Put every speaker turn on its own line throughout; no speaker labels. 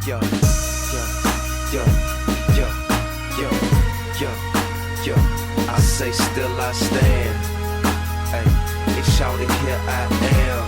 yo, yo, yo, yo, yo, yo, yo. I say still I stand. Hey, they shouted here I am.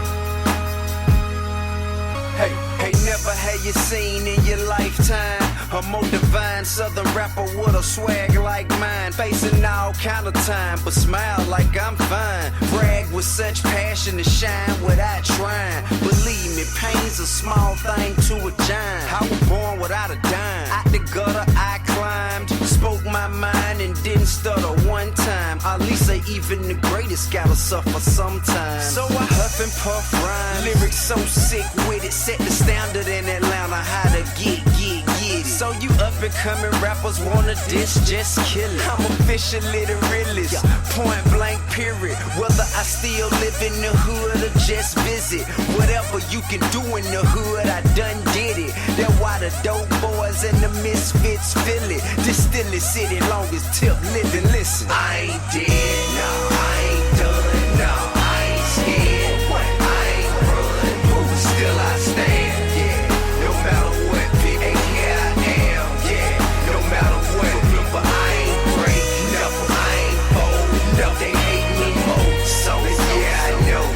Hey, hey, never had you seen in your lifetime a more divine southern rapper with a swag like mine. Facing all kind of time, but smile like I'm fine. Brag with such passion to shine without trying. Believe me, pain's a small thing to a giant. I was born without a dime. Out the gutter I climbed, spoke my mind and didn't stutter one time. At least say even the greatest gotta suffer sometimes. So I huff and puff rhyme, lyrics so sick with it. Set the standard in Atlanta, how to get it. So you up and coming rappers wanna diss, just kill it. I'm officially the realest, point blank period. Whether I still live in the hood or just visit, whatever you can do in the hood, I done did it. That's why the dope boys and the misfits feel it. This still is city longest tip living. Listen, I ain't dead, no, I ain't done, no, I ain't scared, I ain't run, still I stand, yeah, no matter what, people, yeah, I am, yeah, no matter what, but I ain't break, never, I ain't fold, no, they hate me more, so yeah, I know,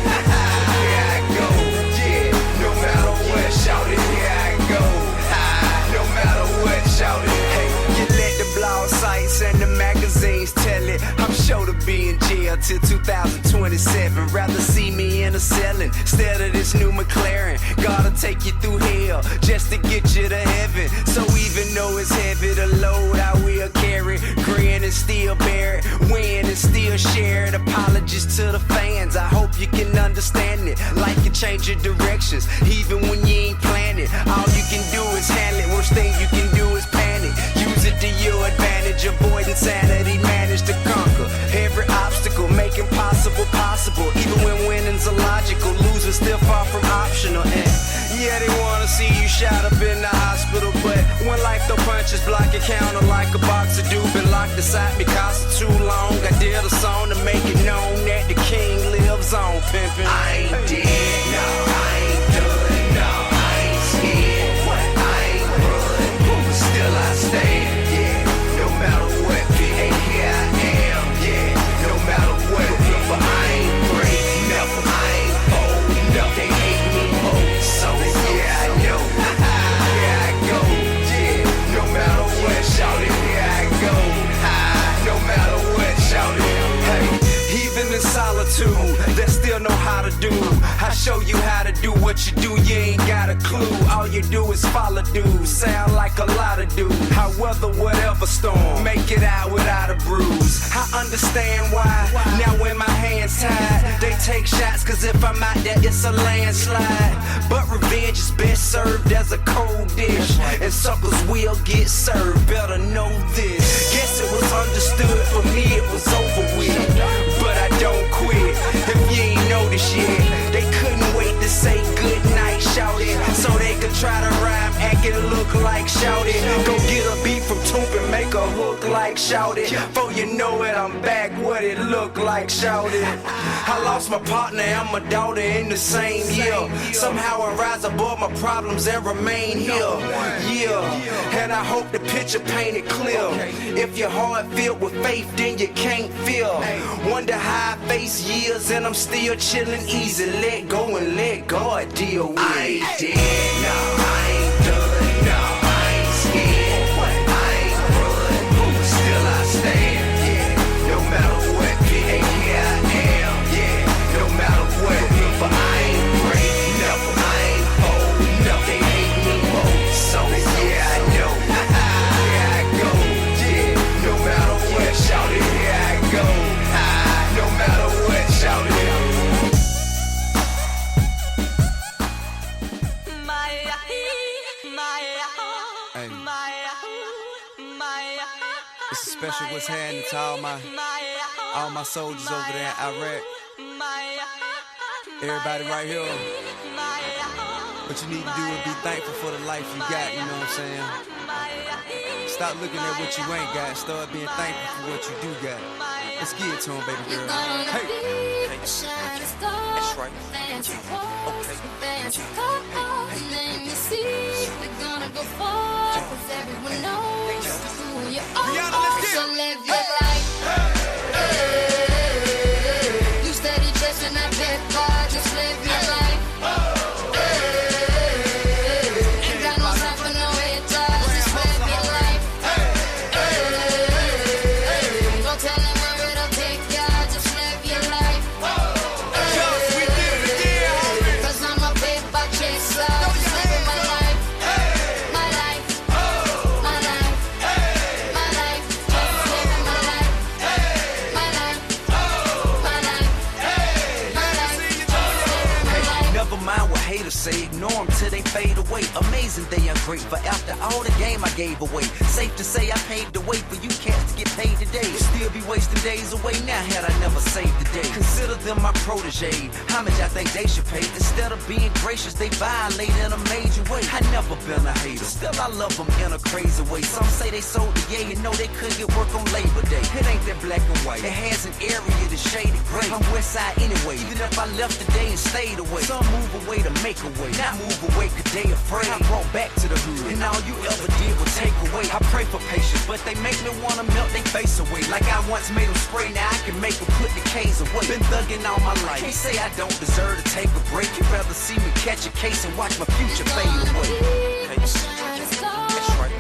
here I go, yeah, no matter what, shout it, here I go, no matter what, shout it, hey, you let the blog sites and the magazines tell it, I'm sure to be in jail till 2027, rather see me in a cellin' instead of this new McLaren. Gotta take you through hell just to get you to heaven. So even though it's heavy, the load I will carry, grin and still bear it, win and still share it. Apologies to the fans, I hope you can understand it. Like you change your directions, even when you ain't planned it. All you can do is handle it, worst thing you can do is panic. Use it to your advantage, avoid insanity, manage to conquer every obstacle, make impossible possible. Even when winning's illogical, losing still far from optional. And yeah, they wanna see you shot up in the hospital, but when life throw punches, block your counter like a boxer do. Been locked inside because of too long. I did a song to make it known that the king lives on, pimpin'. I ain't dead, no, I ain't done, no, I ain't scared, I ain't run, still I stand, yeah, no matter what, hey, here I am, yeah, no matter what, but I ain't break, never, I ain't fold, no, they hate me more, so yeah, I know, here I go, yeah, no matter what, shout it, here I go, no matter what, shout it, hey, even in solitude, they still know how to do. I show you how to do what you do, you ain't got a clue. All you do is follow dudes, sound like a lot of dudes. I weather whatever storm, make it out without a bruise. I understand why, now when my hands tied, they take shots, cause if I'm out there it's a landslide. But revenge is best served as a cold dish, and suckers will get served, better know this. Guess it was understood, for me it was over with, but I don't quit. If you ain't noticed yet, they couldn't wait to say good night, shout it, so they could try to rhyme, act it look like shout it. Go get a beat from Toomp and make a hook like shout it. Before you know it, I'm back, what it look like shout it. I lost my partner and my daughter in the same year. Somehow I rise above my problems and remain here. Yeah, and I hope the picture painted clear. If your heart filled with faith, then you can't feel. Wonder how I face years and I'm still chillin' easy. Let go and let God deal with it. I ain't dead, no, I ain't done, no, I ain't scared, I ain't run, still I stand, yeah, no matter what, hey, here I am, yeah, no matter what, but I ain't break, never, I ain't fold, no, they hate me more, so yeah, I know, here I go, yeah, no matter what, shout it, here I go, no matter what, shout it.
It's a special what's happening to all my soldiers over there in Iraq. Everybody right here. What you need to do is be thankful for the life you got, you know what I'm saying? Stop looking at what you ain't got. Start being thankful for what you do got. Let's get it to him, baby girl. Hey. That's right. Okay. Let me see. We're gonna go
Amazing they are grateful after all the game I gave away. Safe to say I paved the way for you cats to get paid today. Still be wasting days away now had I never saved the day. Consider them my protege. How much I think they should pay? Instead of being gracious, they violate in a major way. I never been a hater, still I love them in a crazy way. Some say they sold the yay and know they couldn't get work on Labor Day. It ain't that black and white, it has an area that's shaded gray. I'm west side anyway, even if I left today and stayed away. Some move away to make a way, not move away cause they afraid. I brought back to the hood, and all you ever did was take away. I pray for patience, but they make me wanna melt their face away. Like I once made them spray, now I can make them put the K's away. Been thugging all my life, can't say I don't deserve to take a break. You'd rather see me catch a case and watch my future fade away. That's right.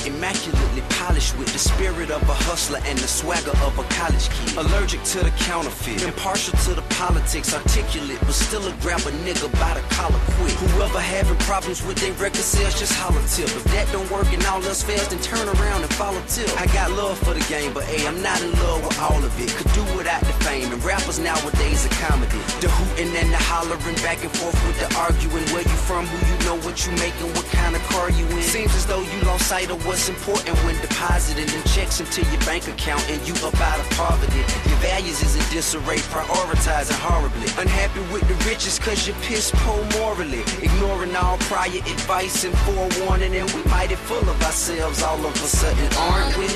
Immaculately polished with the spirit of a hustler and the swagger of a college kid. Allergic to the counterfeit, impartial to the politics, articulate, but still a grab a nigga by the collar quick. Whoever having problems with their record sales, just holler tip. If that don't work and all else fails, then turn around and follow tip. I got love for the game, but hey, I'm not in love with all of it. Could do without the fame, and rappers nowadays are comedy. The hooting and the hollering, back and forth with the arguing. Where you from, who you know, what you making, what kind of car you in. Seems as though you lost sight of what's important when depositing them checks into your bank account and you up out of poverty. Your values is in disarray, prioritizing horribly. Unhappy with the riches cause you're piss poor morally. Ignoring all prior advice and forewarning, and we mighty full of ourselves all of a sudden, aren't we?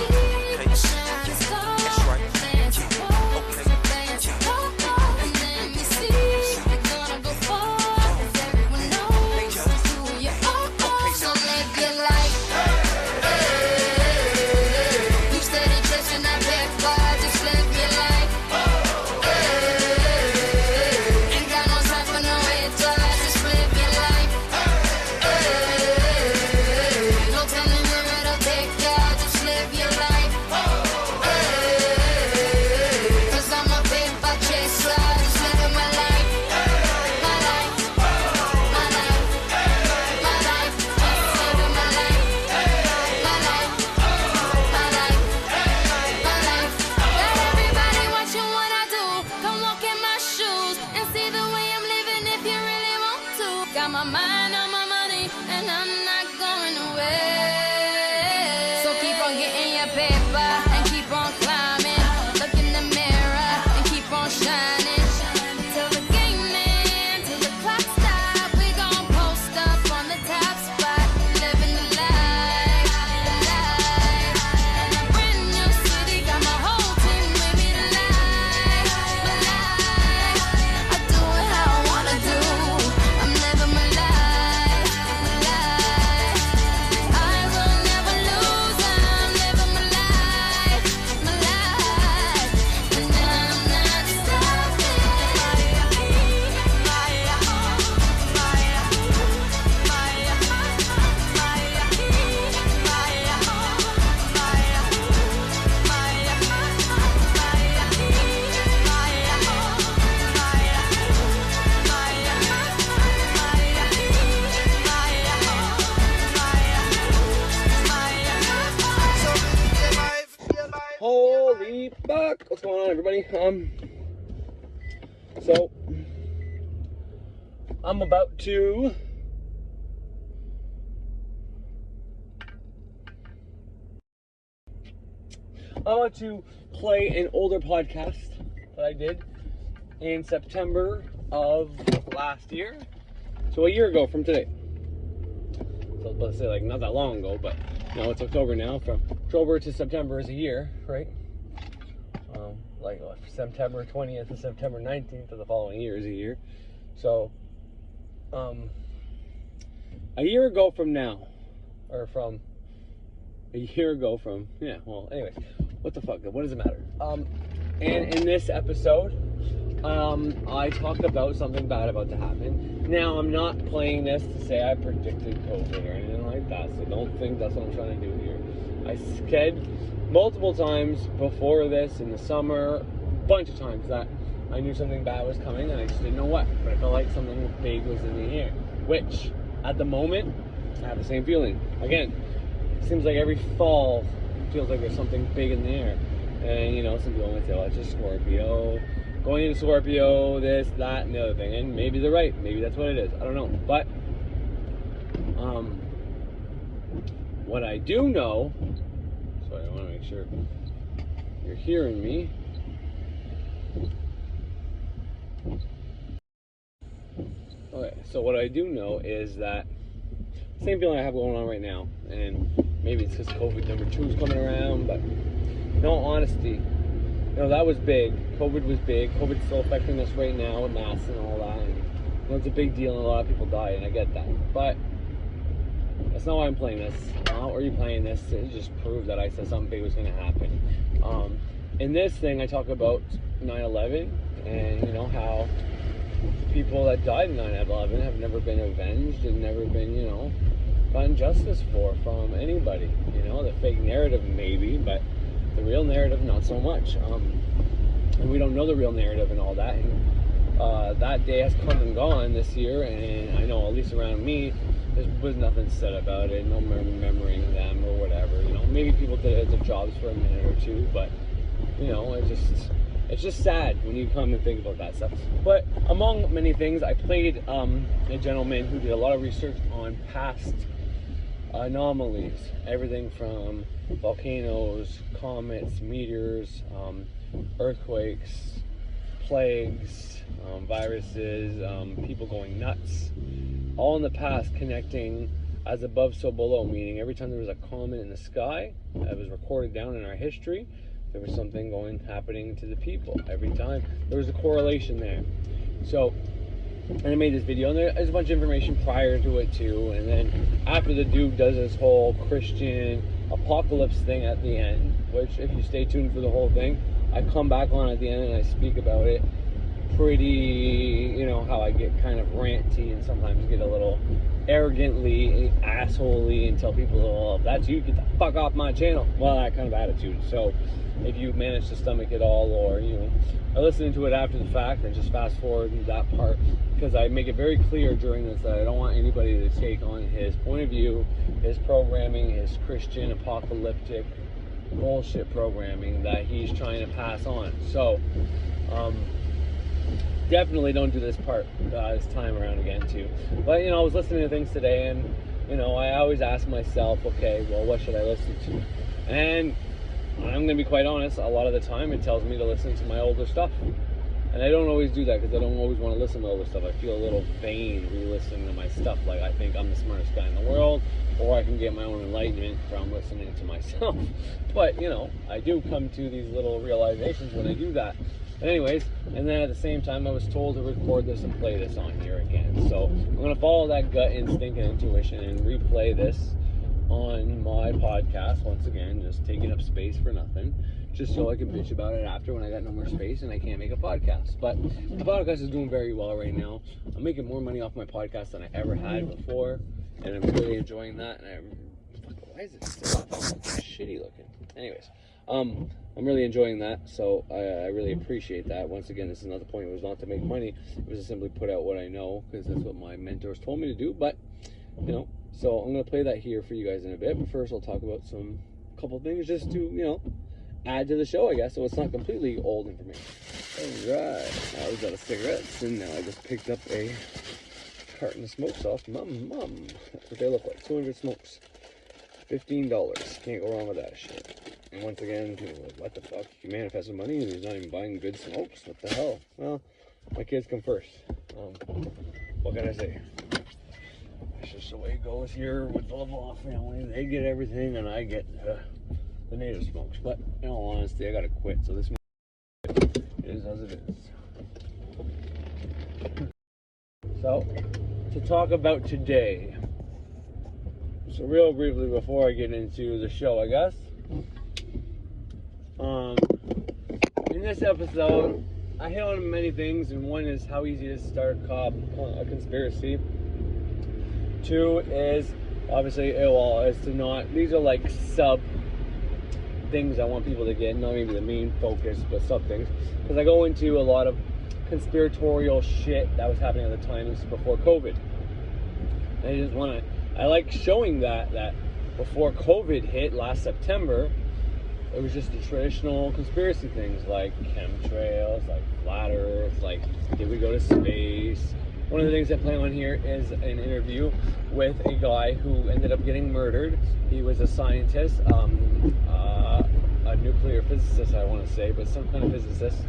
That's right.
Holy fuck! What's going on, everybody? So I'm about to play an older podcast that I did in September of last year. So a year ago from today. So I was about to say, like, not that long ago, but you know, it's October now. From October to September is a year, right? Like September 20th to September 19th of the following year is a year. So, a year ago from now, or from a year ago from, yeah, well, anyways, what the fuck, what does it matter? And in this episode, I talked about something bad about to happen. Now, I'm not playing this to say I predicted COVID or anything like that, so don't think that's what I'm trying to do here. I said multiple times before this in the summer, a bunch of times, that I knew something bad was coming and I just didn't know what, but I felt like something big was in the air, which at the moment I have the same feeling. Again, it seems like every fall feels like there's something big in the air. And you know, some people might say, well, it's just Scorpio, going into Scorpio, this, that, and the other thing. And maybe they're right, maybe that's what it is, I don't know. But what I do know, sorry, I want to make sure you're hearing me. Okay, so what I do know is that same feeling I have going on right now, and maybe it's because COVID number 2 is coming around, but in all honesty, you know, that was big. COVID was big. COVID's still affecting us right now with masks and all that, and you know, it's a big deal and a lot of people die, and I get that, but that's not why I'm playing this. Or are you playing this? It just proved that I said something big was going to happen. In this thing, I talk about 9/11 and, you know, how people that died in 9/11 have never been avenged and never been, you know, gotten justice from anybody. You know, the fake narrative maybe, but the real narrative not so much. And we don't know the real narrative and all that. And that day has come and gone this year, and I know at least around me, there was nothing said about it, no remembering them or whatever. You know, maybe people did their jobs for a minute or two, but you know, it's just sad when you come and think about that stuff. But among many things, I played a gentleman who did a lot of research on past anomalies, everything from volcanoes, comets, meteors, earthquakes, plagues, viruses, people going nuts, all in the past, connecting as above so below, meaning every time there was a comet in the sky that was recorded down in our history, there was something happening to the people. Every time there was a correlation there. So, and I made this video, and there's a bunch of information prior to it too, and then after the dude does this whole Christian apocalypse thing at the end, which if you stay tuned for the whole thing, I come back on at the end and I speak about it pretty, you know, how I get kind of ranty and sometimes get a little arrogantly assholey and tell people, oh, if that's you, get the fuck off my channel. Well, that kind of attitude. So if you manage to stomach it all, or you know, are listening to it after the fact, then just fast forward that part, because I make it very clear during this that I don't want anybody to take on his point of view, his programming, his Christian apocalyptic bullshit programming that he's trying to pass on. So definitely don't do this part this time around again too. But you know, I was listening to things today, and you know, I always ask myself, okay, well, what should I listen to? And I'm gonna be quite honest, a lot of the time it tells me to listen to my older stuff, and I don't always do that because I don't always want to listen to older stuff. I feel a little vain re-listening to my stuff, like I think I'm the smartest guy in the world, or I can get my own enlightenment from listening to myself. But you know, I do come to these little realizations when I do that. Anyways, and then at the same time, I was told to record this and play this on here again. So I'm going to follow that gut instinct and intuition and replay this on my podcast once again, just taking up space for nothing, just so I can bitch about it after when I got no more space and I can't make a podcast. But the podcast is doing very well right now. I'm making more money off my podcast than I ever had before, and I'm really enjoying that. And why is it still shitty looking? Anyways, I'm really enjoying that, so I really appreciate that. Once again, this is not the point. It was not to make money. It was to simply put out what I know, because that's what my mentors told me to do. But, you know, so I'm going to play that here for you guys in a bit. But first, I'll talk about couple things just to, you know, add to the show, I guess, so it's not completely old information. All right. I was out of cigarettes, and now I just picked up a carton of smokes off Mum. That's what they look like. 200 smokes. $15. Can't go wrong with that shit. And once again, people are like, what the fuck? You manifested money and he's not even buying good smokes? What the hell? Well, my kids come first. What can I say? That's just the way it goes here with the LeBlanc family. They get everything and I get the native smokes. But in all honesty, I gotta quit. So this is as it is. So, to talk about today, So real briefly before I get into the show, I guess. In this episode, I hit on many things, and one is how easy it is to start a conspiracy. Two is obviously is to not. These are like sub things I want people to get, not maybe the main focus, but sub things, because I go into a lot of conspiratorial shit that was happening at the time. This is before COVID. And I like showing that before COVID hit last September, it was just the traditional conspiracy things like chemtrails, like flat earth, like did we go to space. One of the things I play on here is an interview with a guy who ended up getting murdered. He was a scientist, a nuclear physicist, I want to say, but some kind of physicist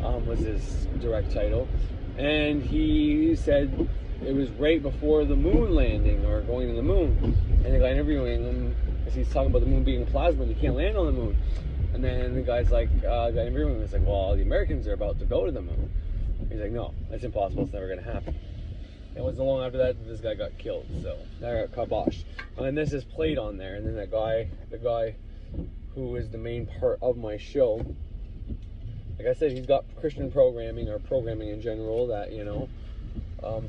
was his direct title. And he said it was right before the moon landing, or going to the moon. And the guy interviewing him, because he's talking about the moon being a plasma and you can't land on the moon. And then the guy's like, the guy interviewing him is like, well, the Americans are about to go to the moon. He's like, no, that's impossible. It's never going to happen. And it wasn't long after that this guy got killed. So, that got kiboshed. And this is played on there. And then the guy who is the main part of my show, like I said, he's got Christian programming, or programming in general, that, you know,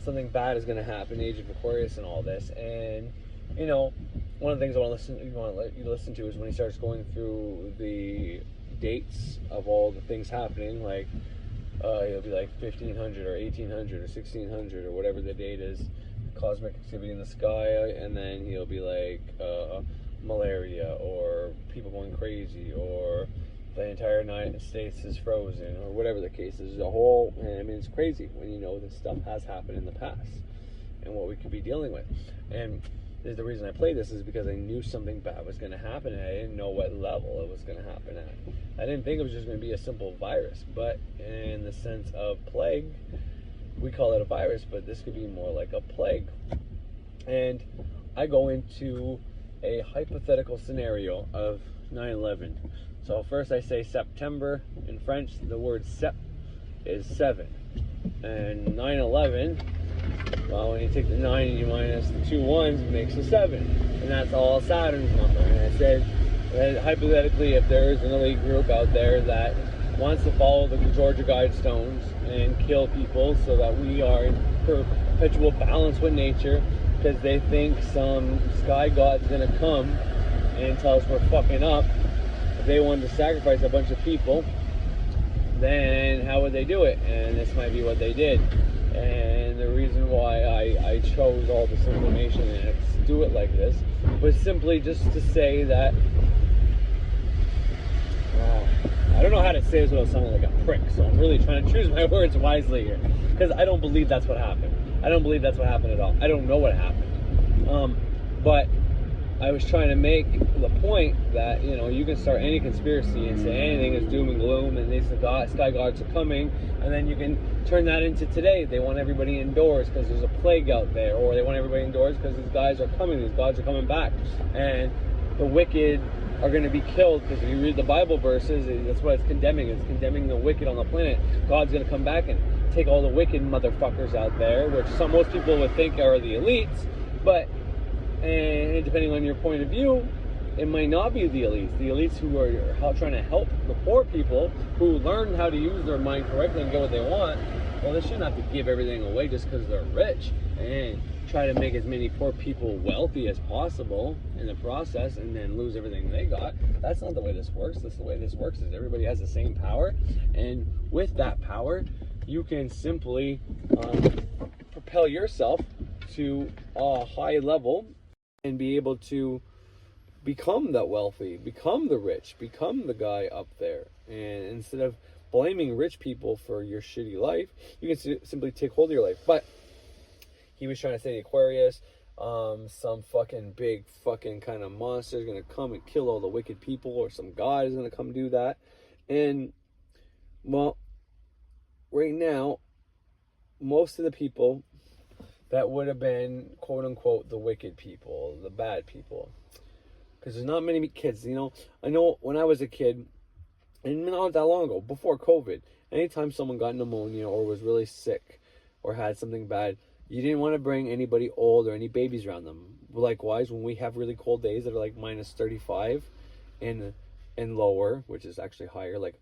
something bad is going to happen, Age of Aquarius and all this. And, you know, one of the things I want to let you listen to is when he starts going through the dates of all the things happening, like, it'll be like 1500 or 1800 or 1600 or whatever the date is, cosmic activity in the sky, and then he'll be like malaria, or people going crazy, or the entire United States is frozen, or whatever the case is. I mean, it's crazy when you know this stuff has happened in the past and what we could be dealing with. And the reason I play this is because I knew something bad was going to happen, and I didn't know what level it was going to happen at. I didn't think it was just going to be a simple virus, but in the sense of plague, we call it a virus, but this could be more like a plague. And I go into a hypothetical scenario of 9/11. So first I say September. In French, the word sep is 7. And 9/11, well, when you take the 9 and you minus the 2 ones, it makes a 7. And that's all Saturn's number. And I said that hypothetically, if there is an elite group out there that wants to follow the Georgia Guidestones and kill people so that we are in perpetual balance with nature, because they think some sky god's going to come and tell us we're fucking up. If they wanted to sacrifice a bunch of people, then how would they do it? And this might be what they did. And the reason why I chose all this information and do it like this was simply just to say that, I don't know how to say this without sounding like a prick, so I'm really trying to choose my words wisely here, because I don't believe that's what happened. I don't believe that's what happened at all. I don't know what happened. But I was trying to make the point that, you know, you can start any conspiracy and say anything is doom and gloom and these sky gods are coming, and then you can turn that into today. They want everybody indoors because there's a plague out there, or they want everybody indoors because these guys are coming, these gods are coming back, and the wicked are going to be killed, because if you read the Bible verses, that's what it's condemning. It's condemning the wicked on the planet. God's going to come back and take all the wicked motherfuckers out there, which most people would think are the elites, but and depending on your point of view, it might not be the elites. The elites who are trying to help the poor people who learn how to use their mind correctly and get what they want, well, they shouldn't have to give everything away just because they're rich and try to make as many poor people wealthy as possible in the process and then lose everything they got. That's not the way this works. The way this works is everybody has the same power, and with that power, you can simply propel yourself to a high level and be able to become that wealthy, become the rich, become the guy up there. And instead of blaming rich people for your shitty life, you can simply take hold of your life. But he was trying to say the Aquarius, some fucking big fucking kind of monster is going to come and kill all the wicked people, or some god is going to come do that. And, well, right now, most of the people that would have been, quote unquote, the wicked people, the bad people, because there's not many kids, you know. I know when I was a kid, and not that long ago, before COVID, anytime someone got pneumonia or was really sick or had something bad, you didn't want to bring anybody old or any babies around them. likewise, when we have really cold days that are like minus 35 and lower, which is actually higher, like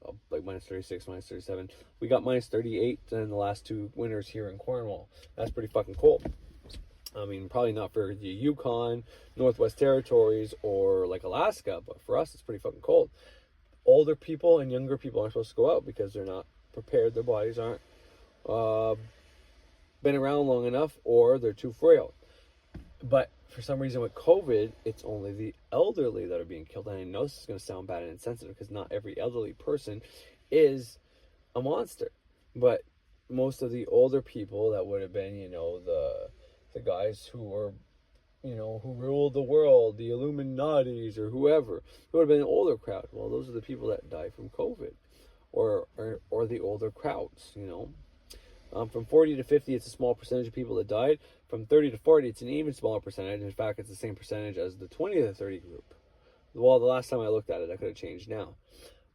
minus 36, minus 37, we got minus 38 in the last 2 winters here in Cornwall. That's pretty fucking cold. I mean, probably not for the Yukon, Northwest Territories, or like Alaska, but for us, it's pretty fucking cold. Older people and younger people aren't supposed to go out because they're not prepared. Their bodies aren't been around long enough, or they're too frail. But for some reason with COVID, it's only the elderly that are being killed. And I know this is going to sound bad and insensitive because not every elderly person is a monster. But most of the older people that would have been, you know, the guys who were, you know, who ruled the world, the Illuminatis or whoever, it would have been an older crowd. Well, those are the people that die from COVID, or the older crowds, you know. From 40 to 50, it's a small percentage of people that died. From 30 to 40, it's an even smaller percentage. In fact, it's the same percentage as the 20 to 30 group. Well, the last time I looked at it, that could have changed now.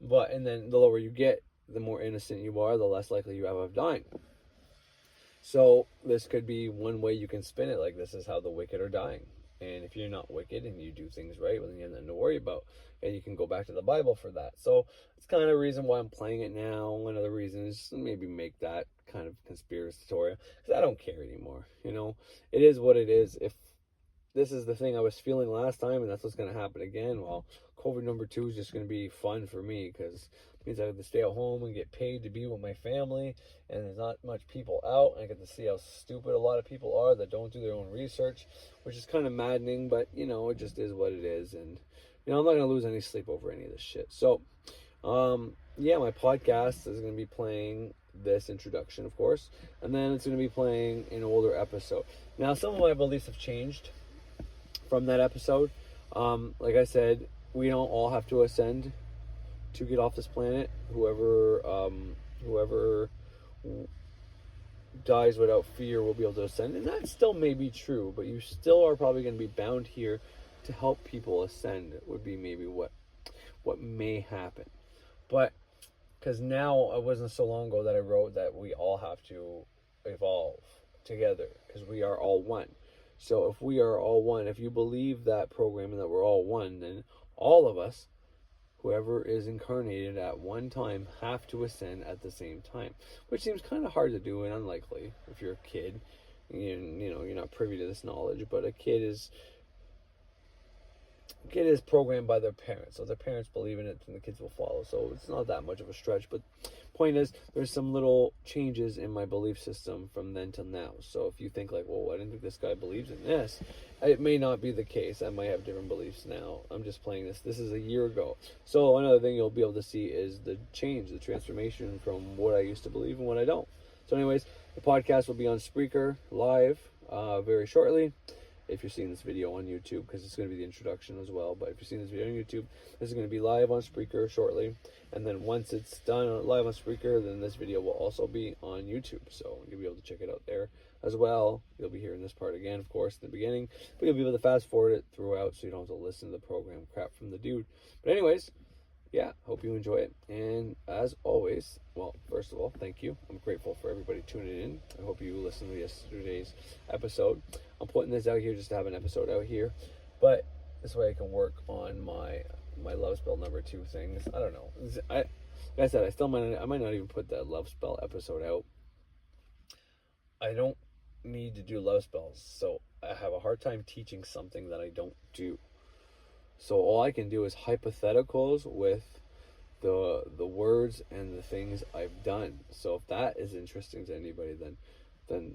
But, and then the lower you get, the more innocent you are, the less likely you have of dying. So this could be one way you can spin it, like this is how the wicked are dying. And if you're not wicked and you do things right, well, then you have nothing to worry about. And you can go back to the Bible for that. So it's kind of the reason why I'm playing it now. One of the reasons, maybe make that kind of conspiratorial, because I don't care anymore. You know, it is what it is. If this is the thing I was feeling last time and that's what's going to happen again, well, COVID number 2 is just going to be fun for me, because it means I have to stay at home and get paid to be with my family, and there's not much people out, and I get to see how stupid a lot of people are that don't do their own research, which is kind of maddening, but, you know, it just is what it is. And, you know, I'm not going to lose any sleep over any of this shit. So, yeah, my podcast is going to be playing this introduction, of course, and then it's going to be playing an older episode. Now, some of my beliefs have changed from that episode. Like I said, we don't all have to ascend to get off this planet. Whoever dies without fear will be able to ascend, and that still may be true, but you still are probably going to be bound here to help people ascend. It would be maybe what may happen. But because now, it wasn't so long ago that I wrote that we all have to evolve together because we are all one. So if we are all one, if you believe that program and that we're all one, then all of us, whoever is incarnated at one time, have to ascend at the same time, which seems kind of hard to do and unlikely if you're a kid. You know, you're not privy to this knowledge, but a kid is programmed by their parents, so their parents believe in it and the kids will follow. So it's not that much of a stretch, but point is, there's some little changes in my belief system from then till now. So if you think like, well, I didn't think this guy believes in this, it may not be the case. I might have different beliefs now. I'm just playing this is a year ago. So another thing you'll be able to see is the change, the transformation from what I used to believe and what I don't. So anyways, the podcast will be on Spreaker live very shortly. If you're seeing this video on YouTube, because it's going to be the introduction as well. But if you're seeing this video on YouTube, this is going to be live on Spreaker shortly. And then once it's done live on Spreaker, then this video will also be on YouTube. So you'll be able to check it out there as well. You'll be hearing this part again, of course, in the beginning. But you'll be able to fast forward it throughout so you don't have to listen to the program crap from the dude. But anyways, yeah, hope you enjoy it. And as always, well, first of all, thank you. I'm grateful for everybody tuning in. I hope you listened to yesterday's episode. I'm putting this out here just to have an episode out here, but this way I can work on my love spell number 2 things. I don't know. Like I said, I might not even put that love spell episode out. I don't need to do love spells, so I have a hard time teaching something that I don't do. So all I can do is hypotheticals with the words and the things I've done. So if that is interesting to anybody, then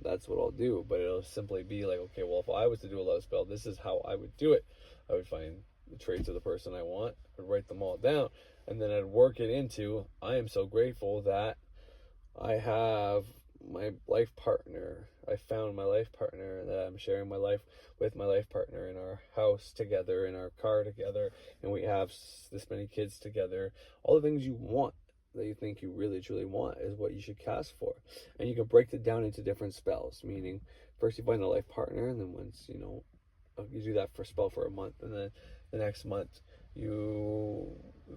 that's what I'll do. But it'll simply be like, okay, well, if I was to do a love spell, this is how I would do it. I would find the traits of the person I want, I'd write them all down, and then I'd work it into, I am so grateful that I have my life partner. I found my life partner, that I'm sharing my life with my life partner in our house together, in our car together, and we have this many kids together. All the things you want, that you think you really truly want, is what you should cast for. And you can break it down into different spells, meaning first you find a life partner, and then once, you know, you do that for spell for a month, and then the next month you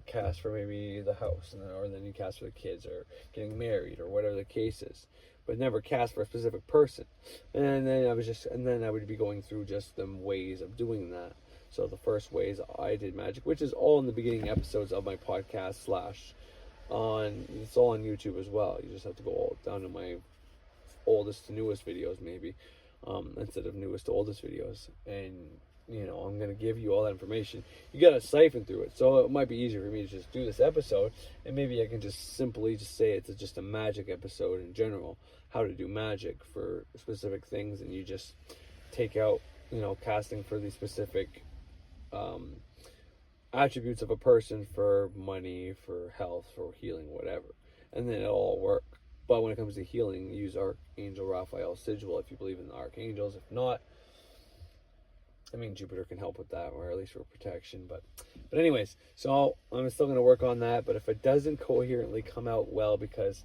cast for maybe the house, or then you cast for the kids or getting married or whatever the case is. but never cast for a specific person. And then I would be going through just the ways of doing that. So the first ways I did magic, which is all in the beginning episodes of my podcast it's all on YouTube as well. You just have to go all down to my oldest to newest videos, maybe, instead of newest to oldest videos. And I'm going to give you all that information. You got to siphon through it. So it might be easier for me to just do this episode, and maybe I can just simply just say it's just a magic episode in general, how to do magic for specific things, and you just take out, casting for the specific attributes of a person, for money, for health, for healing, whatever. And then it'll all work. But when it comes to healing, use Archangel Raphael Sigil if you believe in the archangels. If not, Jupiter can help with that, or at least for protection. But anyways, so I'm still going to work on that. But if it doesn't coherently come out well because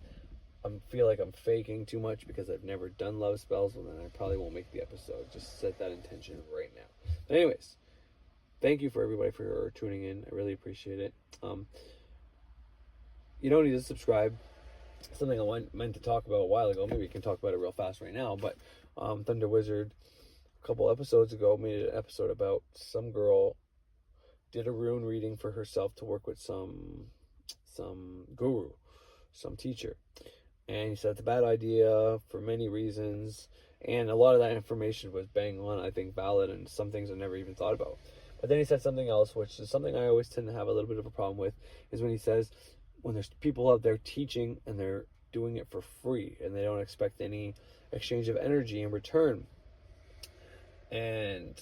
I feel like I'm faking too much because I've never done love spells, well, then I probably won't make the episode. Just set that intention right now. But anyways, thank you for everybody for tuning in. I really appreciate it. You don't need to subscribe. Something I meant to talk about a while ago. Maybe we can talk about it real fast right now. But Thunder Wizard, a couple episodes ago, made an episode about some girl did a rune reading for herself to work with some guru, some teacher. And he said it's a bad idea for many reasons. And a lot of that information was bang on, I think, valid, and some things I never even thought about. But then he said something else, which is something I always tend to have a little bit of a problem with, is when he says, when there's people out there teaching and they're doing it for free and they don't expect any exchange of energy in return, and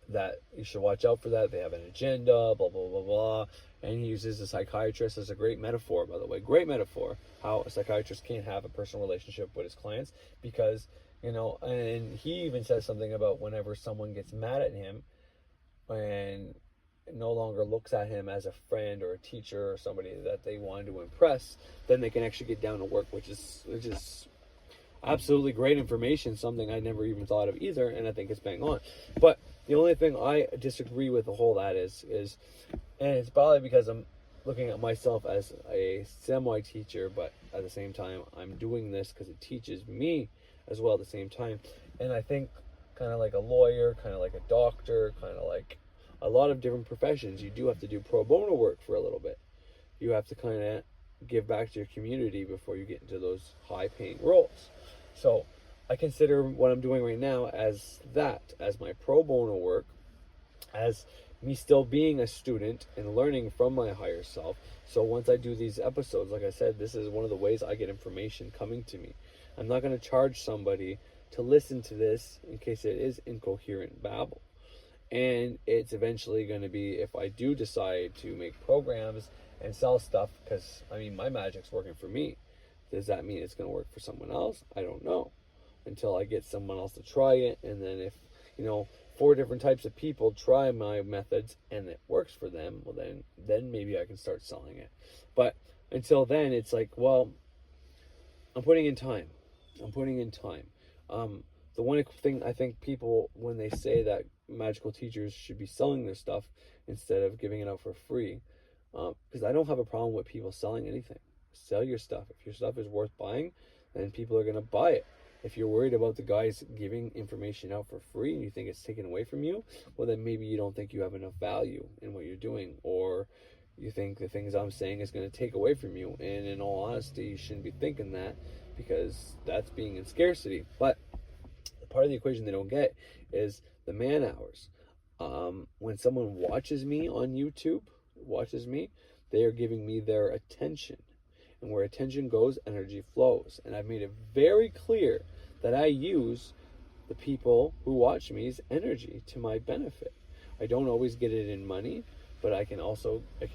that you should watch out for that. They have an agenda, blah, blah, blah, blah. And he uses a psychiatrist as a great metaphor, by the way. Great metaphor, how a psychiatrist can't have a personal relationship with his clients because, and he even says something about whenever someone gets mad at him and no longer looks at him as a friend or a teacher or somebody that they wanted to impress, then they can actually get down to work, which is absolutely great information, something I never even thought of either, and I think it's bang on. But the only thing I disagree with the whole that is, and it's probably because I'm looking at myself as a semi-teacher, but at the same time, I'm doing this because it teaches me as well at the same time. And I think kind of like a lawyer, kind of like a doctor, kind of like a lot of different professions, you do have to do pro bono work for a little bit. You have to kind of give back to your community before you get into those high-paying roles. So I consider what I'm doing right now as my pro bono work, as me still being a student and learning from my higher self. So once I do these episodes, like I said, this is one of the ways I get information coming to me. I'm not going to charge somebody to listen to this in case it is incoherent babble. And it's eventually going to be, if I do decide to make programs and sell stuff, because my magic's working for me. Does that mean it's going to work for someone else? I don't know until I get someone else to try it. And then if, 4 different types of people try my methods and it works for them, well, then maybe I can start selling it. But until then, it's like, well, I'm putting in time. The one thing I think people, when they say that magical teachers should be selling their stuff instead of giving it out for free, because I don't have a problem with people selling anything. Sell your stuff. If your stuff is worth buying, then people are going to buy it. If you're worried about the guys giving information out for free and you think it's taken away from you, well, then maybe you don't think you have enough value in what you're doing, or you think the things I'm saying is going to take away from you. And in all honesty, you shouldn't be thinking that, because that's being in scarcity. But part of the equation they don't get is the man hours. When someone watches me on YouTube, they are giving me their attention. And where attention goes, energy flows. And I've made it very clear that I use the people who watch me's energy to my benefit. I don't always get it in money, but I can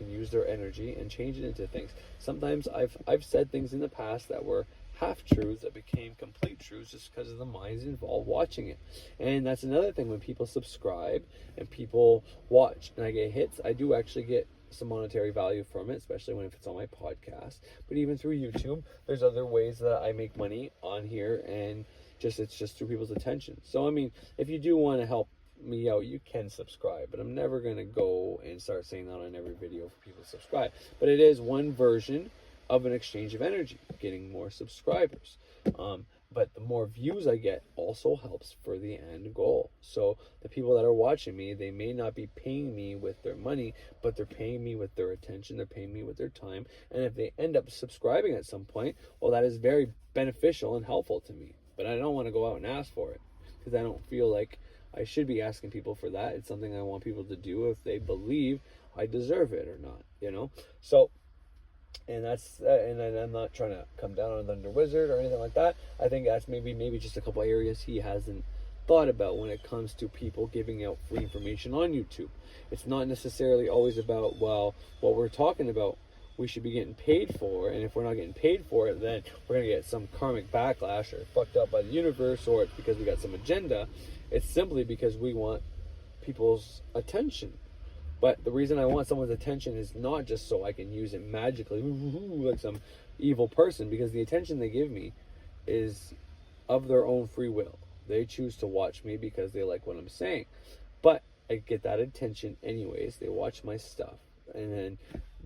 use their energy and change it into things. Sometimes I've said things in the past that were half-truths that became complete truths just because of the minds involved watching it. And that's another thing, when people subscribe and people watch and I get hits, I do actually get some monetary value from it, especially when it's on my podcast. But even through YouTube, there's other ways that I make money on here, and it's just through people's attention. So if you do want to help me out, you can subscribe, but I'm never going to go and start saying that on every video for people to subscribe. But it is one version of an exchange of energy, getting more subscribers. But the more views I get also helps for the end goal. So the people that are watching me, they may not be paying me with their money, but they're paying me with their attention, they're paying me with their time. And if they end up subscribing at some point, well, that is very beneficial and helpful to me. But I don't want to go out and ask for it, because I don't feel like I should be asking people for that. It's something I want people to do if they believe I deserve it or not, you know? So, and that's, and I'm not trying to come down on Thunder Wizard or anything like that. I think that's maybe just a couple areas he hasn't thought about when it comes to people giving out free information on YouTube. It's not necessarily always about, well, what we're talking about we should be getting paid for, and if we're not getting paid for it, then we're going to get some karmic backlash or fucked up by the universe, or it's because we got some agenda. It's simply because we want people's attention. But the reason I want someone's attention is not just so I can use it magically like some evil person, because the attention they give me is of their own free will. They choose to watch me because they like what I'm saying. But I get that attention anyways. They watch my stuff. And then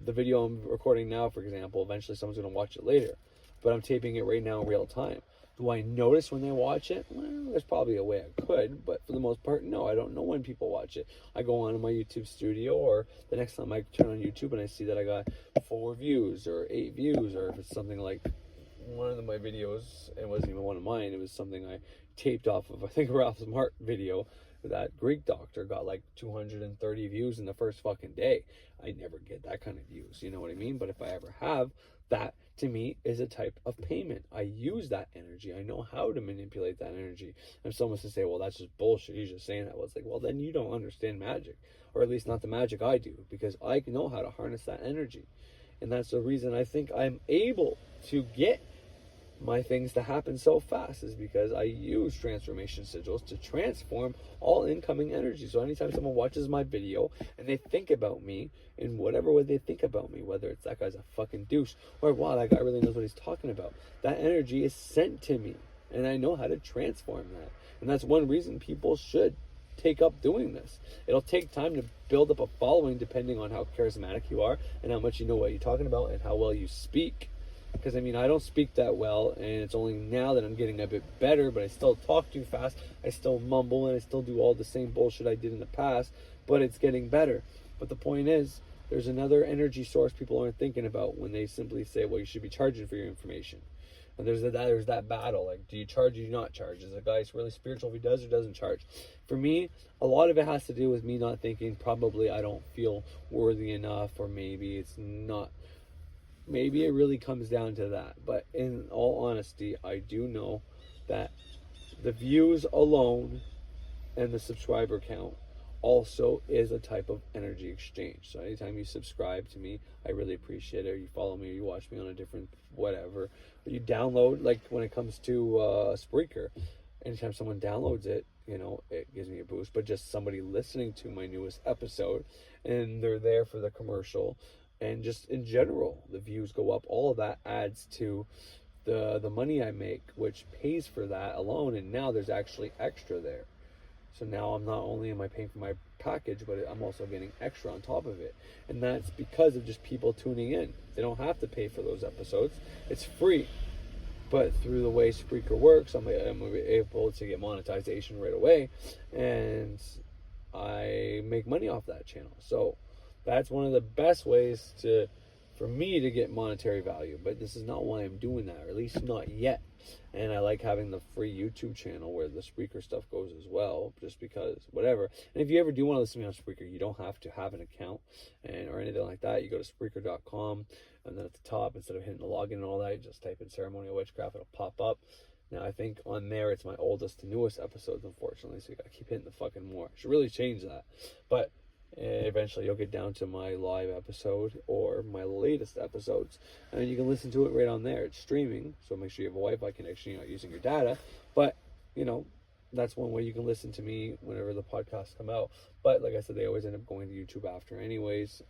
the video I'm recording now, for example, eventually someone's going to watch it later. But I'm taping it right now in real time. Do I notice when they watch it? Well, there's probably a way I could, but for the most part, no, I don't know when people watch it. I go on in my YouTube studio, or the next time I turn on YouTube and I see that I got 4 views or 8 views, or if it's something like one of my videos, it wasn't even one of mine, it was something I taped off of, I think, Ralph's Mart video. That Greek doctor got like 230 views in the first fucking day. I never get that kind of views, you know what I mean? But if I ever have, that to me is a type of payment. I use that energy. I know how to manipulate that energy. And if someone was to say, well, that's just bullshit, he's just saying that, well, it's like, well, then you don't understand magic, or at least not the magic I do, because I know how to harness that energy. And that's the reason I think I'm able to get my things to happen so fast, is because I use transformation sigils to transform all incoming energy. So anytime someone watches my video and they think about me in whatever way they think about me, whether it's that guy's a fucking douche, or wow, that guy really knows what he's talking about, that energy is sent to me, and I know how to transform that. And that's one reason people should take up doing this. It'll take time to build up a following, depending on how charismatic you are and how much you know what you're talking about and how well you speak. Because, I mean, I don't speak that well, and it's only now that I'm getting a bit better, but I still talk too fast, I still mumble, and I still do all the same bullshit I did in the past, but it's getting better. But the point is, there's another energy source people aren't thinking about when they simply say, well, you should be charging for your information. And there's that battle, like, do you charge or do you not charge? Is a guy really spiritual if he does or doesn't charge? For me, a lot of it has to do with me not thinking, probably I don't feel worthy enough, or maybe it's not. Maybe it really comes down to that. But in all honesty, I do know that the views alone and the subscriber count also is a type of energy exchange. So anytime you subscribe to me, I really appreciate it. Or you follow me, or you watch me on a different whatever, or you download, like when it comes to Spreaker, anytime someone downloads it, you know, it gives me a boost. But just somebody listening to my newest episode and they're there for the commercial, and just in general, the views go up. All of that adds to the money I make, which pays for that alone. And now there's actually extra there. So now I'm not only am I paying for my package, but I'm also getting extra on top of it. And that's because of just people tuning in. They don't have to pay for those episodes. It's free. But through the way Spreaker works, I'm able to get monetization right away. And I make money off that channel. So that's one of the best ways for me to get monetary value. But this is not why I'm doing that, or at least not yet. And I like having the free YouTube channel where the Spreaker stuff goes as well, just because, whatever. And if you ever do want to listen to me on Spreaker, you don't have to have an account or anything like that. You go to Spreaker.com, and then at the top, instead of hitting the login and all that, you just type in Ceremonial Witchcraft, it'll pop up. Now, I think on there, it's my oldest to newest episodes, unfortunately, so you gotta keep hitting the fucking more. I should really change that. But eventually you'll get down to my live episode or my latest episodes, and you can listen to it right on there. It's streaming, so make sure you have a Wi-Fi connection, you're not using your data. But you know, that's one way you can listen to me whenever the podcasts come out. But like I said, they always end up going to YouTube after anyways,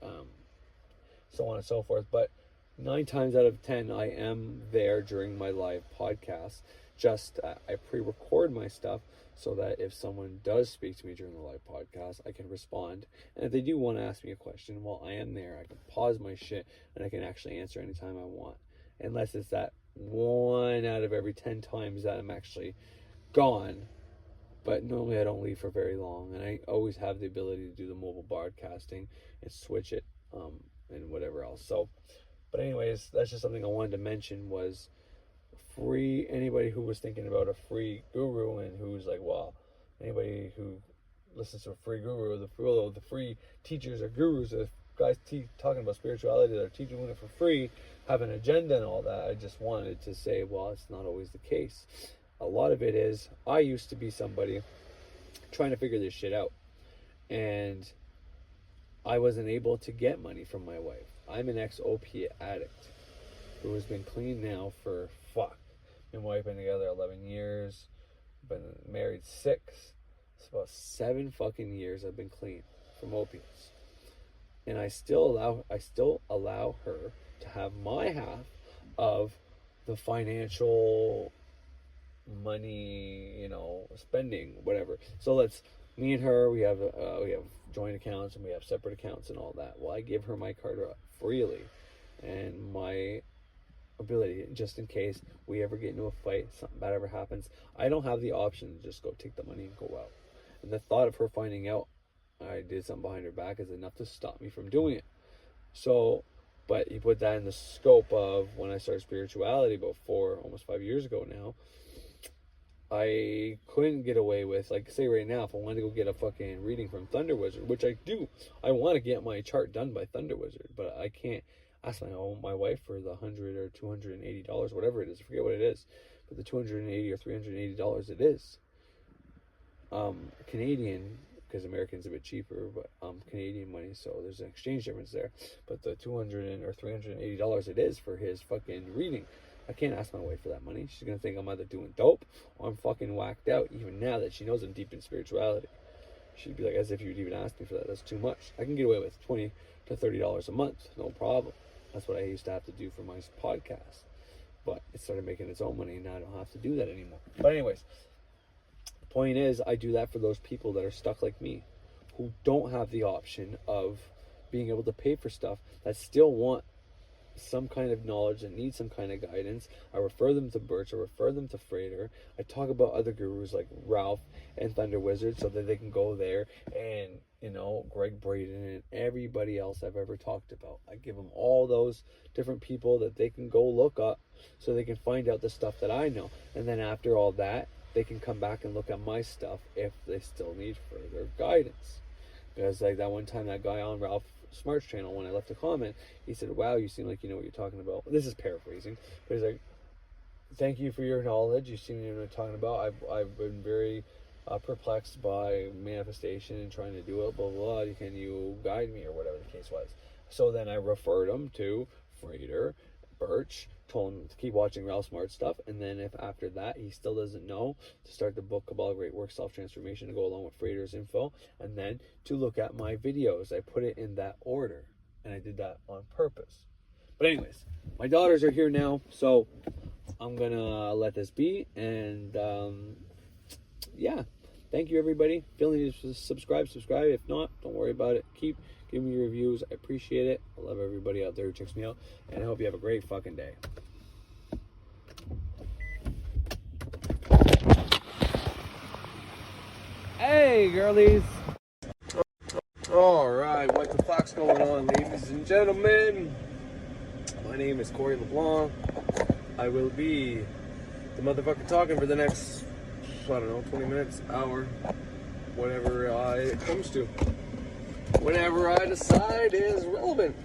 so on and so forth. But 9 times out of 10 I am there during my live podcast. Just I pre-record my stuff
so that if someone does speak to me during the live podcast, I can respond. And if they do want to ask me a question while I am there, I can pause my shit and I can actually answer anytime I want. Unless it's that 1 out of every 10 times that I'm actually gone. But normally I don't leave for very long, and I always have the ability to do the mobile broadcasting and switch it and whatever else. So, but anyways, that's just something I wanted to mention was free. Anybody who was thinking about a free guru and who's like, well, anybody who listens to a free guru, the free teachers or gurus, the guys talking about spirituality that are teaching it for free, have an agenda and all that. I just wanted to say, well, it's not always the case. A lot of it is, I used to be somebody trying to figure this shit out, and I wasn't able to get money from my wife. I'm an ex-opiate addict who has been clean now for me and my wife been together 11 years, been married 6. It's about 7 fucking years I've been clean from opiates, and I still allow her to have my half of the financial money, spending, whatever. So me and her, we have joint accounts and we have separate accounts and all that. Well, I give her my card freely, and my ability, just in case we ever get into a fight, something bad ever happens, I don't have the option to just go take the money and go out. And the thought of her finding out I did something behind her back is enough to stop me from doing it. So, but you put that in the scope of when I started spirituality about almost 5 years ago now, I couldn't get away with, like, say right now, if I wanted to go get a fucking reading from Thunder Wizard, which I do, I want to get my chart done by Thunder Wizard, but I can't ask my wife for the $100 or $280, whatever it is, I forget what it is, but the $280 or $380 it is. Canadian, because American's a bit cheaper, but Canadian money, so there's an exchange difference there, but the $200 or $380 it is for his fucking reading. I can't ask my wife for that money. She's going to think I'm either doing dope or I'm fucking whacked out, even now that she knows I'm deep in spirituality. She'd be like, as if you'd even ask me for that. That's too much. I can get away with $20 to $30 a month. No problem. That's what I used to have to do for my podcast. But it started making its own money, and now I don't have to do that anymore. But anyways, the point is, I do that for those people that are stuck like me, who don't have the option of being able to pay for stuff, that still want some kind of knowledge and need some kind of guidance. I refer them to Birch, I refer them to Freighter. I talk about other gurus like Ralph and Thunder Wizard so that they can go there, and Greg Braden and everybody else I've ever talked about. I give them all those different people that they can go look up so they can find out the stuff that I know, and then after all that they can come back and look at my stuff if they still need further guidance. Because like that one time, that guy on Ralph Smart's channel, when I left a comment, he said, wow, you seem like you know what you're talking about. This is paraphrasing, but he's like, thank you for your knowledge, you seem to know what you're talking about. I've been very perplexed by manifestation and trying to do it, blah, blah, blah. Can you guide me, or whatever the case was. So then I referred him to Freighter, Birch, told him to keep watching Ralph Smart stuff, and then if after that he still doesn't know, to start the book Kabbalah Great Work Self-Transformation to go along with Freighter's info, and then to look at my videos. I put it in that order, and I did that on purpose. But anyways, my daughters are here now, so I'm gonna let this be, and yeah, thank you everybody. Feeling to subscribe. If not, don't worry about it. Keep giving me your reviews. I appreciate it. I love everybody out there who checks me out, and I hope you have a great fucking day. Hey girlies. Alright, what the fuck's going on, ladies and gentlemen? My name is Corey LeBlanc. I will be the motherfucker talking for the next, I don't know, 20 minutes, hour, whatever it comes to. Whenever I decide is relevant.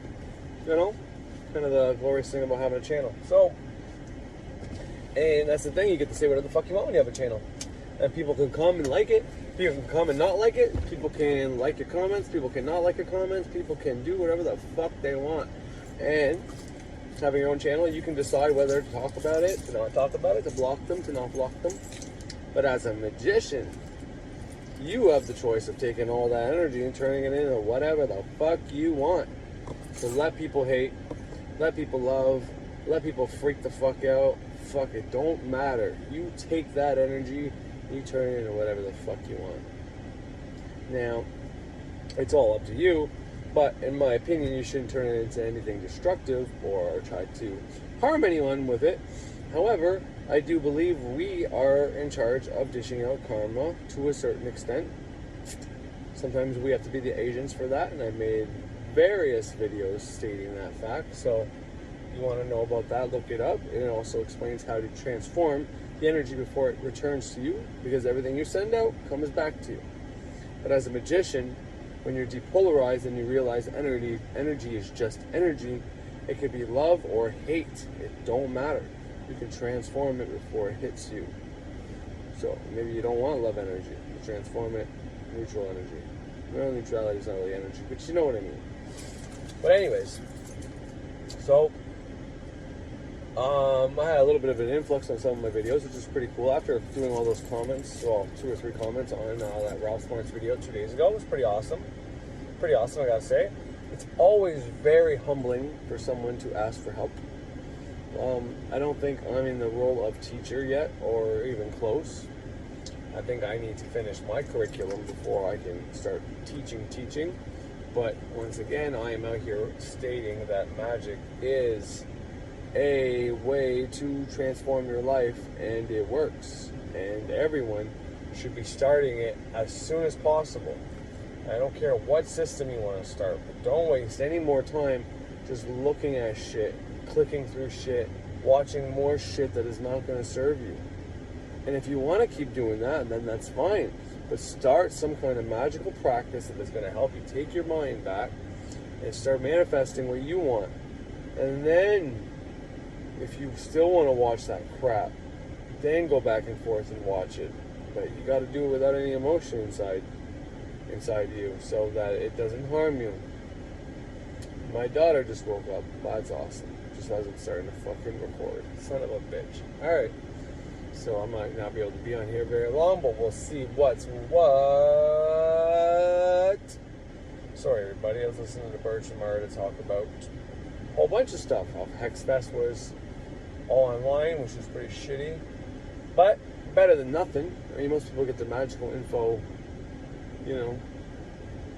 Kind of the glorious thing about having a channel. So, and that's the thing, you get to say whatever the fuck you want when you have a channel. And people can come and like it. People can come and not like it. People can like your comments. People can not like your comments. People can do whatever the fuck they want. And having your own channel, you can decide whether to talk about it, to not talk about it, to block them, to not block them. But as a magician, you have the choice of taking all that energy and turning it into whatever the fuck you want. So let people hate, let people love, let people freak the fuck out. Fuck it, don't matter. You take that energy
You turn it into whatever the fuck you want. Now, it's all up to you, but in my opinion, you shouldn't turn it into anything destructive or try to harm anyone with it. However, I do believe we are in charge of dishing out karma to a certain extent. Sometimes we have to be the agents for that, and I made various videos stating that fact. So if you want to know about that, look it up. And it also explains how to transform the energy before it returns to you, because everything you send out comes back to you. But as a magician, when you're depolarized and you realize energy is just energy, it could be love or hate. It don't matter. You can transform it before it hits you. So maybe you don't want love energy. You transform it neutral energy. Well, neutrality is not really energy, but you know what I mean. But anyways, so I had a little bit of an influx on some of my videos, which is pretty cool. After doing all those comments, well, 2 or 3 comments on that Ralph Lawrence video 2 days ago, it was pretty awesome. Pretty awesome, I gotta say. It's always very humbling for someone to ask for help. I don't think I'm in the role of teacher yet, or even close. I think I need to finish my curriculum before I can start teaching. But once again, I am out here stating that magic is a way to transform your life, and it works. And everyone should be starting it as soon as possible. I don't care what system you want to start, but don't waste any more time just looking at shit, clicking through shit, watching more shit that is not going to serve you. And if you want to keep doing that, then that's fine. But start some kind of magical practice that is going to help you take your mind back and start manifesting what you want. And then, if you still want to watch that crap, then go back and forth and watch it. But you got to do it without any emotion inside you, so that it doesn't harm you. My daughter just woke up. That's awesome. Just wasn't starting to fucking record. Son of a bitch. Alright. So I might not be able to be on here very long, but we'll see what's what. Sorry everybody, I was listening to Birch and Mara to talk about a whole bunch of stuff. Hexfest was all online, which was pretty shitty. But better than nothing. I mean, most people get their magical info,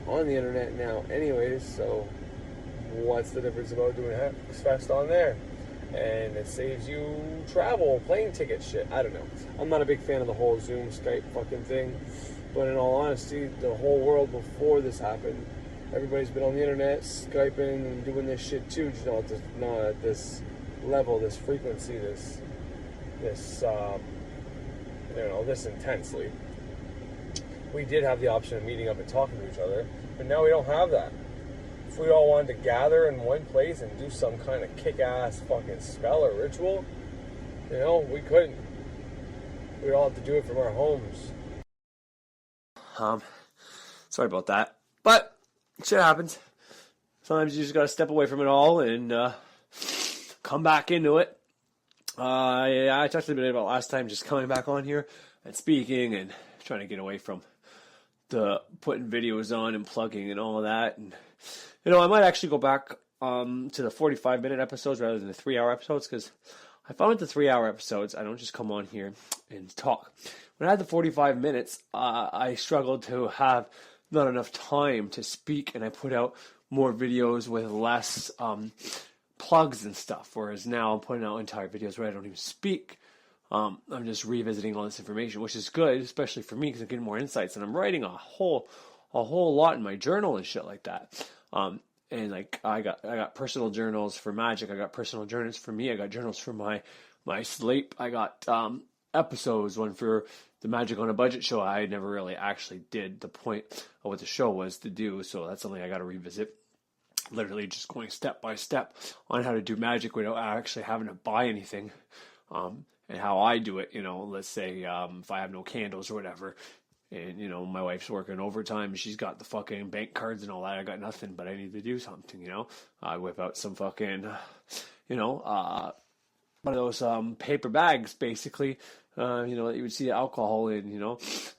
on the internet now anyways, so what's the difference about doing Hexfest on there? And it saves you travel, plane ticket shit. I don't know. I'm not a big fan of the whole Zoom, Skype fucking thing. But in all honesty, the whole world before this happened, everybody's been on the internet, Skyping and doing this shit too, just not at this level, this frequency, this intensely. We did have the option of meeting up and talking to each other, but now we don't have that. If we all wanted to gather in one place and do some kind of kick-ass fucking spell or ritual, we couldn't. We'd all have to do it from our homes. Sorry about that. But shit happens. Sometimes you just gotta step away from it all and come back into it. I talked a bit about last time, just coming back on here and speaking and trying to get away from the putting videos on and plugging and all of that. And I might actually go back to the 45-minute episodes rather than the 3-hour episodes, because I found with the 3-hour episodes, I don't just come on here and talk. When I had the 45 minutes, I struggled to have not enough time to speak, and I put out more videos with less plugs and stuff, whereas now I'm putting out entire videos where I don't even speak. I'm just revisiting all this information, which is good, especially for me, because I'm getting more insights, and I'm writing a whole lot in my journal and shit like that. And like I got personal journals for magic. I got personal journals for me. I got journals for my sleep. I got episodes, one for the Magic on a Budget show. I never really actually did the point of what the show was to do, so that's something I got to revisit. Literally just going step by step on how to do magic without actually having to buy anything. And how I do it, let's say if I have no candles or whatever, and my wife's working overtime and she's got the fucking bank cards and all that, I got nothing, but I need to do something, I whip out some fucking one of those paper bags, basically, that you would see alcohol in,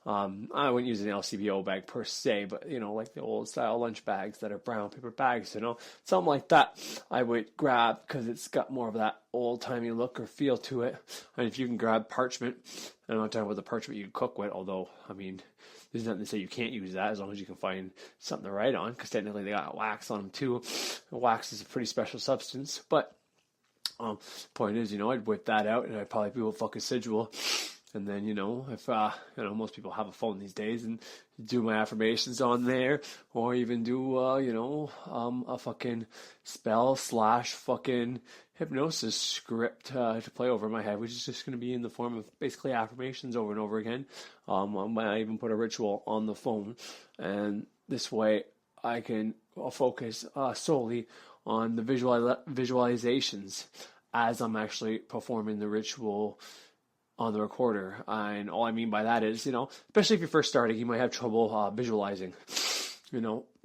I wouldn't use an LCBO bag per se, but, like the old style lunch bags that are brown paper bags, something like that I would grab, because it's got more of that old timey look or feel to it. And if you can grab parchment, And I'm not talking about the parchment you cook with, although, I mean, there's nothing to say you can't use that as long as you can find something to write on, because technically they got wax on them too. And wax is a pretty special substance. But point is, I'd whip that out and I'd probably do a fucking sigil. And then, if, most people have a phone these days, and do my affirmations on there, or even do, a fucking spell / fucking hypnosis script to play over my head, which is just going to be in the form of basically affirmations over and over again. I might even put a ritual on the phone, and this way I can focus solely on the visualizations as I'm actually performing the ritual on the recorder. And all I mean by that is, especially if you're first starting, you might have trouble visualizing,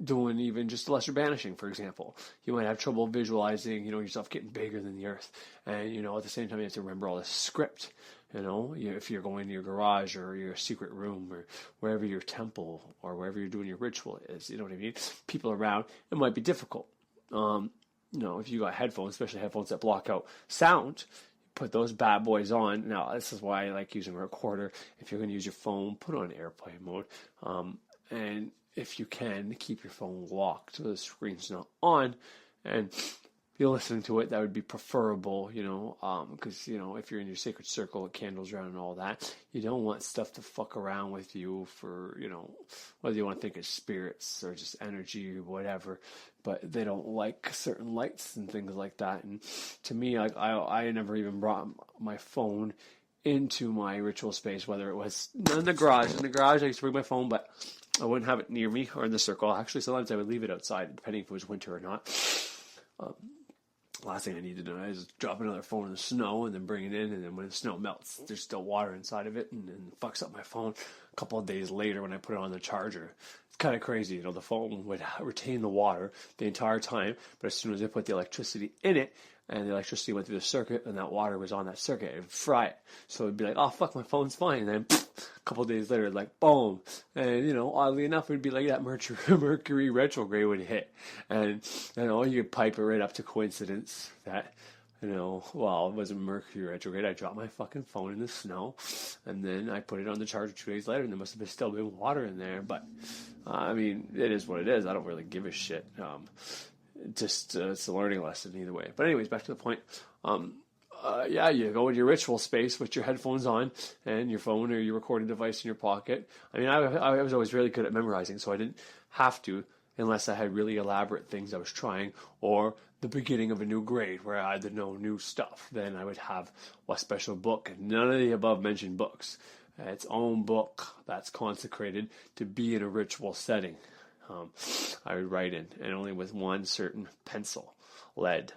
doing even just lesser banishing, for example. You might have trouble visualizing, yourself getting bigger than the earth. And, at the same time, you have to remember all this script, if you're going to your garage or your secret room or wherever your temple or wherever you're doing your ritual is, you know what I mean? People around, it might be difficult. If you got headphones, especially headphones that block out sound, put those bad boys on. Now, this is why I like using a recorder. If you're going to use your phone, put it on airplane mode. And if you can, keep your phone locked so the screen's not on. And if you're listening to it, that would be preferable, because, if you're in your sacred circle with candles around and all that, you don't want stuff to fuck around with you for, whether you want to think it's spirits or just energy or whatever. But they don't like certain lights and things like that. And to me, I never even brought my phone into my ritual space, whether it was in the garage. In the garage, I used to bring my phone, but I wouldn't have it near me or in the circle. Actually, sometimes I would leave it outside, depending if it was winter or not. Last thing I need to do is drop another phone in the snow and then bring it in, and then when the snow melts, there's still water inside of it, and then fucks up my phone. A couple of days later, when I put it on the charger, it's kind of crazy. The phone would retain the water the entire time, but as soon as I put the electricity in it, and the electricity went through the circuit, and that water was on that circuit, it would fry it. So it'd be like, oh fuck, my phone's fine. And then a couple of days later, like boom, and oddly enough, it'd be like that Mercury retrograde would hit, and you could pipe it right up to coincidence that. Well, it wasn't Mercury retrograde. I dropped my fucking phone in the snow, and then I put it on the charger 2 days later, and there must have still been water in there. But it is what it is. I don't really give a shit. It's a learning lesson either way. But anyways, back to the point. You go in your ritual space with your headphones on and your phone or your recording device in your pocket. I was always really good at memorizing, so I didn't have to unless I had really elaborate things I was trying, or the beginning of a new grade where I had to know new stuff. Then I would have a special book, none of the above mentioned books. Its own book that's consecrated to be in a ritual setting. I would write in, and only with one certain pencil, lead,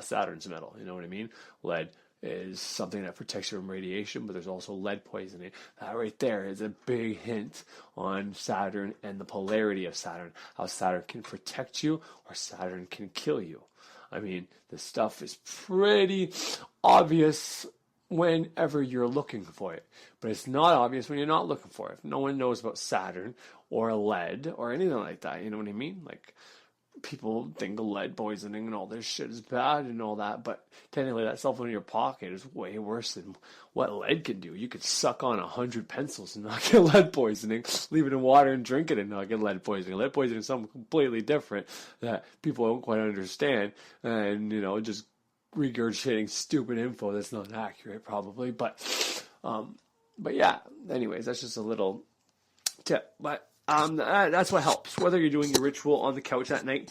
Saturn's metal, you know what I mean? Lead is something that protects you from radiation, but there's also lead poisoning. That right there is a big hint on Saturn and the polarity of Saturn, how Saturn can protect you or Saturn can kill you. This stuff is pretty obvious whenever you're looking for it, but it's not obvious when you're not looking for it. If no one knows about Saturn or lead or anything like that, you know what I mean? Like, people think lead poisoning and all this shit is bad and all that, but technically that cell phone in your pocket is way worse than what lead can do. You could suck on 100 pencils and not get lead poisoning, leave it in water and drink it and not get lead poisoning. Lead poisoning is something completely different that people don't quite understand, and just regurgitating stupid info that's not accurate probably, but yeah, anyways, that's just a little tip. But that's what helps, whether you're doing your ritual on the couch at night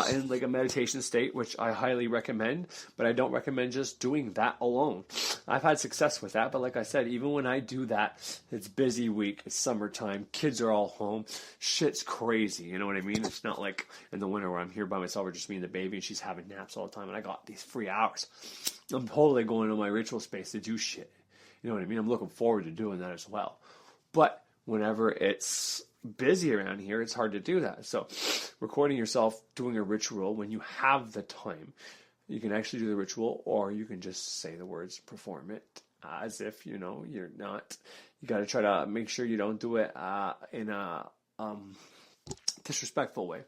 in like a meditation state, which I highly recommend, but I don't recommend just doing that alone. I've had success with that, but like I said, even when I do that, it's busy week, it's summertime, kids are all home, shit's crazy, you know what I mean? It's not like in the winter where I'm here by myself or just me and the baby and she's having naps all the time and I got these free hours. I'm totally going to my ritual space to do shit, you know what I mean? I'm looking forward to doing that as well. But whenever it's busy around here, it's hard to do that. So recording yourself doing a ritual when you have the time, you can actually do the ritual, or you can just say the words, perform it as if you're not. You got to try to make sure you don't do it in a disrespectful way.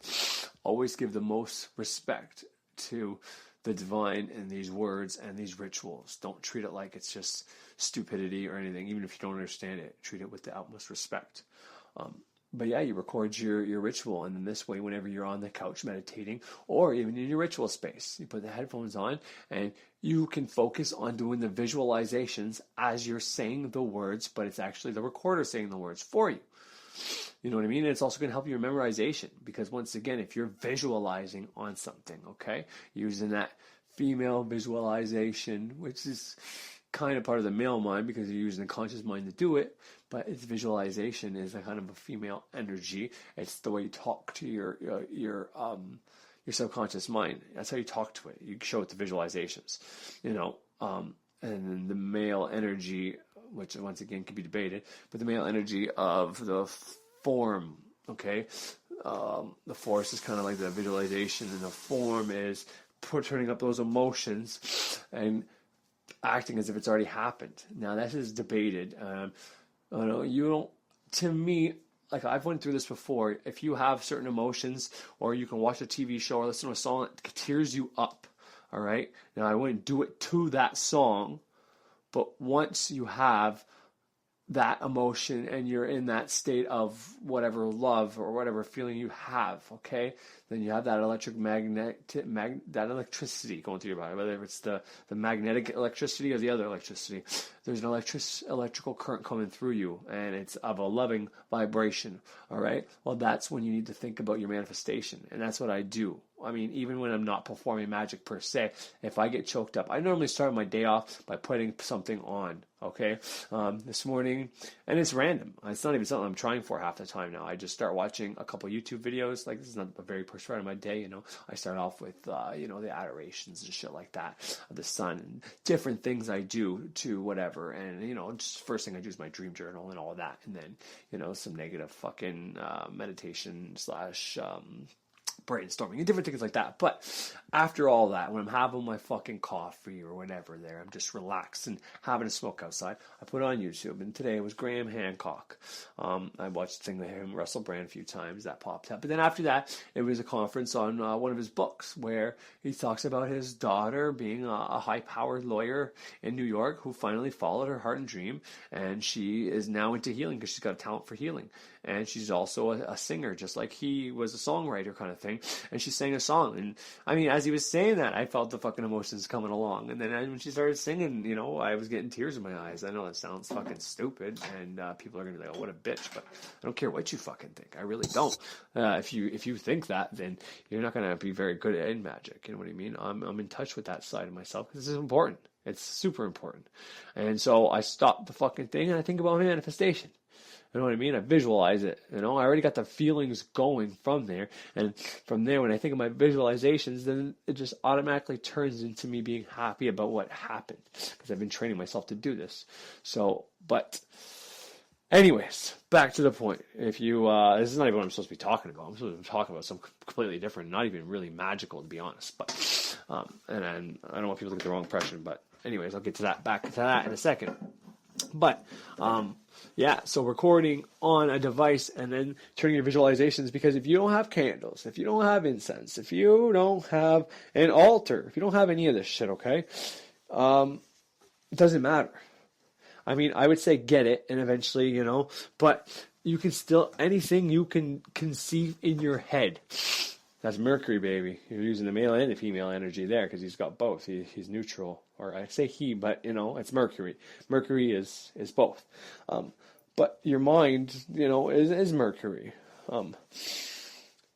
Always give the most respect to the divine in these words and these rituals. Don't treat it like it's just stupidity or anything, even if you don't understand it. Treat it with the utmost respect. But yeah, you record your ritual, and in this way, whenever you're on the couch meditating, or even in your ritual space, you put the headphones on, and you can focus on doing the visualizations as you're saying the words, but it's actually the recorder saying the words for you. You know what I mean? And it's also going to help your memorization, because once again, if you're visualizing on something, okay, using that female visualization, which is kind of part of the male mind because you're using the conscious mind to do it, but its visualization is a kind of a female energy. It's the way you talk to your subconscious mind. That's how you talk to it. You show it the visualizations, you know, and then the male energy, which once again can be debated, but the male energy of the form, okay? The force is kind of like the visualization, and the form is turning up those emotions and acting as if it's already happened. Now, this is debated. You don't, to me, like I've went through this before, if you have certain emotions, or you can watch a TV show or listen to a song that tears you up, all right? Now, I wouldn't do it to that song, but once you have that emotion and you're in that state of whatever love or whatever feeling you have, okay, then you have that that electricity going through your body, whether it's the magnetic electricity or the other electricity. There's an electrical current coming through you, and it's of a loving vibration, all right? Well, that's when you need to think about your manifestation, and that's what I do. I mean, even when I'm not performing magic per se, if I get choked up, I normally start my day off by putting something on, okay? This morning, and it's random. It's not even something I'm trying for half the time now. I just start watching a couple YouTube videos. Like, this is not a very first part of my day, you know. I start off with, the adorations and shit like that of the sun and different things I do to whatever. And, just first thing I do is my dream journal and all of that. And then, some negative fucking meditation / brainstorming and different things like that. But after all that, when I'm having my fucking coffee or whatever there, I'm just relaxed and having a smoke outside, I put on YouTube, and today it was Graham Hancock. I watched the thing with him, Russell Brand, a few times. That popped up. But then after that, it was a conference on one of his books where he talks about his daughter being a high-powered lawyer in New York who finally followed her heart and dream, and she is now into healing because she's got a talent for healing. And she's also a singer, just like he was a songwriter kind of thing. And she sang a song. And, I mean, as he was saying that, I felt the fucking emotions coming along. And then when she started singing, I was getting tears in my eyes. I know that sounds fucking stupid, and people are going to be like, oh, what a bitch. But I don't care what you fucking think. I really don't. If you think that, then you're not going to be very good at magic. You know what I mean? I'm in touch with that side of myself because this is important. It's super important. And so I stopped the fucking thing, and I think about manifestation. You know what I mean? I visualize it. I already got the feelings going from there. And from there, when I think of my visualizations, then it just automatically turns into me being happy about what happened. Because I've been training myself to do this. But anyways, back to the point. If you, this is not even what I'm supposed to be talking about. I'm supposed to be talking about something completely different, not even really magical, to be honest. But, and I don't want people to get the wrong impression. But anyways, I'll get to that, back to that in a second. But, so recording on a device and then turning your visualizations, because if you don't have candles, if you don't have incense, if you don't have an altar, if you don't have any of this shit, okay, it doesn't matter. I mean, I would say get it, and eventually, but you can still, anything you can conceive in your head. That's Mercury, baby. You're using the male and the female energy there because he's got both. He's neutral. Or I say he, but, it's Mercury. Mercury is both. But your mind, is Mercury. I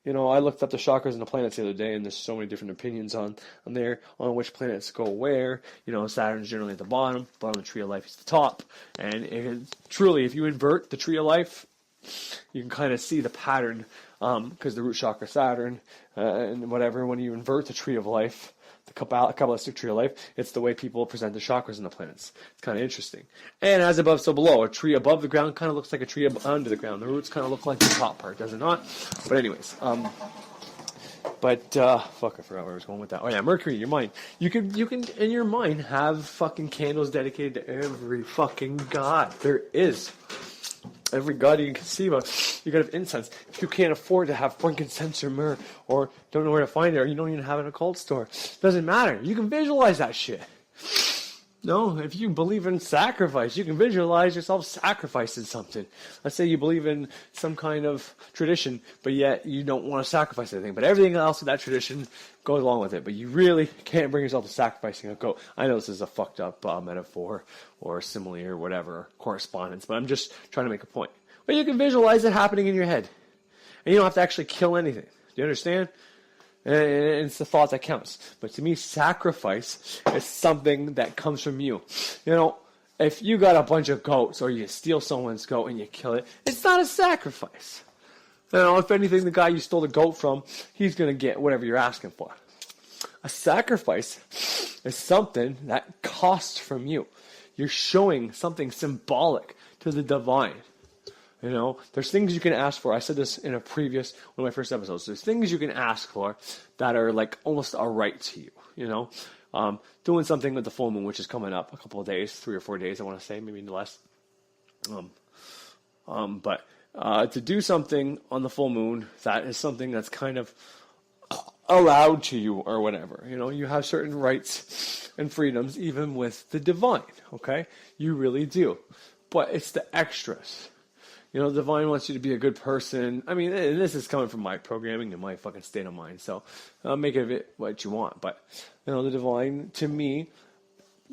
looked up the chakras and the planets the other day, and there's so many different opinions on there, on which planets go where. Saturn's generally at the bottom of the tree of life is the top. And truly, if you invert the tree of life, you can kind of see the pattern, because the root chakra Saturn, and whatever, when you invert the tree of life, the Kabbalistic tree of life, it's the way people present the chakras in the planets. It's kind of interesting. And as above, so below. A tree above the ground kind of looks like a tree under the ground. The roots kind of look like the top part, does it not? But anyways, fuck, I forgot where I was going with that. Oh yeah, Mercury, your mind. You can in your mind have fucking candles dedicated to every fucking god there is. every god you can conceive of, you gotta have incense. If you can't afford to have frankincense or myrrh, or don't know where to find it, or you don't even have it in a cold store, doesn't matter. You can visualize that shit. No, if you believe in sacrifice, you can visualize yourself sacrificing something. Let's say you believe in some kind of tradition, but yet you don't want to sacrifice anything. But everything else in that tradition goes along with it. But you really can't bring yourself to sacrificing a goat. I know this is a fucked up metaphor or simile or whatever, correspondence, but I'm just trying to make a point. But you can visualize it happening in your head. And you don't have to actually kill anything. Do you understand? And it's the thought that counts. But to me, sacrifice is something that comes from you. You know, if you got a bunch of goats or you steal someone's goat and you kill it, it's not a sacrifice. You know, if anything, the guy you stole the goat from, he's going to get whatever you're asking for. A sacrifice is something that costs from you. You're showing something symbolic to the divine. You know, there's things you can ask for. I said this in a previous, one of my first episodes. There's things you can ask for that are like almost a right to you, you know. Doing something with the full moon, which is coming up a couple of days, 3 or 4 days, I want to say, maybe less. But to do something on the full moon, that is something that's kind of allowed to you or whatever. You know, you have certain rights and freedoms even with the divine, okay? You really do. But it's the extras. You know, the divine wants you to be a good person. I mean, and this is coming from my programming and my fucking state of mind. So make of it what you want. But, you know, the divine, to me,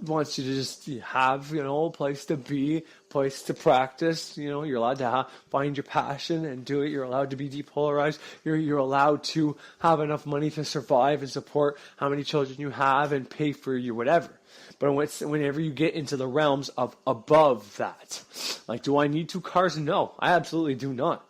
wants you to just have, you know, a place to be, place to practice. You know, you're allowed to find your passion and do it. You're allowed to be depolarized. You're allowed to have enough money to survive and support how many children you have and pay for your whatever. But whenever you get into the realms of above that, like, do I need 2 cars? No, I absolutely do not.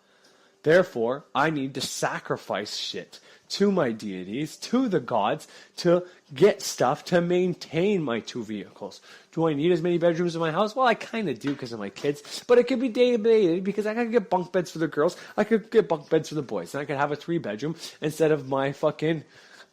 Therefore, I need to sacrifice shit to my deities, to the gods, to get stuff to maintain my 2 vehicles. Do I need as many bedrooms in my house? Well, I kind of do because of my kids, but it could be day-to-day because I could get bunk beds for the girls, I could get bunk beds for the boys, and I could have a 3-bedroom instead of my fucking...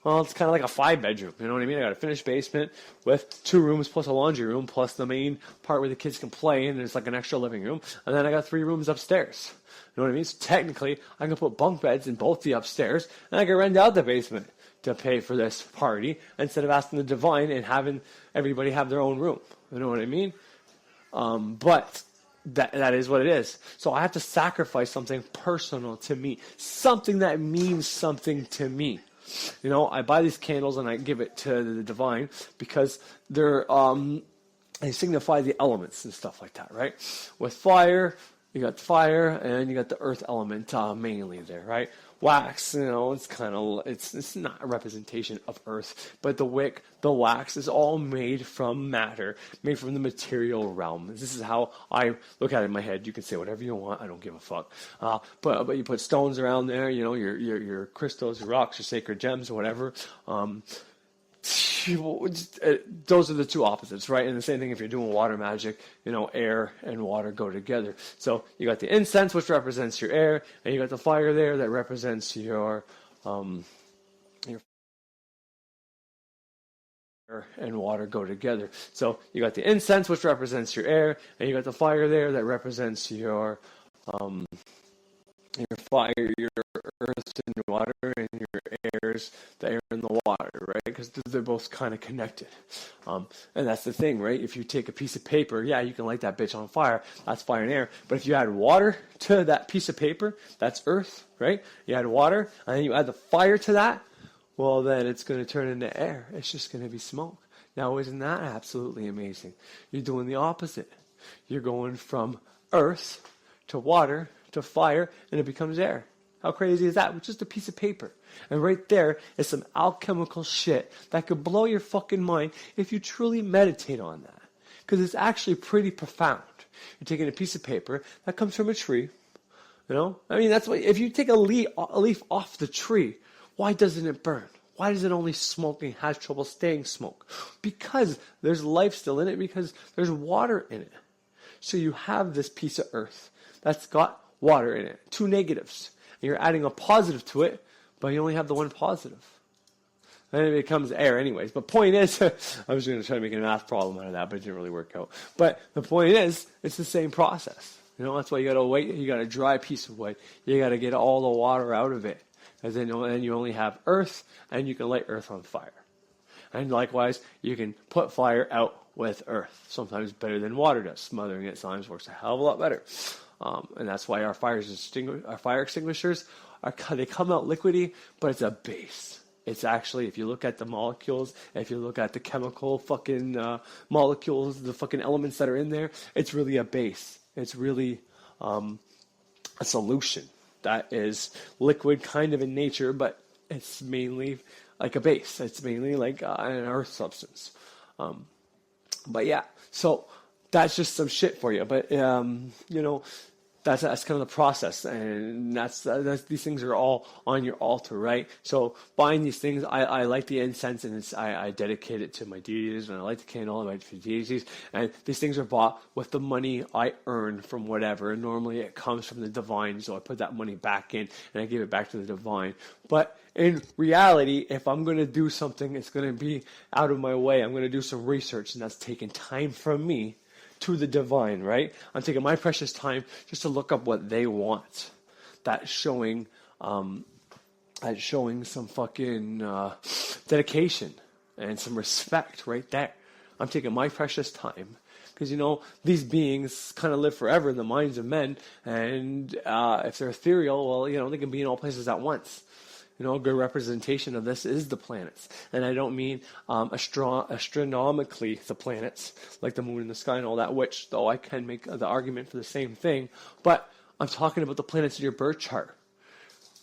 Well, it's kind of like a 5-bedroom, you know what I mean? I got a finished basement with 2 rooms plus a laundry room plus the main part where the kids can play, and there's like an extra living room, and then I got 3 rooms upstairs. You know what I mean? So technically, I can put bunk beds in both the upstairs, and I can rent out the basement to pay for this party instead of asking the divine and having everybody have their own room. You know what I mean? But that is what it is. So I have to sacrifice something personal to me, something that means something to me. You know, I buy these candles and I give it to the divine because they signify the elements and stuff like that, right? With fire, you got fire and you got the earth element mainly there, right? Wax, you know, it's kind of, it's not a representation of earth, but the wick, the wax is all made from matter, made from the material realm. This is how I look at it in my head. You can say whatever you want, I don't give a fuck. But you put stones around there, you know, your crystals, your rocks, your sacred gems, or whatever. Those are the 2 opposites, right? And the same thing if you're doing water magic, you know, air and water go together. So you got the incense, which represents your air, and you got the fire there that represents your air and water go together. So you got the incense, which represents your air, and you got the fire there that represents your fire, your earth and your water, and your air's the air and the water, right? Because they're both kind of connected. And that's the thing, right? If you take a piece of paper, yeah, you can light that bitch on fire. That's fire and air. But if you add water to that piece of paper, that's earth, right? You add water, and then you add the fire to that, well, then it's going to turn into air. It's just going to be smoke. Now, isn't that absolutely amazing? You're doing the opposite. You're going from earth to water to fire, and it becomes air. How crazy is that? With just a piece of paper. And right there is some alchemical shit that could blow your fucking mind if you truly meditate on that. Because it's actually pretty profound. You're taking a piece of paper that comes from a tree. You know? I mean, that's what, if you take a leaf off the tree, why doesn't it burn? Why does it only smoke and has trouble staying smoke? Because there's life still in it, because there's water in it. So you have this piece of earth that's got water in it. 2 negatives. And you're adding a positive to it, but you only have the 1 positive. And it becomes air anyways. But point is, I was going to try to make a math problem out of that, but it didn't really work out. But the point is, it's the same process. You know, that's why you gotta wait. You got a dry piece of wood. You gotta get all the water out of it. And then you only have earth, and you can light earth on fire. And likewise, you can put fire out with earth. Sometimes better than water does. Smothering it sometimes works a hell of a lot better. And that's why our fire extinguishers, they come out liquidy, but it's a base. It's actually, if you look at the molecules, if you look at the chemical fucking molecules, the fucking elements that are in there, it's really a base. It's really a solution that is liquid kind of in nature, but it's mainly like a base. It's mainly like an earth substance. But yeah, so that's just some shit for you. But, you know, that's kind of the process, and that's these things are all on your altar, right? So buying these things, I like the incense, and I dedicate it to my deities, and I light the candle and my deities, and these things are bought with the money I earn from whatever, and normally it comes from the divine, so I put that money back in, and I give it back to the divine. But in reality, if I'm going to do something, it's going to be out of my way. I'm going to do some research, and that's taking time from me to the divine, right? I'm taking my precious time just to look up what they want. That's showing some fucking dedication and some respect right there. I'm taking my precious time because, you know, these beings kind of live forever in the minds of men, and if they're ethereal, well, you know, they can be in all places at once. You know, a good representation of this is the planets. And I don't mean astronomically the planets, like the moon and the sky and all that, which, though I can make the argument for the same thing, but I'm talking about the planets in your birth chart.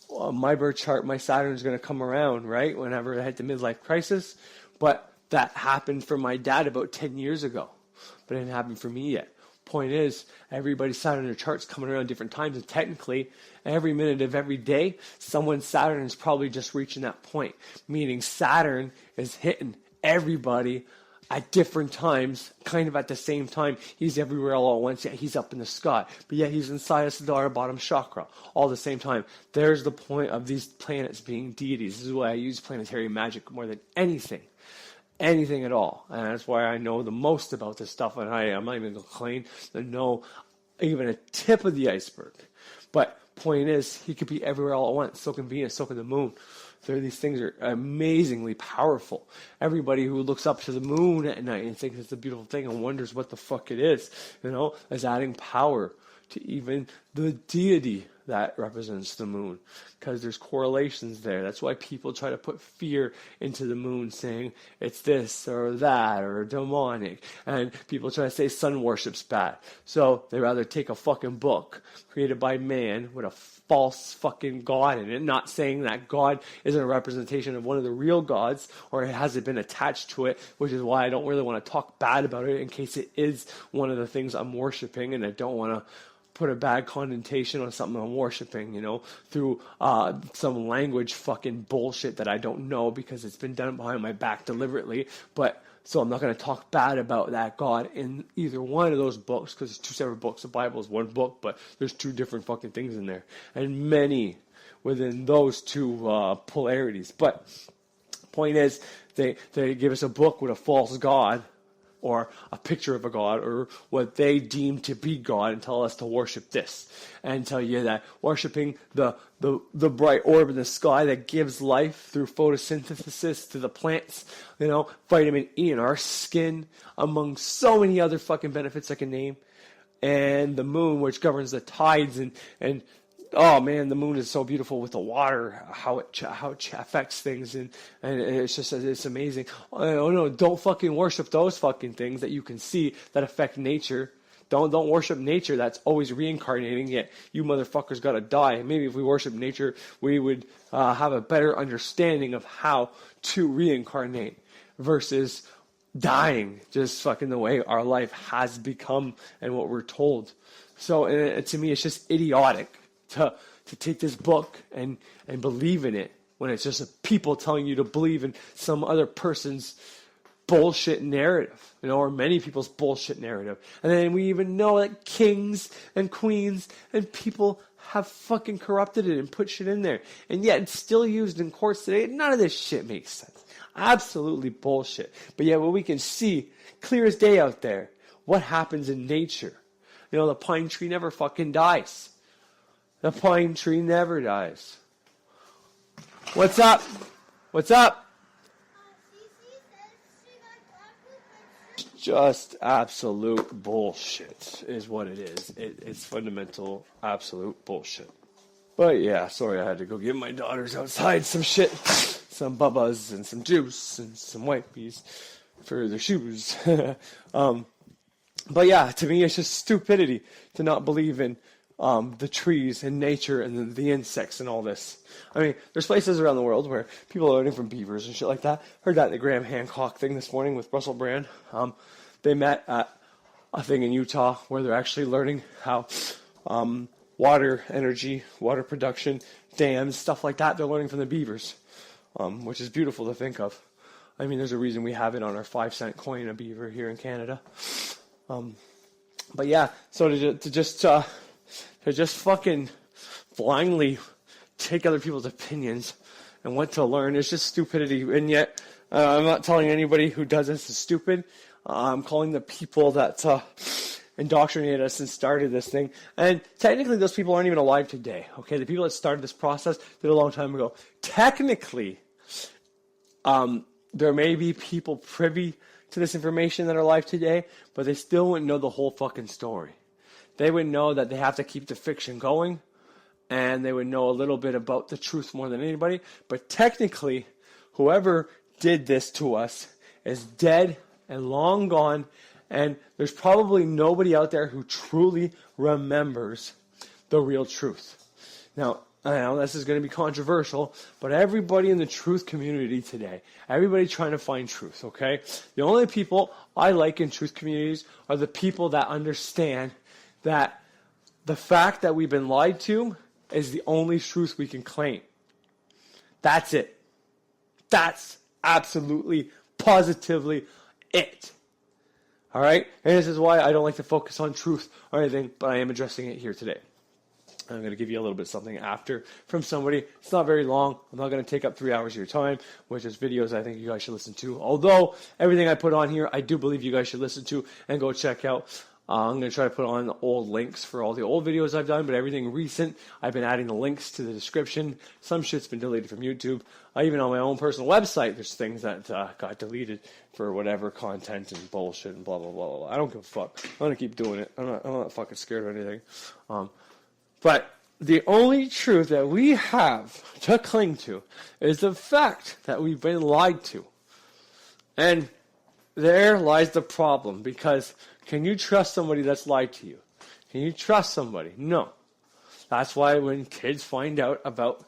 My birth chart, my Saturn is going to come around, right, whenever I hit the midlife crisis, but that happened for my dad about 10 years ago, but it didn't happen for me yet. Point is, everybody's Saturn in their charts coming around different times, and technically, every minute of every day, someone's Saturn is probably just reaching that point, meaning Saturn is hitting everybody at different times, kind of at the same time. He's everywhere all at once, yet he's up in the sky, but yet he's inside us, our bottom chakra, all at the same time. There's the point of these planets being deities. This is why I use planetary magic more than anything at all, and that's why I know the most about this stuff, and I'm not even going to claim to know even a tip of the iceberg. But point is, he could be everywhere all at once. So can Venus, so can the moon. These things are amazingly powerful. Everybody who looks up to the moon at night and thinks it's a beautiful thing and wonders what the fuck it is, you know, is adding power to even the deity that represents the moon, because there's correlations there. That's why people try to put fear into the moon, saying it's this or that or demonic, and people try to say sun worship's bad. So they rather take a fucking book created by man with a false fucking god in it, not saying that God isn't a representation of one of the real gods, or it hasn't been attached to it, which is why I don't really want to talk bad about it in case it is one of the things I'm worshiping, and I don't want to put a bad connotation on something I'm worshiping, you know, through some language fucking bullshit that I don't know because it's been done behind my back deliberately. But so I'm not going to talk bad about that God in either one of those books, because it's two separate books. The Bible is one book, but there's two different fucking things in there, and many within those two polarities. But point is, they give us a book with a false God, or a picture of a god, or what they deem to be God, and tell us to worship this, and tell you that worshiping the bright orb in the sky that gives life through photosynthesis to the plants, you know, vitamin E in our skin, among so many other fucking benefits I can name, and the moon, which governs the tides, and oh man, the moon is so beautiful with the water, how it affects things, and it's just, it's amazing. Oh no, don't fucking worship those fucking things that you can see that affect nature. Don't worship nature that's always reincarnating, yet you motherfuckers gotta die. Maybe if we worship nature, we would have a better understanding of how to reincarnate versus dying just fucking the way our life has become and what we're told. So to me, it's just idiotic to take this book and believe in it when it's just people telling you to believe in some other person's bullshit narrative, you know, or many people's bullshit narrative. And then we even know that kings and queens and people have fucking corrupted it and put shit in there. And yet it's still used in courts today. None of this shit makes sense. Absolutely bullshit. But yet what we can see clear as day out there, what happens in nature. You know, the pine tree never fucking dies. The pine tree never dies. What's up? What's up? Just absolute bullshit is what it is. It's fundamental, absolute bullshit. But yeah, sorry, I had to go give my daughters outside some shit. Some bubbas and some juice and some wipes for their shoes. But yeah, to me, it's just stupidity to not believe in the trees and nature and the insects and all this. I mean, there's places around the world where people are learning from beavers and shit like that. Heard that in the Graham Hancock thing this morning with Russell Brand. They met at a thing in Utah where they're actually learning how water energy, water production, dams, stuff like that, they're learning from the beavers, which is beautiful to think of. I mean, there's a reason we have it on our 5-cent coin, a beaver, here in Canada. But yeah, so to just fucking blindly take other people's opinions and what to learn is just stupidity. And yet, I'm not telling anybody who does this is stupid. I'm calling the people that indoctrinated us and started this thing. And technically, those people aren't even alive today. Okay, the people that started this process did a long time ago. Technically, there may be people privy to this information that are alive today, but they still wouldn't know the whole fucking story. They would know that they have to keep the fiction going, and they would know a little bit about the truth more than anybody. But technically, whoever did this to us is dead and long gone, and there's probably nobody out there who truly remembers the real truth. Now, I know this is going to be controversial, but everybody in the truth community today, everybody trying to find truth, okay? The only people I like in truth communities are the people that understand that the fact that we've been lied to is the only truth we can claim. That's it. That's absolutely, positively it. All right? And this is why I don't like to focus on truth or anything, but I am addressing it here today. I'm going to give you a little bit of something after from somebody. It's not very long. I'm not going to take up 3 hours of your time, which is videos I think you guys should listen to. Although, everything I put on here, I do believe you guys should listen to and go check out. I'm going to try to put on the old links for all the old videos I've done, but everything recent, I've been adding the links to the description. Some shit's been deleted from YouTube. Even on my own personal website, there's things that got deleted for whatever content and bullshit and blah, blah, blah, blah. I don't give a fuck. I'm going to keep doing it. I'm not fucking scared of anything. But the only truth that we have to cling to is the fact that we've been lied to. And there lies the problem, because can you trust somebody that's lied to you? Can you trust somebody? No. That's why when kids find out about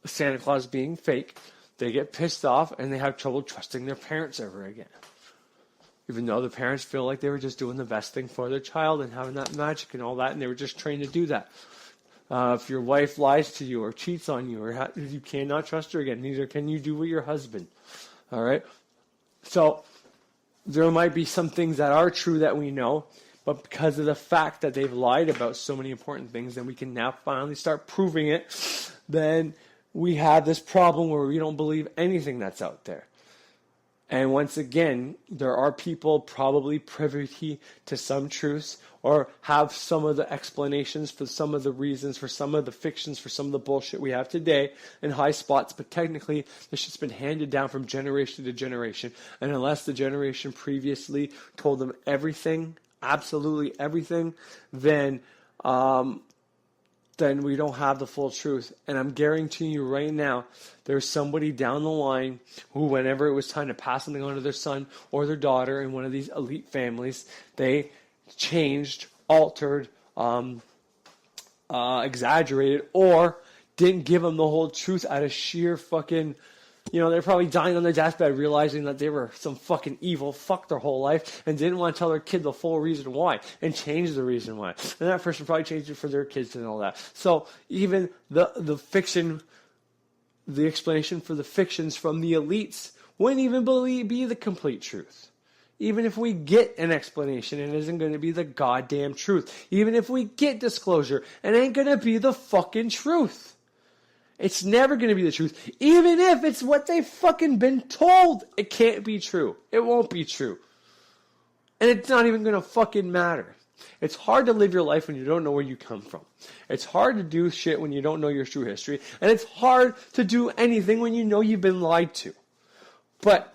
Santa Claus being fake, they get pissed off and they have trouble trusting their parents ever again. Even though the parents feel like they were just doing the best thing for their child and having that magic and all that, and they were just trained to do that. If your wife lies to you or cheats on you, or you cannot trust her again, neither can you do with your husband. All right? So there might be some things that are true that we know, but because of the fact that they've lied about so many important things, then we can now finally start proving it. Then we have this problem where we don't believe anything that's out there. And once again, there are people probably privy to some truths or have some of the explanations for some of the reasons, for some of the fictions, for some of the bullshit we have today in high spots. But technically, this shit's been handed down from generation to generation. And unless the generation previously told them everything, absolutely everything, then we don't have the full truth. And I'm guaranteeing you right now, there's somebody down the line who, whenever it was time to pass something on to their son or their daughter in one of these elite families, they changed, altered, exaggerated, or didn't give them the whole truth out of sheer fucking... You know, they're probably dying on their deathbed realizing that they were some fucking evil fuck their whole life and didn't want to tell their kid the full reason why and change the reason why. And that person probably changed it for their kids and all that. So even the fiction, the explanation for the fictions from the elites wouldn't even be the complete truth. Even if we get an explanation, it isn't going to be the goddamn truth. Even if we get disclosure, it ain't going to be the fucking truth. It's never going to be the truth. Even if it's what they've fucking been told, it can't be true. It won't be true. And it's not even going to fucking matter. It's hard to live your life when you don't know where you come from. It's hard to do shit when you don't know your true history. And it's hard to do anything when you know you've been lied to. But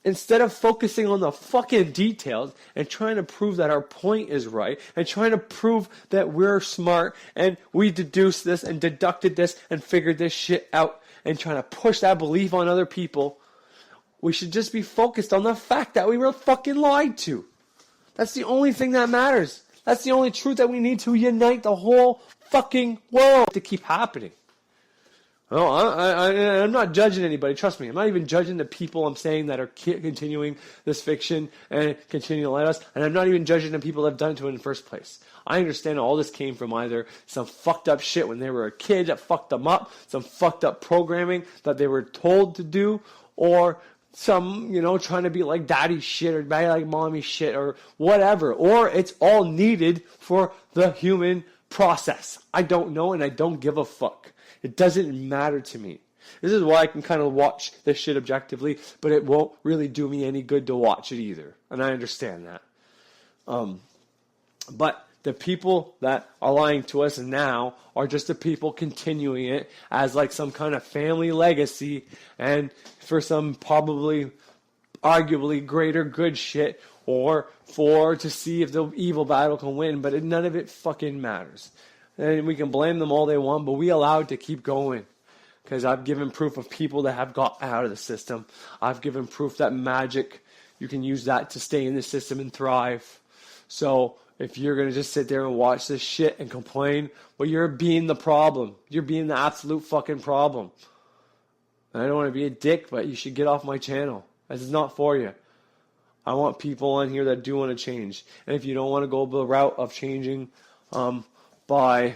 instead of focusing on the fucking details and trying to prove that our point is right and trying to prove that we're smart and we deduced this and deducted this and figured this shit out and trying to push that belief on other people, we should just be focused on the fact that we were fucking lied to. That's the only thing that matters. That's the only truth that we need to unite the whole fucking world to keep happening. No, I'm not judging anybody. Trust me. I'm not even judging the people I'm saying that are continuing this fiction and continuing to lie to us. And I'm not even judging the people that have done it to it in the first place. I understand all this came from either some fucked up shit when they were a kid that fucked them up, some fucked up programming that they were told to do, or some, trying to be like daddy shit or be like mommy shit or whatever. Or it's all needed for the human process. I don't know, and I don't give a fuck. It doesn't matter to me. This is why I can kind of watch this shit objectively, but it won't really do me any good to watch it either. And I understand that. But the people that are lying to us now are just the people continuing it as like some kind of family legacy and for some probably arguably greater good shit or to see if the evil battle can win, but none of it fucking matters. And we can blame them all they want, but we allow it to keep going. Because I've given proof of people that have got out of the system. I've given proof that magic, you can use that to stay in the system and thrive. So if you're going to just sit there and watch this shit and complain, well, you're being the problem. You're being the absolute fucking problem. And I don't want to be a dick, but you should get off my channel. This is not for you. I want people on here that do want to change. And if you don't want to go the route of changing, by,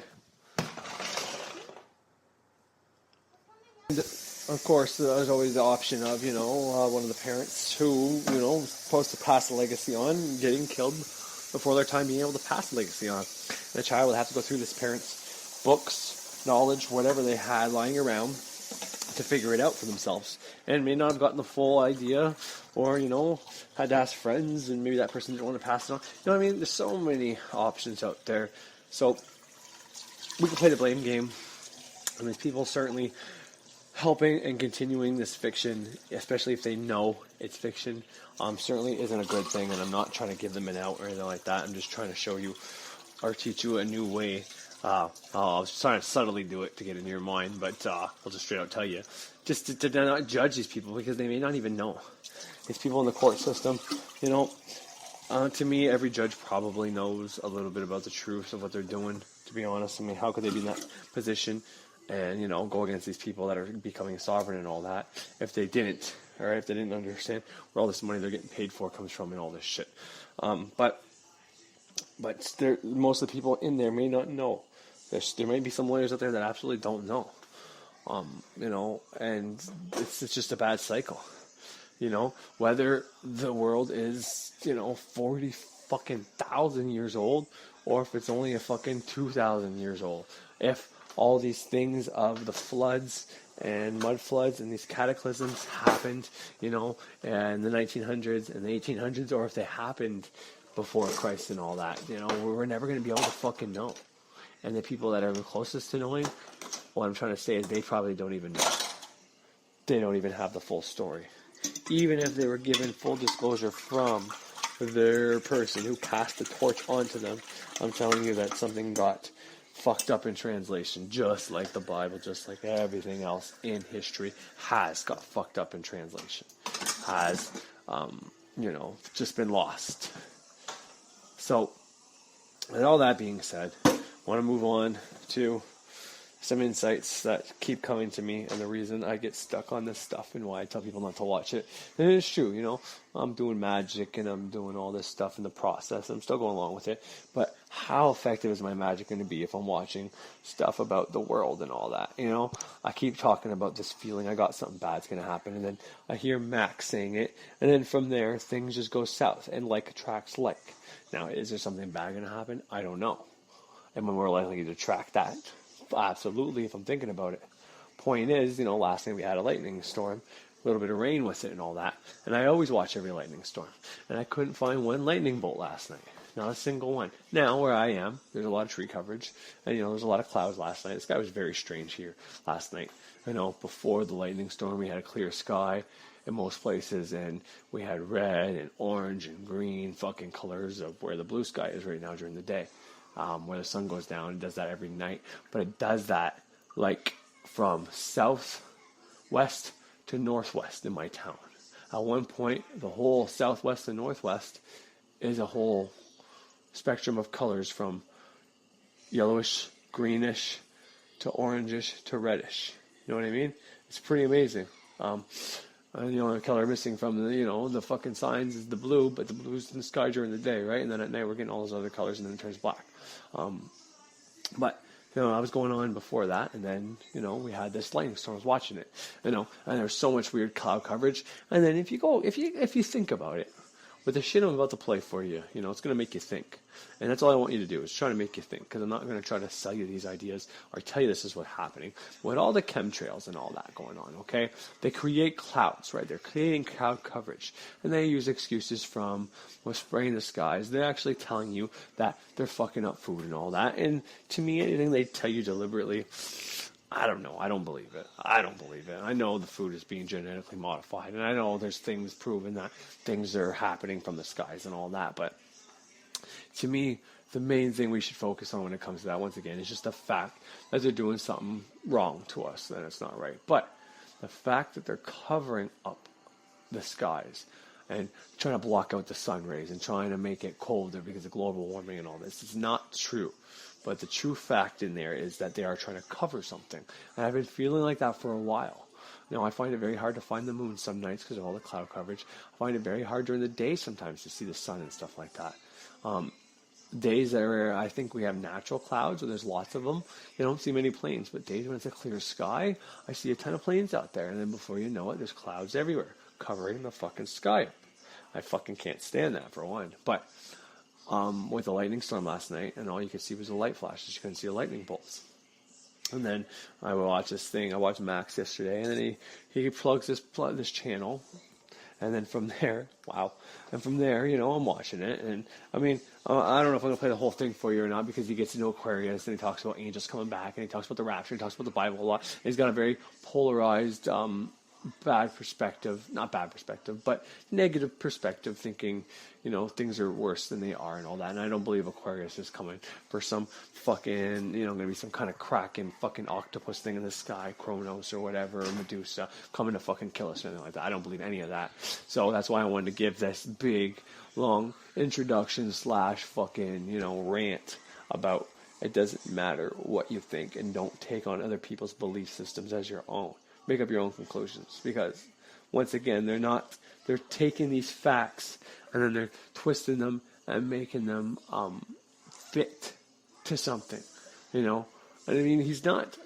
of course, there's always the option of, one of the parents who, is supposed to pass a legacy on, getting killed before their time being able to pass the legacy on. And the child would have to go through this parent's books, knowledge, whatever they had lying around to figure it out for themselves. And may not have gotten the full idea or, had to ask friends and maybe that person didn't want to pass it on. You know what I mean? There's so many options out there. So we can play the blame game, and there's people certainly helping and continuing this fiction, especially if they know it's fiction, certainly isn't a good thing, and I'm not trying to give them an out or anything like that. I'm just trying to show you or teach you a new way. I was trying to subtly do it to get into your mind, but I'll just straight out tell you, just to not judge these people because they may not even know. These people in the court system, to me, every judge probably knows a little bit about the truth of what they're doing. To be honest, I mean, how could they be in that position and, go against these people that are becoming sovereign and all that if they didn't, all right, if they didn't understand where all this money they're getting paid for comes from and all this shit. But most of the people in there may not know. There may be some lawyers out there that absolutely don't know, and it's just a bad cycle. Whether the world is, 40 fucking thousand years old or if it's only a fucking 2,000 years old. If all these things of the floods and mud floods and these cataclysms happened, in the 1900s and the 1800s, or if they happened before Christ and all that, we're never going to be able to fucking know. And the people that are the closest to knowing, what I'm trying to say is they probably don't even know. They don't even have the full story. Even if they were given full disclosure from their person who passed the torch onto them, I'm telling you that something got fucked up in translation, just like the Bible, just like everything else in history has got fucked up in translation, has, just been lost. So, with all that being said, I want to move on to some insights that keep coming to me and the reason I get stuck on this stuff and why I tell people not to watch it. And it's true, I'm doing magic and I'm doing all this stuff in the process. I'm still going along with it. But how effective is my magic going to be if I'm watching stuff about the world and all that? I keep talking about this feeling I got something bad's going to happen. And then I hear Max saying it. And then from there, things just go south and like attracts like. Now, is there something bad going to happen? I don't know. Am I more likely to attract that? Absolutely, if I'm thinking about it. Point is, last night we had a lightning storm, a little bit of rain with it and all that. And I always watch every lightning storm. And I couldn't find one lightning bolt last night. Not a single one. Now, where I am, there's a lot of tree coverage, and there's a lot of clouds last night. The sky was very strange here last night. Before the lightning storm, we had a clear sky in most places, and we had red and orange and green fucking colors of where the blue sky is right now during the day. Where the sun goes down, it does that every night, but it does that like from southwest to northwest in my town. At one point, the whole southwest and northwest is a whole spectrum of colors from yellowish, greenish, to orangish, to reddish. You know what I mean? It's pretty amazing. And the only color missing from the fucking signs is the blue, but the blue's in the sky during the day, right? And then at night we're getting all those other colors, and then it turns black. But I was going on before that, and then we had this lightning storm. I was watching it, and there's so much weird cloud coverage. And then if you think about it, with the shit I'm about to play for you, it's going to make you think. And that's all I want you to do, is try to make you think, because I'm not going to try to sell you these ideas or tell you this is what's happening. With all the chemtrails and all that going on, okay? They create clouds, right? They're creating cloud coverage. And they use excuses from spraying the skies. They're actually telling you that they're fucking up food and all that. And to me, anything they tell you deliberately, I don't know. I don't believe it. I know the food is being genetically modified, and I know there's things proven that things are happening from the skies and all that. But to me, the main thing we should focus on when it comes to that, once again, is just the fact that they're doing something wrong to us, and it's not right. But the fact that they're covering up the skies and trying to block out the sun rays and trying to make it colder because of global warming and all this is not true. But the true fact in there is that they are trying to cover something. And I've been feeling like that for a while. I find it very hard to find the moon some nights because of all the cloud coverage. I find it very hard during the day sometimes to see the sun and stuff like that. Days where I think we have natural clouds, where there's lots of them, you don't see many planes. But days when it's a clear sky, I see a ton of planes out there. And then before you know it, there's clouds everywhere covering the fucking sky. I fucking can't stand that, for one. But with the lightning storm last night, and all you could see was the light flashes. You couldn't see the lightning bolts. And then I watched this thing. I watched Max yesterday, and then he plugs this channel, and then from there, I'm watching it. And I mean, I don't know if I'm gonna play the whole thing for you or not, because he gets into Aquarius and he talks about angels coming back, and he talks about the rapture, he talks about the Bible a lot. And he's got a very polarized, not bad perspective, but negative perspective, thinking, things are worse than they are and all that. And I don't believe Aquarius is coming for some fucking, going to be some kind of kraken fucking octopus thing in the sky, Kronos or whatever, or Medusa, coming to fucking kill us or anything like that. I don't believe any of that. So that's why I wanted to give this big, long introduction / fucking, rant about it doesn't matter what you think, and don't take on other people's belief systems as your own. Make up your own conclusions, because once again, they're taking these facts and then they're twisting them and making them fit to something, And I mean, he's not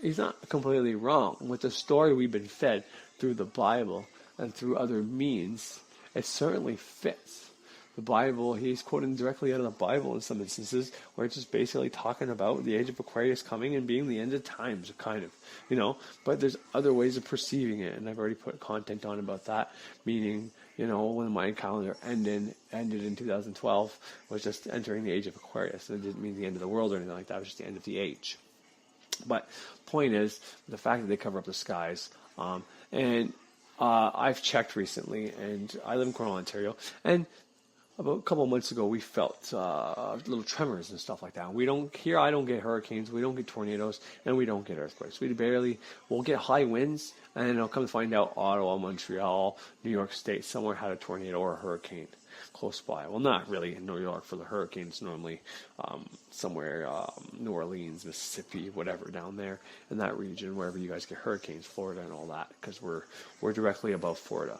completely wrong with the story we've been fed through the Bible and through other means. It certainly fits. The Bible, he's quoting directly out of the Bible in some instances, where it's just basically talking about the age of Aquarius coming and being the end of times, kind of, But there's other ways of perceiving it, and I've already put content on about that, meaning, when the Mayan calendar ended in 2012, was just entering the age of Aquarius. And it didn't mean the end of the world or anything like that, it was just the end of the age. But point is, the fact that they cover up the skies, and I've checked recently, and I live in Cornwall, Ontario, and about a couple of months ago, we felt little tremors and stuff like that. I don't get hurricanes, we don't get tornadoes, and we don't get earthquakes. We'll get high winds, and then I'll come to find out Ottawa, Montreal, New York State, somewhere had a tornado or a hurricane close by. Well, not really in New York for the hurricanes, normally somewhere, New Orleans, Mississippi, whatever, down there in that region, wherever you guys get hurricanes, Florida and all that, because we're directly above Florida.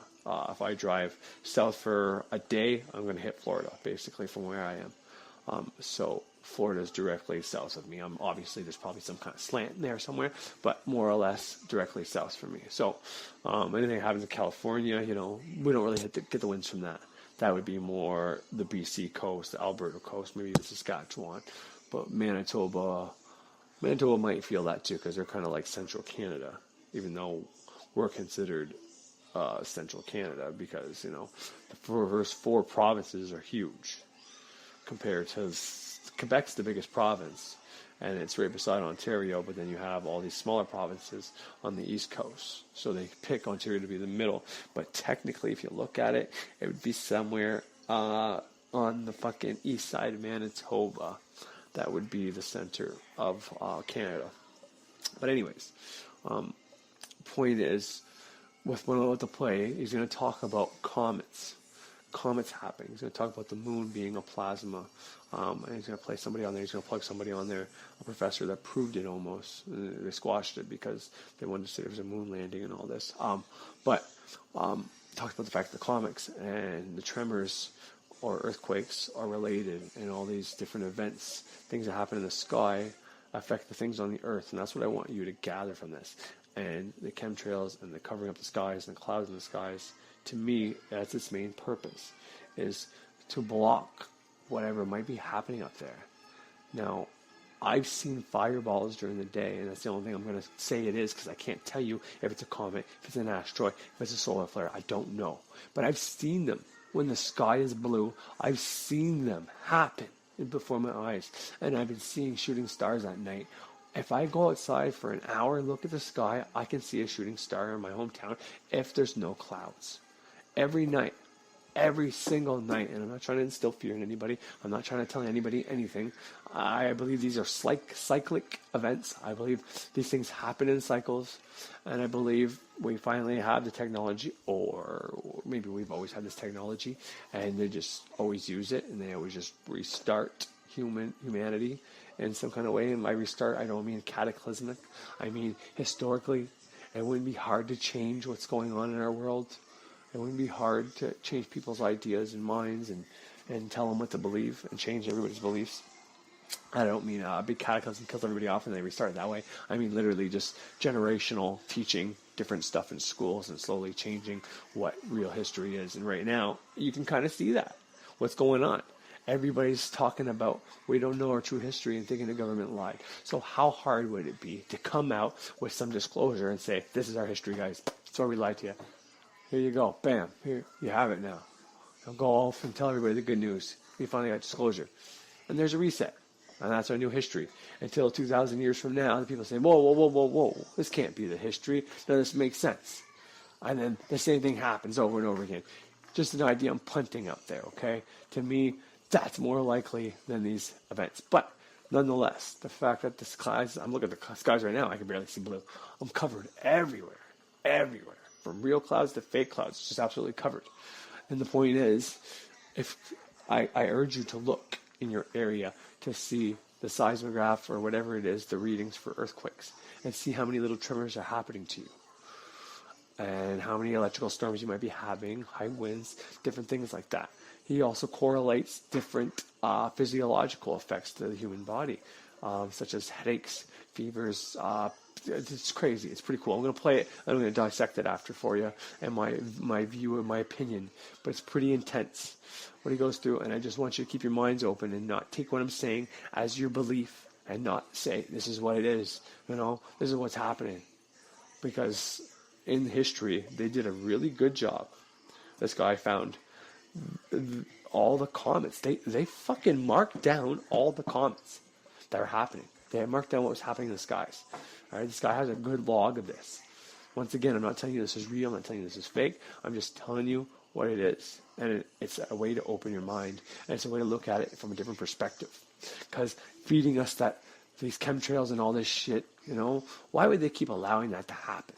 If I drive south for a day, I'm going to hit Florida, basically, from where I am. So Florida is directly south of me. Obviously, there's probably some kind of slant in there somewhere, but more or less directly south from me. So anything that happens in California, we don't really get the winds from that. That would be more the BC coast, the Alberta coast, maybe the Saskatchewan. But Manitoba might feel that too, because they're kind of like central Canada, even though we're considered central Canada, because the first 4 provinces are huge. compared to Quebec's the biggest province, and it's right beside Ontario, but then you have all these smaller provinces on the east coast. So they pick Ontario to be the middle. But technically, if you look at it, it would be somewhere on the fucking east side of Manitoba. That would be the center of Canada. But anyways, point is, with One About to Play, he's going to talk about comets happening. He's going to talk about the moon being a plasma. And he's going to play somebody on there. He's going to plug somebody on there, a professor that proved it almost. They squashed it because they wanted to say there was a moon landing and all this. But talks about the fact that the comets and the tremors or earthquakes are related, and all these different events, things that happen in the sky, affect the things on the earth. And that's what I want you to gather from this. And the chemtrails and the covering up the skies and the clouds in the skies, to me, that's its main purpose, is to block whatever might be happening up there. Now, I've seen fireballs during the day, and that's the only thing I'm going to say it is, because I can't tell you if it's a comet, if it's an asteroid, if it's a solar flare. I don't know. But I've seen them. When the sky is blue, I've seen them happen before my eyes. And I've been seeing shooting stars at night. If I go outside for an hour and look at the sky, I can see a shooting star in my hometown if there's no clouds. Every night. Every single night. And I'm not trying to instill fear in anybody. I'm not trying to tell anybody anything. I believe these are cyclic events. I believe these things happen in cycles. And I believe we finally have the technology, or maybe we've always had this technology, and they just always use it, and they always just restart humanity in some kind of way. And by restart, I don't mean cataclysmic. I mean historically. It wouldn't be hard to change what's going on in our world. It wouldn't be hard to change people's ideas and minds and tell them what to believe and change everybody's beliefs. I don't mean a big cataclysm kills everybody off and they restart that way. I mean literally just generational teaching different stuff in schools and slowly changing what real history is. And right now, you can kind of see that. What's going on? Everybody's talking about we don't know our true history and thinking the government lied. So how hard would it be to come out with some disclosure and say, this is our history, guys. Sorry we lied to you. Here you go. Bam. Here, you have it now. I'll go off and tell everybody the good news. We finally got disclosure. And there's a reset. And that's our new history. Until 2,000 years from now, the people say, whoa. This can't be the history. None of this makes sense. And then the same thing happens over and over again. Just an idea I'm punting out there, okay? To me, that's more likely than these events. But nonetheless, the fact that the skies, I'm looking at the skies right now, I can barely see blue. I'm covered everywhere. From real clouds to fake clouds, it's just absolutely covered. And the point is, if I urge you to look in your area to see the seismograph or whatever it is, the readings for earthquakes, and see how many little tremors are happening to you, and how many electrical storms you might be having, high winds, different things like that. He also correlates different physiological effects to the human body, such as headaches, fevers. It's crazy. It's pretty cool. I'm going to play it. I'm going to dissect it after for you and my view and my opinion. But it's pretty intense what he goes through. And I just want you to keep your minds open and not take what I'm saying as your belief and not say, this is what it is. This is what's happening. Because in history, they did a really good job. This guy found all the comets. They fucking marked down all the comets that are happening. They had marked down what was happening in the skies. All right, this guy has a good log of this. Once again, I'm not telling you this is real. I'm not telling you this is fake. I'm just telling you what it is. And it's a way to open your mind. And it's a way to look at it from a different perspective. Because feeding us these chemtrails and all this shit, why would they keep allowing that to happen?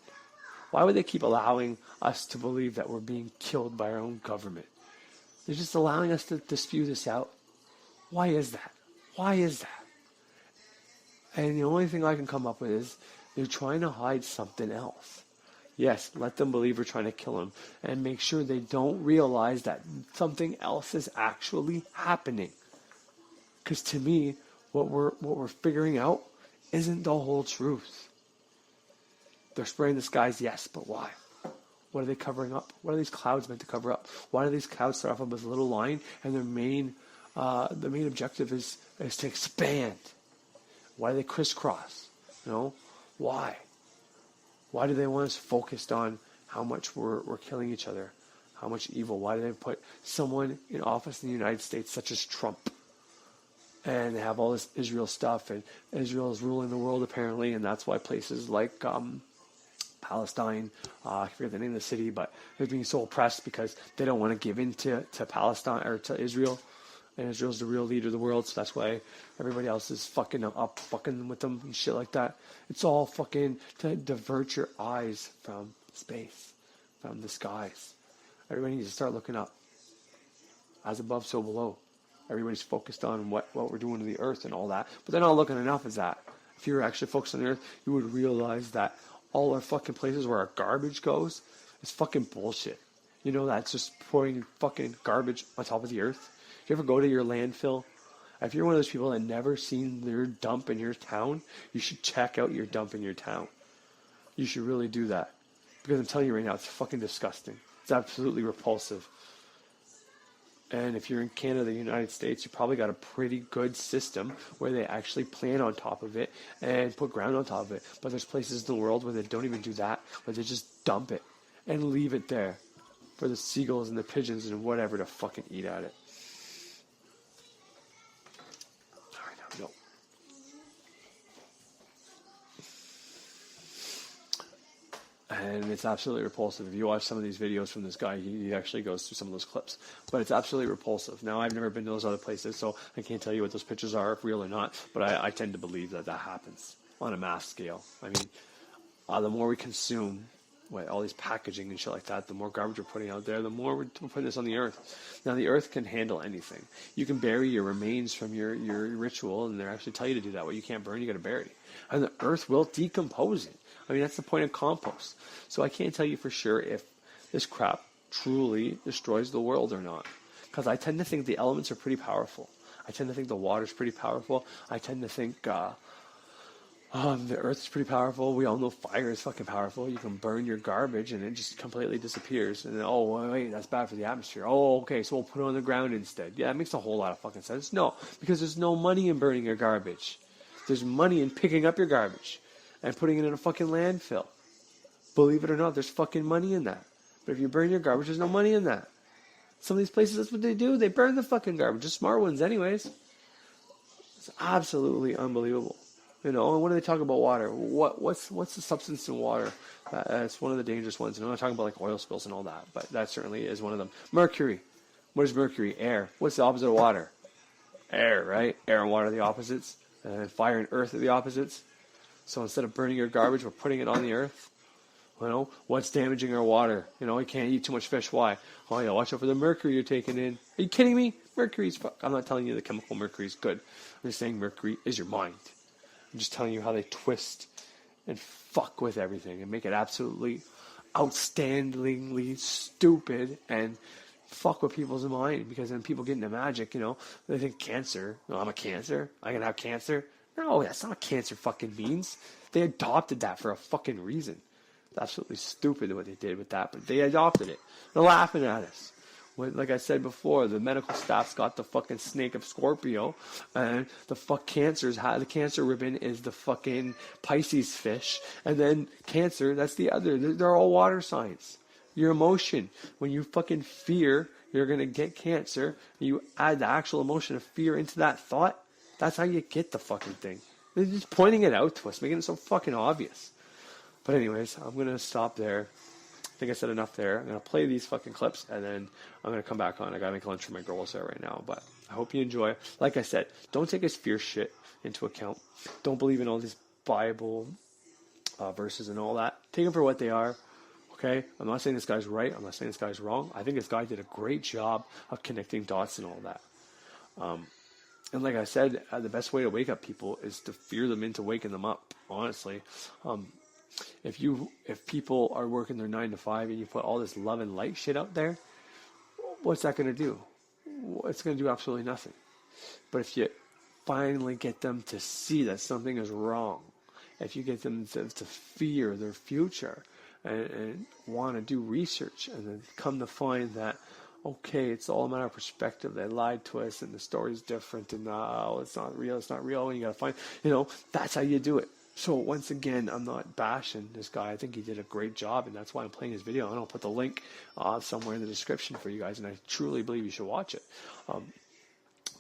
Why would they keep allowing us to believe that we're being killed by our own government? They're just allowing us to spew this out. Why is that? Why is that? And the only thing I can come up with is they're trying to hide something else. Yes, let them believe we're trying to kill them, and make sure they don't realize that something else is actually happening. Because to me, what we're figuring out isn't the whole truth. They're spraying the skies, yes, but why? What are they covering up? What are these clouds meant to cover up? Why do these clouds start off with a little line, and their main objective is to expand? Why do they crisscross? Why? Why do they want us focused on how much we're killing each other? How much evil? Why do they put someone in office in the United States such as Trump? And they have all this Israel stuff, and Israel is ruling the world apparently, and that's why places like Palestine, I forget the name of the city, but they're being so oppressed because they don't want to give in to Palestine or to Israel. And Israel's the real leader of the world, so that's why everybody else is fucking with them and shit like that. It's all fucking to divert your eyes from space, from the skies. Everybody needs to start looking up. As above, so below. Everybody's focused on what we're doing to the earth and all that, but they're not looking enough as that. If you were actually focused on the earth, you would realize that all our fucking places where our garbage goes is fucking bullshit. You know, that's just pouring fucking garbage on top of the earth. If you ever go to your landfill, if you're one of those people that never seen their dump in your town, you should check out your dump in your town. You should really do that. Because I'm telling you right now, it's fucking disgusting. It's absolutely repulsive. And if you're in Canada, the United States, you probably got a pretty good system where they actually plant on top of it and put ground on top of it. But there's places in the world where they don't even do that, where they just dump it and leave it there for the seagulls and the pigeons and whatever to fucking eat at it. All right, now we go. And it's absolutely repulsive. If you watch some of these videos from this guy, he actually goes through some of those clips. But it's absolutely repulsive. Now, I've never been to those other places, so I can't tell you what those pictures are, if real or not. But I tend to believe that happens on a mass scale. I mean, the more we consume all these packaging and shit like that, the more garbage we're putting out there, the more we're putting this on the earth. Now, the earth can handle anything. You can bury your remains from your ritual, and they actually tell you to do that. What you can't burn, you got to bury. And the earth will decompose it. I mean, that's the point of compost. So I can't tell you for sure if this crap truly destroys the world or not. Because I tend to think the elements are pretty powerful. I tend to think the water's pretty powerful. I tend to think the earth's pretty powerful. We all know fire is fucking powerful. You can burn your garbage and it just completely disappears. And then, oh, wait, that's bad for the atmosphere. Oh, okay, so we'll put it on the ground instead. Yeah, it makes a whole lot of fucking sense. No, because there's no money in burning your garbage. There's money in picking up your garbage and putting it in a fucking landfill. Believe it or not, there's fucking money in that. But if you burn your garbage, there's no money in that. Some of these places, that's what they do. They burn the fucking garbage. The smart ones anyways. It's absolutely unbelievable. You know, and when they talk about water, what's the substance in water? It's one of the dangerous ones. And I'm not talking about like oil spills and all that, but that certainly is one of them. Mercury. What is mercury? Air. What's the opposite of water? Air, right? Air and water are the opposites. And fire and earth are the opposites. So instead of burning your garbage, we're putting it on the earth. You know, what's damaging our water? You know, you can't eat too much fish. Why? Oh, yeah, watch out for the mercury you're taking in. Are you kidding me? Mercury's I'm not telling you the chemical mercury is good. I'm just saying mercury is your mind. I'm just telling you how they twist and fuck with everything and make it absolutely outstandingly stupid and fuck with people's mind. Because then people get into magic, you know, they think cancer. No, I'm a cancer. I can have cancer. No, that's not what cancer fucking means. They adopted that for a fucking reason. It's absolutely stupid what they did with that, but they adopted it. They're laughing at us. Like I said before, the medical staff's got the fucking snake of Scorpio, and the the cancer ribbon is the fucking Pisces fish, and then cancer, that's the other. They're all water signs. Your emotion, when you fucking fear you're going to get cancer, you add the actual emotion of fear into that thought, that's how you get the fucking thing. They're just pointing it out to us, making it so fucking obvious. But anyways, I'm going to stop there. I think I said enough there. I'm going to play these fucking clips, and then I'm going to come back on. I got to make lunch for my girls there right now. But I hope you enjoy. Like I said, don't take his fear shit into account. Don't believe in all these Bible verses and all that. Take them for what they are. Okay? I'm not saying this guy's right. I'm not saying this guy's wrong. I think this guy did a great job of connecting dots and all that. And like I said, the best way to wake up people is to fear them into waking them up, honestly. If people are working their 9 to 5 and you put all this love and light shit out there, what's that going to do? It's going to do absolutely nothing. But if you finally get them to see that something is wrong, if you get them to fear their future and want to do research and then come to find that, okay, it's all a matter of perspective. They lied to us and the story's different and no, it's not real, and you got to find, that's how you do it. So once again, I'm not bashing this guy. I think he did a great job, and that's why I'm playing his video. And I'll put the link somewhere in the description for you guys, and I truly believe you should watch it.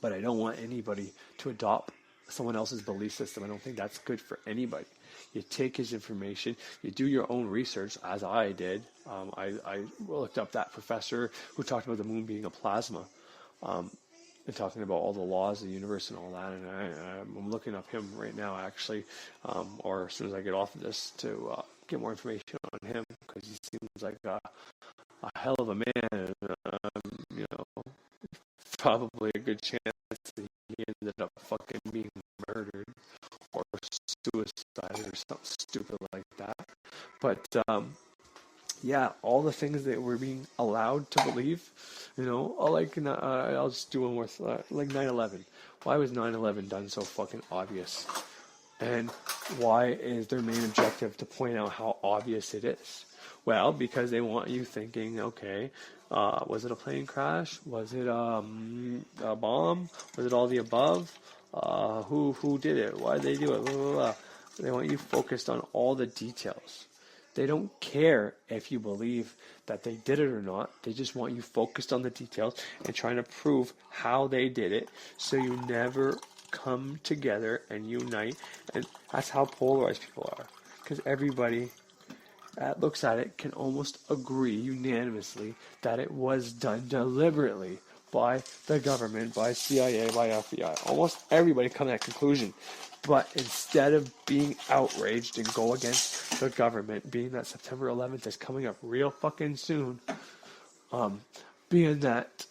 But I don't want anybody to adopt someone else's belief system. I don't think that's good for anybody. You take his information, you do your own research, as I did. I looked up that professor who talked about the moon being a plasma, and talking about all the laws of the universe and all that. And I'm looking up him right now, actually, or as soon as I get off of this, to get more information on him, because he seems like a hell of a man. You know, probably a good chance that he ended up fucking being murdered or suicide or something stupid like that. But yeah, all the things that we're being allowed to believe, you know, I'll just do one more, like 9/11. Why was 9/11 done so fucking obvious? And why is their main objective to point out how obvious it is? Well, because they want you thinking, okay, was it a plane crash? Was it a bomb? Was it all the above? Who did it? Why did they do it? Blah, blah, blah. They want you focused on all the details. They don't care if you believe that they did it or not. They just want you focused on the details and trying to prove how they did it, so you never come together and unite. And that's how polarized people are, because everybody that looks at it can almost agree unanimously that it was done deliberately by the government, by CIA, by FBI. Almost everybody come to that conclusion. But instead of being outraged and go against the government, being that September 11th is coming up real fucking soon, being that,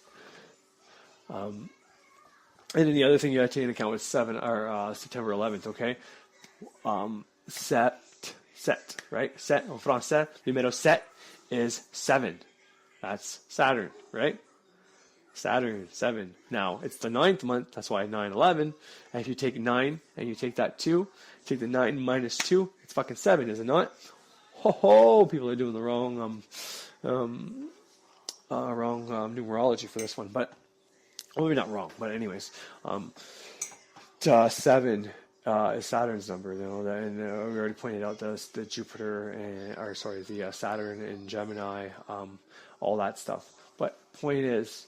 and then the other thing you have to take into account was September 11th, okay? Set, right? Set, en français, numéro 7 is 7. That's Saturn, right? Saturn, 7. Now, it's the 9th month, that's why 9/11. And if you take 9 and you take that 2, take the 9 minus 2, it's fucking 7, is it not? Ho, people are doing the wrong numerology for this one, but maybe not wrong, but anyways, 7 is Saturn's number, you know, and we already pointed out the Jupiter the Saturn and Gemini, all that stuff. But point is,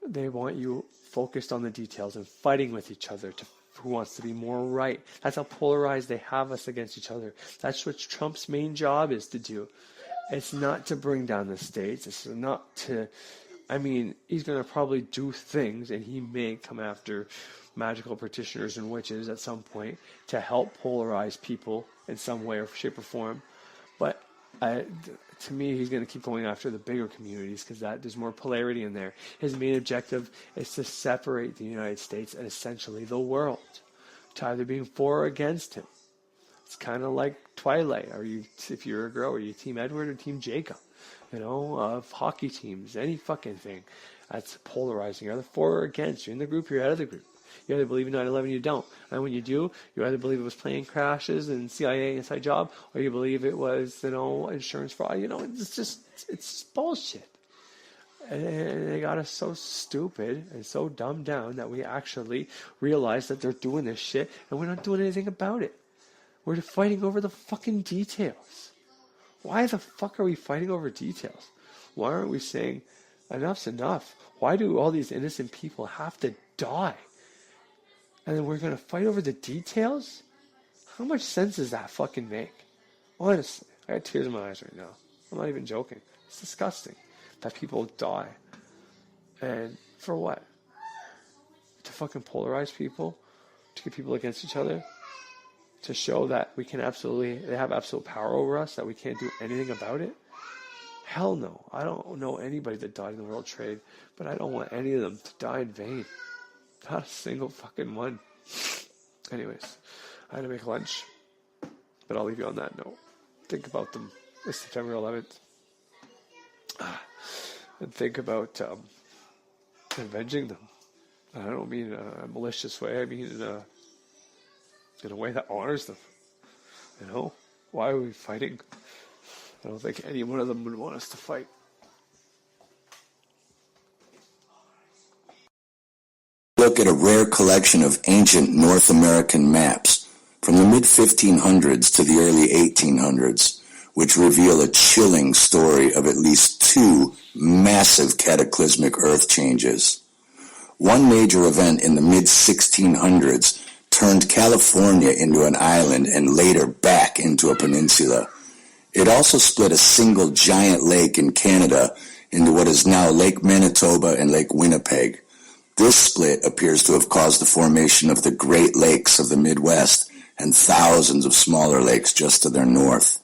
they want you focused on the details and fighting with each other to who wants to be more right. That's how polarized they have us against each other. That's what Trump's main job is to do. It's not to bring down the states. It's not to, I mean, he's going to probably do things, and he may come after magical practitioners and witches at some point to help polarize people in some way or shape or form. But to me, he's going to keep going after the bigger communities, because there's more polarity in there. His main objective is to separate the United States and essentially the world, to either being for or against him. It's kind of like Twilight. If you're a girl, are you Team Edward or Team Jacob? You know, of hockey teams, any fucking thing. That's polarizing. You're either for or against. You're in the group, you're out of the group. You either believe in 9/11, you don't. And when you do, you either believe it was plane crashes and CIA inside job, or you believe it was, you know, insurance fraud. You know, it's bullshit. And they got us so stupid and so dumbed down that we actually realize that they're doing this shit, and we're not doing anything about it. We're fighting over the fucking details. Why the fuck are we fighting over details? Why aren't we saying, enough's enough? Why do all these innocent people have to die? And then we're going to fight over the details? How much sense does that fucking make? Honestly, I got tears in my eyes right now. I'm not even joking. It's disgusting that people die. And for what? To fucking polarize people? To get people against each other? To show that they have absolute power over us, that we can't do anything about it? Hell no. I don't know anybody that died in the World Trade, but I don't want any of them to die in vain. Not a single fucking one. Anyways, I had to make lunch, but I'll leave you on that note. Think about them. It's September 11th. And think about avenging them. I don't mean in a malicious way. I mean in a way that honors them. You know? Why are we fighting? I don't think any one of them would want us to fight.
Look at a rare collection of ancient North American maps from the mid-1500s to the early 1800s, which reveal a chilling story of at least 2 massive cataclysmic earth changes. One major event in the mid-1600s turned California into an island and later back into a peninsula. It also split a single giant lake in Canada into what is now Lake Manitoba and Lake Winnipeg. This split appears to have caused the formation of the Great Lakes of the Midwest and thousands of smaller lakes just to their north.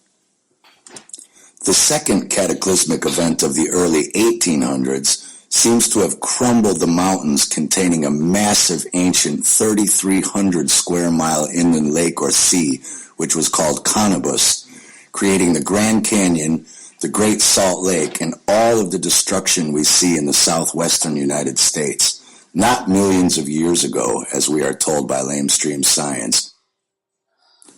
The second cataclysmic event of the early 1800s seems to have crumbled the mountains containing a massive ancient 3,300 square mile inland lake or sea, which was called Cannabis, creating the Grand Canyon, the Great Salt Lake, and all of the destruction we see in the southwestern United States, not millions of years ago, as we are told by lamestream science.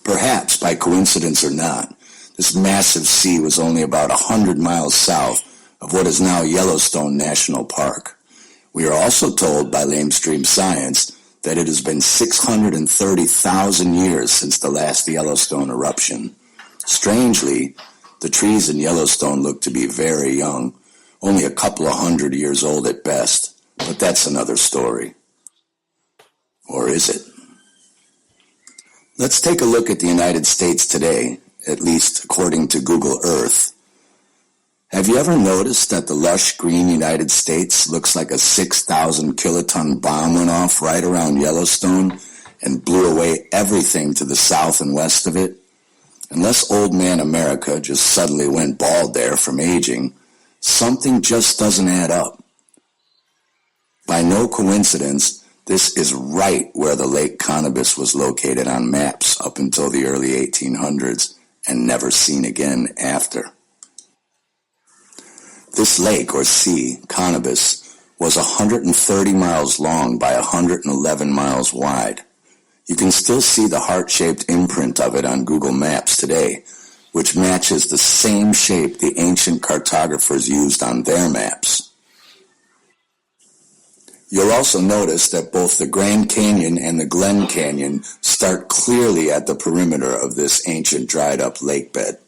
Perhaps by coincidence or not, this massive sea was only about 100 miles south of what is now Yellowstone National Park. We are also told by lamestream science that it has been 630,000 years since the last Yellowstone eruption. Strangely, the trees in Yellowstone look to be very young, only a couple of hundred years old at best, but that's another story. Or is it? Let's take a look at the United States today, at least according to Google Earth. Have you ever noticed that the lush green United States looks like a 6,000 kiloton bomb went off right around Yellowstone and blew away everything to the south and west of it? Unless old man America just suddenly went bald there from aging, something just doesn't add up. By no coincidence, this is right where the Lake Cannabis was located on maps up until the early 1800s and never seen again after. This lake or sea, Cannabis, was 130 miles long by 111 miles wide. You can still see the heart-shaped imprint of it on Google Maps today, which matches the same shape the ancient cartographers used on their maps. You'll also notice that both the Grand Canyon and the Glen Canyon start clearly at the perimeter of this ancient dried-up lake bed.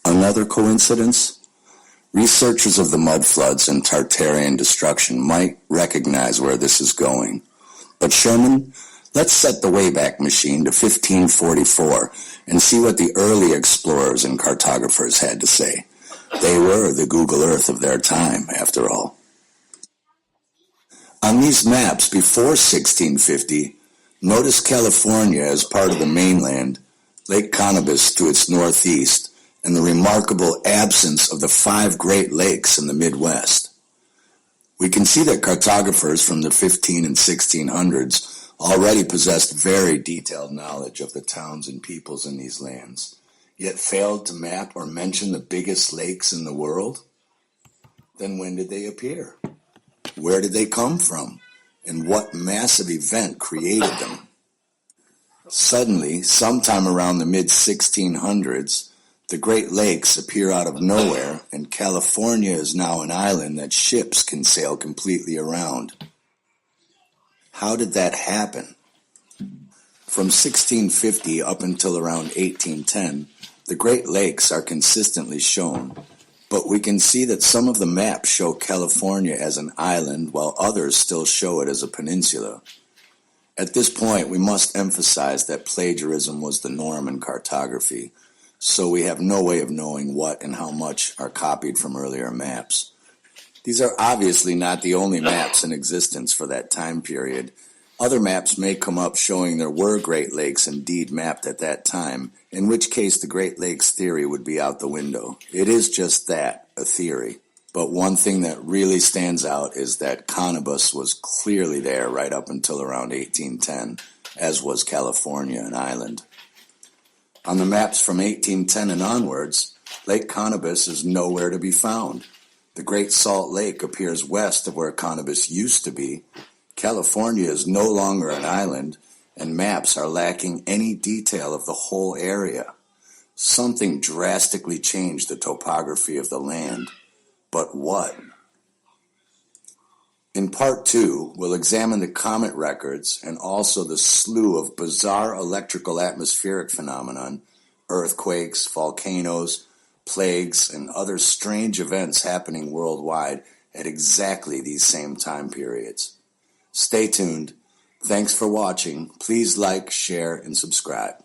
Another coincidence? Researchers of the mud floods and Tartarian destruction might recognize where this is going. But Sherman, let's set the Wayback Machine to 1544 and see what the early explorers and cartographers had to say. They were the Google Earth of their time, after all. On these maps before 1650, notice California as part of the mainland, Lake Cannabis to its northeast, and the remarkable absence of the 5 Great Lakes in the Midwest. We can see that cartographers from the 15 and 1600s already possessed very detailed knowledge of the towns and peoples in these lands, yet failed to map or mention the biggest lakes in the world. Then when did they appear? Where did they come from? And what massive event created them? Suddenly, sometime around the mid-1600s, the Great Lakes appear out of nowhere, and California is now an island that ships can sail completely around. How did that happen? From 1650 up until around 1810, the Great Lakes are consistently shown, but we can see that some of the maps show California as an island while others still show it as a peninsula. At this point, we must emphasize that plagiarism was the norm in cartography, so we have no way of knowing what and how much are copied from earlier maps. These are obviously not the only maps in existence for that time period. Other maps may come up showing there were Great Lakes indeed mapped at that time, in which case the Great Lakes theory would be out the window. It is just that, a theory. But one thing that really stands out is that Cannabis was clearly there right up until around 1810, as was California, an island. On the maps from 1810 and onwards, Lake Cannabis is nowhere to be found. The Great Salt Lake appears west of where Cannabis used to be. California is no longer an island, and maps are lacking any detail of the whole area. Something drastically changed the topography of the land. But what? In Part 2, we'll examine the comet records and also the slew of bizarre electrical atmospheric phenomenon, earthquakes, volcanoes, plagues, and other strange events happening worldwide at exactly these same time periods. Stay tuned. Thanks for watching. Please like, share, and subscribe.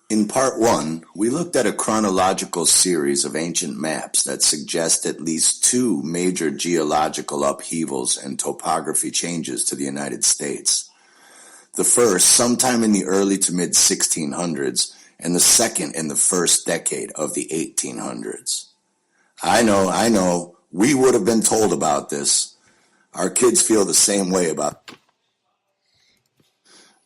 In part 1, we looked at a chronological series of ancient maps that suggest at least 2 major geological upheavals and topography changes to the United States. The first sometime in the early to mid 1600s, and the second in the first decade of the 1800s. I know, we would have been told about this. Our kids feel the same way about it.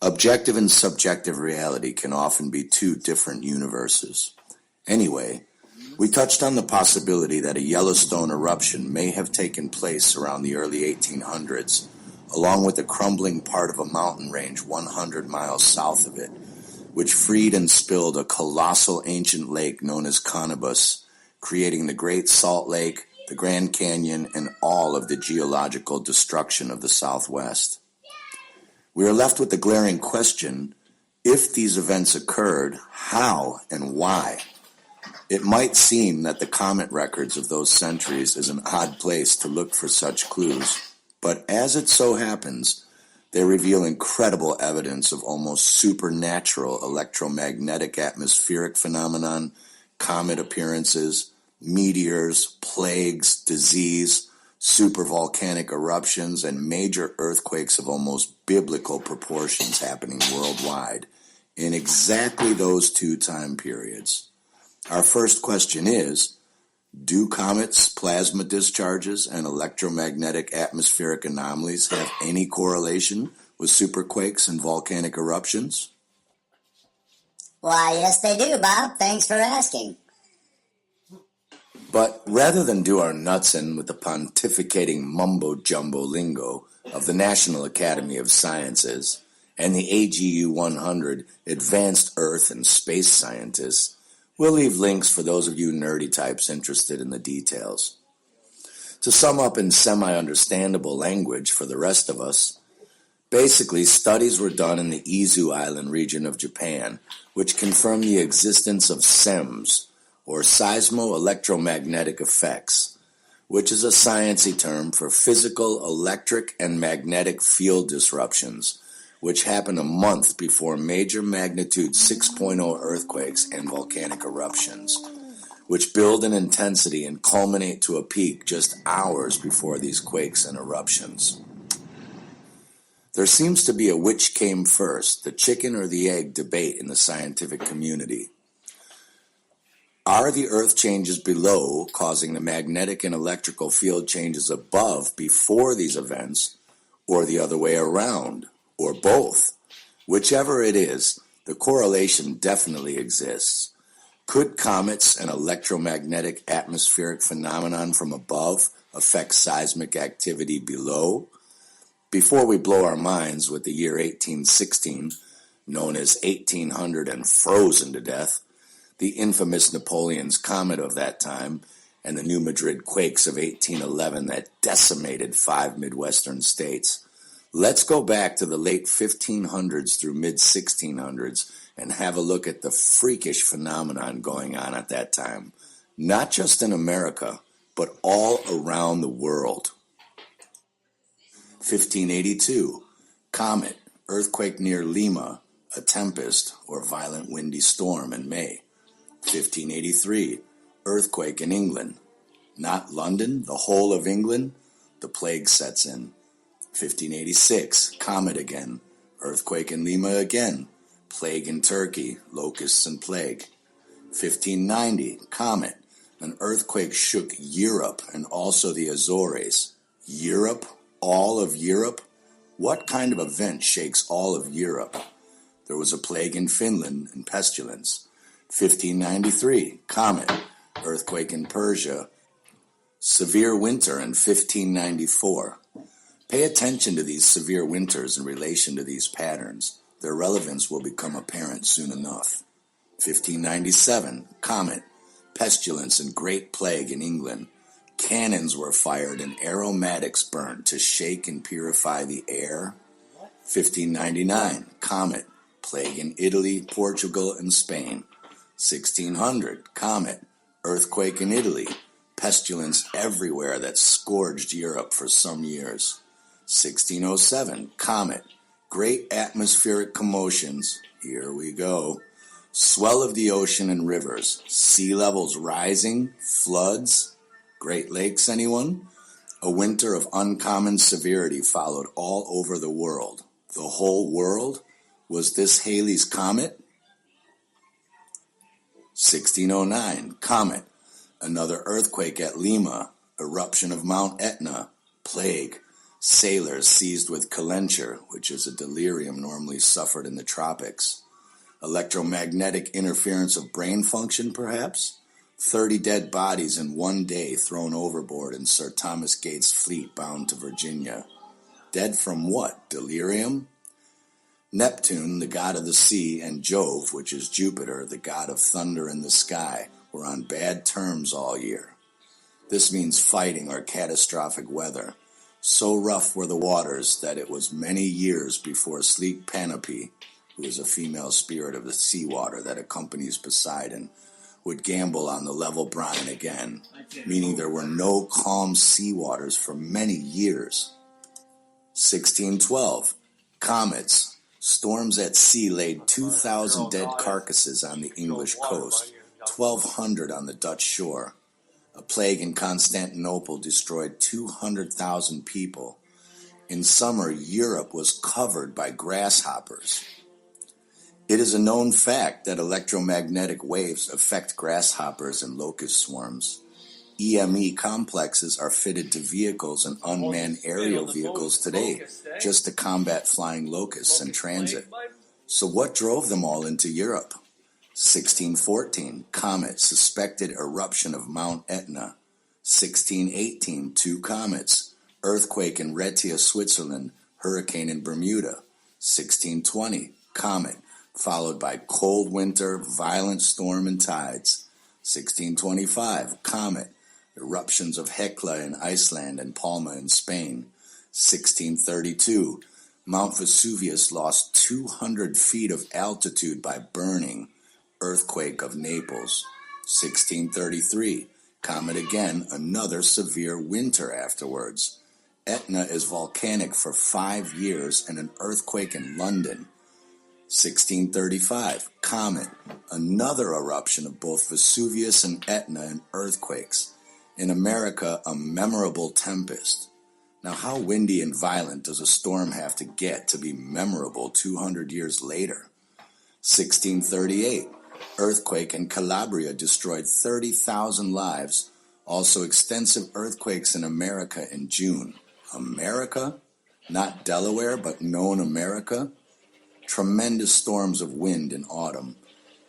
Objective and subjective reality can often be 2 different universes. Anyway, we touched on the possibility that a Yellowstone eruption may have taken place around the early 1800s, along with the crumbling part of a mountain range 100 miles south of it, which freed and spilled a colossal ancient lake known as Connibus, creating the Great Salt Lake, the Grand Canyon, and all of the geological destruction of the Southwest. We are left with the glaring question, if these events occurred, how and why? It might seem that the comet records of those centuries is an odd place to look for such clues, but as it so happens, they reveal incredible evidence of almost supernatural electromagnetic atmospheric phenomenon, comet appearances, meteors, plagues, disease, supervolcanic eruptions, and major earthquakes of almost biblical proportions happening worldwide in exactly those 2 time periods. Our first question is, do comets, plasma discharges, and electromagnetic atmospheric anomalies have any correlation with superquakes and volcanic eruptions?
Why, yes they do, Bob. Thanks for asking.
But rather than do our nuts in with the pontificating mumbo-jumbo lingo of the National Academy of Sciences and the AGU 100 Advanced Earth and Space Scientists, we'll leave links for those of you nerdy types interested in the details. To sum up in semi-understandable language for the rest of us, basically studies were done in the Izu Island region of Japan, which confirmed the existence of SEMs, or seismo-electromagnetic effects, which is a sciencey term for physical, electric, and magnetic field disruptions, which happen a month before major magnitude 6.0 earthquakes and volcanic eruptions, which build in intensity and culminate to a peak just hours before these quakes and eruptions. There seems to be a which came first, the chicken or the egg debate in the scientific community. Are the earth changes below causing the magnetic and electrical field changes above before these events, or the other way around? Or both? Whichever it is, the correlation definitely exists. Could comets and electromagnetic atmospheric phenomenon from above affect seismic activity below? Before we blow our minds with the year 1816, known as 1800 and frozen to death, the infamous Napoleon's comet of that time, and the New Madrid quakes of 1811 that decimated 5 Midwestern states, let's go back to the late 1500s through mid-1600s and have a look at the freakish phenomenon going on at that time, not just in America, but all around the world. 1582, comet, earthquake near Lima, a tempest or violent windy storm in May. 1583, earthquake in England. Not London, the whole of England, the plague sets in. 1586, comet again, earthquake in Lima again, plague in Turkey, locusts and plague. 1590, comet, an earthquake shook Europe and also the Azores. Europe? All of Europe? What kind of event shakes all of Europe? There was a plague in Finland and pestilence. 1593, comet, earthquake in Persia. Severe winter in 1594. Pay attention to these severe winters in relation to these patterns. Their relevance will become apparent soon enough. 1597, comet, pestilence and great plague in England. Cannons were fired and aromatics burned to shake and purify the air. 1599, comet, plague in Italy, Portugal, and Spain. 1600, comet, earthquake in Italy, pestilence everywhere that scourged Europe for some years. 1607, comet, great atmospheric commotions, here we go, swell of the ocean and rivers, sea levels rising, floods, Great Lakes, anyone? A winter of uncommon severity followed all over the world. The whole world? Was this Halley's Comet? 1609, comet, another earthquake at Lima, eruption of Mount Etna, plague, sailors seized with calenture, which is a delirium normally suffered in the tropics, electromagnetic interference of brain function, perhaps? 30 dead bodies in one day thrown overboard in Sir Thomas Gates' fleet bound to Virginia. Dead from what? Delirium? Neptune, the god of the sea, and Jove, which is Jupiter, the god of thunder in the sky, were on bad terms all year. This means fighting or catastrophic weather. So rough were the waters that it was many years before sleek Panope, who is a female spirit of the seawater that accompanies Poseidon, would gamble on the level brine again, meaning there were no calm sea waters for many years. 1612, comets. Storms at sea laid 2,000 dead carcasses on the English coast, 1,200 on the Dutch shore. A plague in Constantinople destroyed 200,000 people. In summer, Europe was covered by grasshoppers. It is a known fact that electromagnetic waves affect grasshoppers and locust swarms. EME complexes are fitted to vehicles and unmanned aerial vehicles today just to combat flying locusts in transit. So what drove them all into Europe? 1614, comet, suspected eruption of Mount Etna. 1618, two comets, earthquake in Rhetia, Switzerland, hurricane in Bermuda. 1620, comet, followed by cold winter, violent storm and tides. 1625, comet, eruptions of Hekla in Iceland and Palma in Spain. 1632, Mount Vesuvius lost 200 feet of altitude by burning. Earthquake of Naples. 1633, comet again, another severe winter afterwards. Etna is volcanic for 5 years and an earthquake in London. 1635, comet, another eruption of both Vesuvius and Etna and earthquakes. In America, a memorable tempest. Now, how windy and violent does a storm have to get to be memorable 200 years later? 1638, earthquake in Calabria destroyed 30,000 lives. Also extensive earthquakes in America in June. America? Not Delaware, but known America? Tremendous storms of wind in autumn.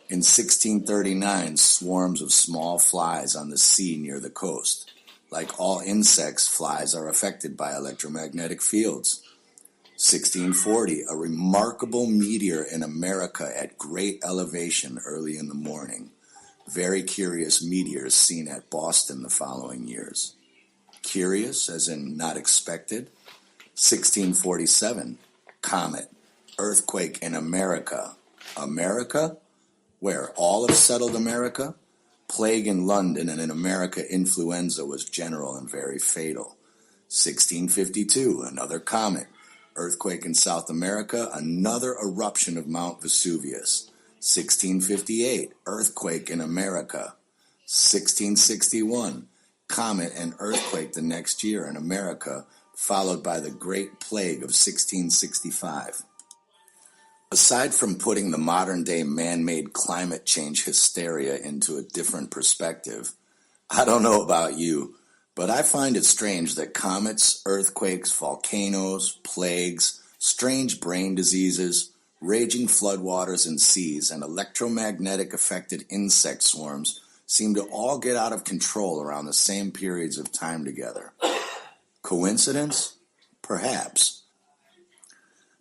In 1639, swarms of small flies on the sea near the coast. Like all insects, flies are affected by electromagnetic fields. 1640, a remarkable meteor in America at great elevation early in the morning. Very curious meteors seen at Boston the following years. Curious, as in not expected. 1647, comet, earthquake in America. America? Where? All of settled America? Plague in London, and in America influenza was general and very fatal. 1652, another comet. Earthquake in South America, another eruption of Mount Vesuvius. 1658, earthquake in America. 1661, comet and earthquake the next year in America, followed by the Great Plague of 1665. Aside from putting the modern-day man-made climate change hysteria into a different perspective, I don't know about you, but I find it strange that comets, earthquakes, volcanoes, plagues, strange brain diseases, raging floodwaters and seas, and electromagnetic-affected insect swarms seem to all get out of control around the same periods of time together. Coincidence? Perhaps.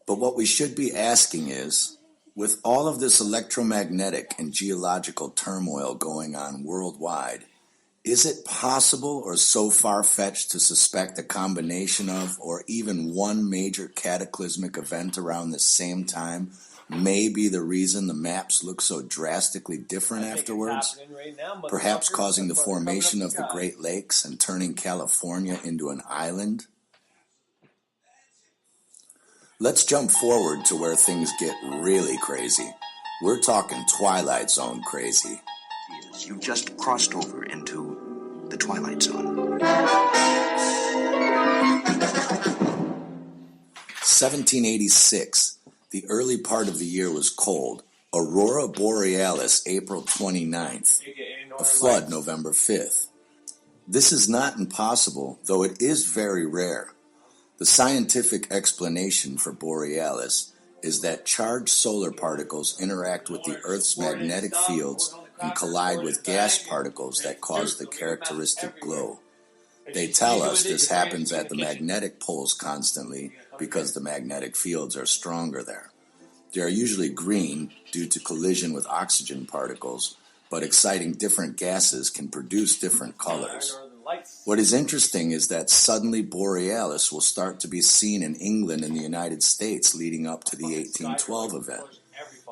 But what we should be asking is, with all of this electromagnetic and geological turmoil going on worldwide, is it possible or so far-fetched to suspect a combination of, or even one major cataclysmic event around the same time may be the reason the maps look so drastically different afterwards, perhaps causing the formation of the Great Lakes and turning California into an island? Let's jump forward to where things get really crazy. We're talking Twilight Zone crazy.
You just crossed over into the Twilight Zone.
1786. The early part of the year was cold. Aurora Borealis, April 29th. A flood, November 5th. This is not impossible, though it is very rare. The scientific explanation for Borealis is that charged solar particles interact with the Earth's magnetic fields and collide with gas particles that cause the characteristic glow. They tell us this happens at the magnetic poles constantly because the magnetic fields are stronger there. They are usually green due to collision with oxygen particles, but exciting different gases can produce different colors. What is interesting is that suddenly Borealis will start to be seen in England and the United States leading up to the 1812 event.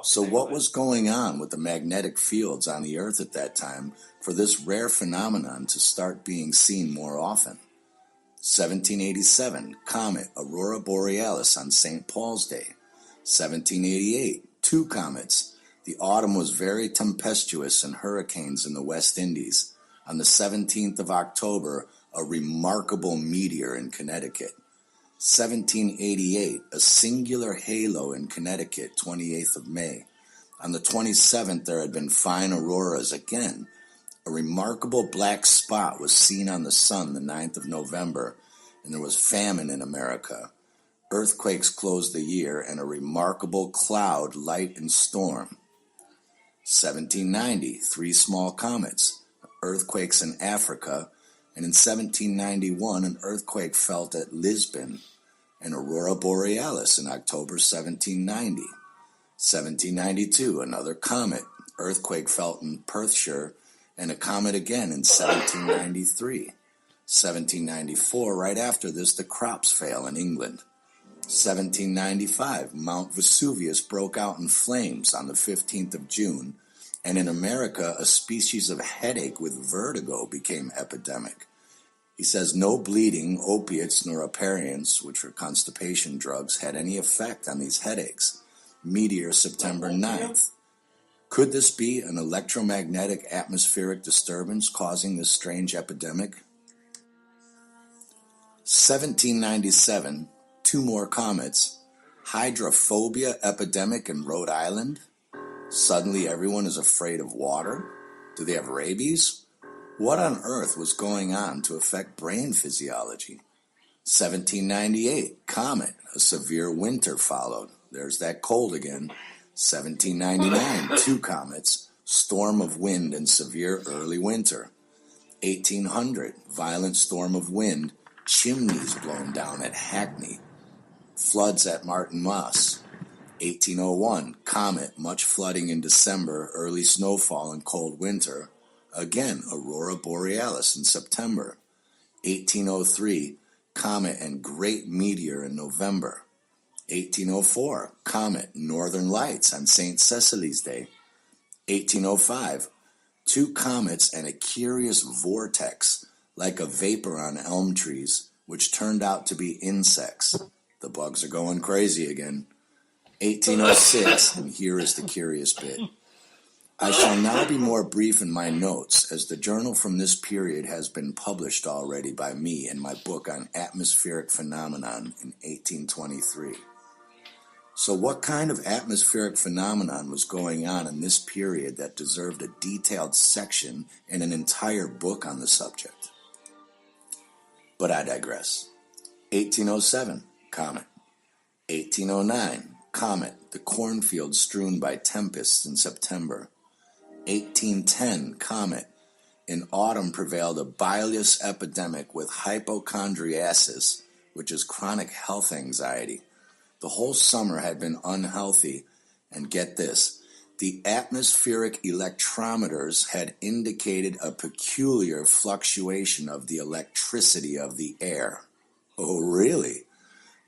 So what was going on with the magnetic fields on the Earth at that time for this rare phenomenon to start being seen more often? 1787, comet Aurora Borealis on St. Paul's Day. 1788, 2 comets. The autumn was very tempestuous and hurricanes in the West Indies. On the 17th of October, a remarkable meteor in Connecticut. 1788, a singular halo in Connecticut, 28th of May. On the 27th, there had been fine auroras again. A remarkable black spot was seen on the sun the 9th of November, and there was famine in America. Earthquakes closed the year, and a remarkable cloud, light, and storm. 1790, 3 small comets. Earthquakes in Africa, and in 1791 an earthquake felt at Lisbon, and Aurora Borealis in October 1790. 1792, another comet, earthquake felt in Perthshire, and a comet again in 1793. 1794, right after this, the crops fail in England. 1795, Mount Vesuvius broke out in flames on the 15th of June, and in America, a species of headache with vertigo became epidemic. He says no bleeding, opiates, nor aperients, which are constipation drugs, had any effect on these headaches. Meteor, September 9th. Could this be an electromagnetic atmospheric disturbance causing this strange epidemic? 1797, 2 more comets. Hydrophobia epidemic in Rhode Island. Suddenly everyone is afraid of water? Do they have rabies? What on earth was going on to affect brain physiology? 1798, comet, a severe winter followed. There's that cold again. 1799, 2 comets, storm of wind and severe early winter. 1800, violent storm of wind, chimneys blown down at Hackney. Floods at Martin Moss. 1801, comet, much flooding in December, early snowfall and cold winter. Again, Aurora Borealis in September. 1803, comet and great meteor in November. 1804, comet, northern lights on St. Cecily's Day. 1805, 2 comets and a curious vortex, like a vapor on elm trees, which turned out to be insects. The bugs are going crazy again. 1806, and here is the curious bit. I shall now be more brief in my notes, as the journal from this period has been published already by me in my book on atmospheric phenomenon in 1823. So what kind of atmospheric phenomenon was going on in this period that deserved a detailed section and an entire book on the subject? But I digress. 1807, comet. 1809, comet, the cornfield strewn by tempests in September. 1810, comet. In autumn prevailed a bilious epidemic with hypochondriasis, which is chronic health anxiety. The whole summer had been unhealthy, and get this, the atmospheric electrometers had indicated a peculiar fluctuation of the electricity of the air. Oh, really?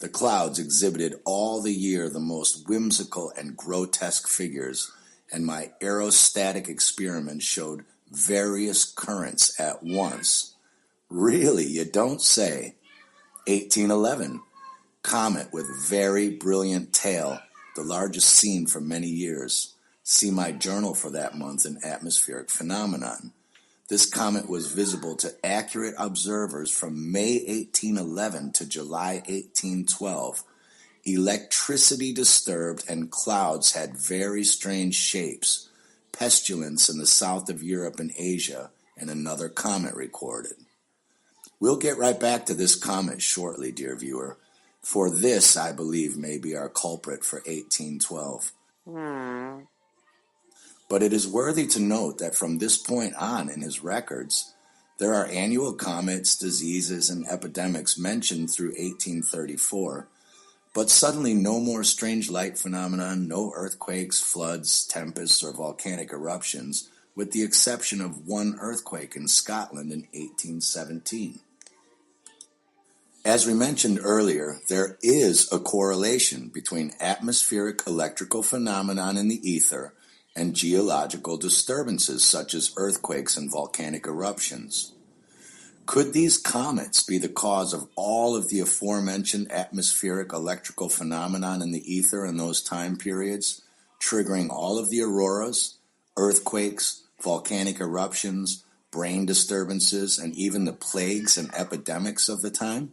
The clouds exhibited all the year the most whimsical and grotesque figures, and my aerostatic experiment showed various currents at once. Really, you don't say. 1811. Comet with very brilliant tail, the largest seen for many years. See my journal for that month in atmospheric phenomenon. This comet was visible to accurate observers from May 1811 to July 1812. Electricity disturbed and clouds had very strange shapes. Pestilence in the south of Europe and Asia, and another comet recorded. We'll get right back to this comet shortly, dear viewer, for this, I believe, may be our culprit for 1812. But it is worthy to note that from this point on in his records, there are annual comets, diseases, and epidemics mentioned through 1834, but suddenly no more strange light phenomena, no earthquakes, floods, tempests, or volcanic eruptions, with the exception of one earthquake in Scotland in 1817. As we mentioned earlier, there is a correlation between atmospheric electrical phenomenon in the ether and geological disturbances such as earthquakes and volcanic eruptions. Could these comets be the cause of all of the aforementioned atmospheric electrical phenomenon in the ether in those time periods, triggering all of the auroras, earthquakes, volcanic eruptions, brain disturbances, and even the plagues and epidemics of the time?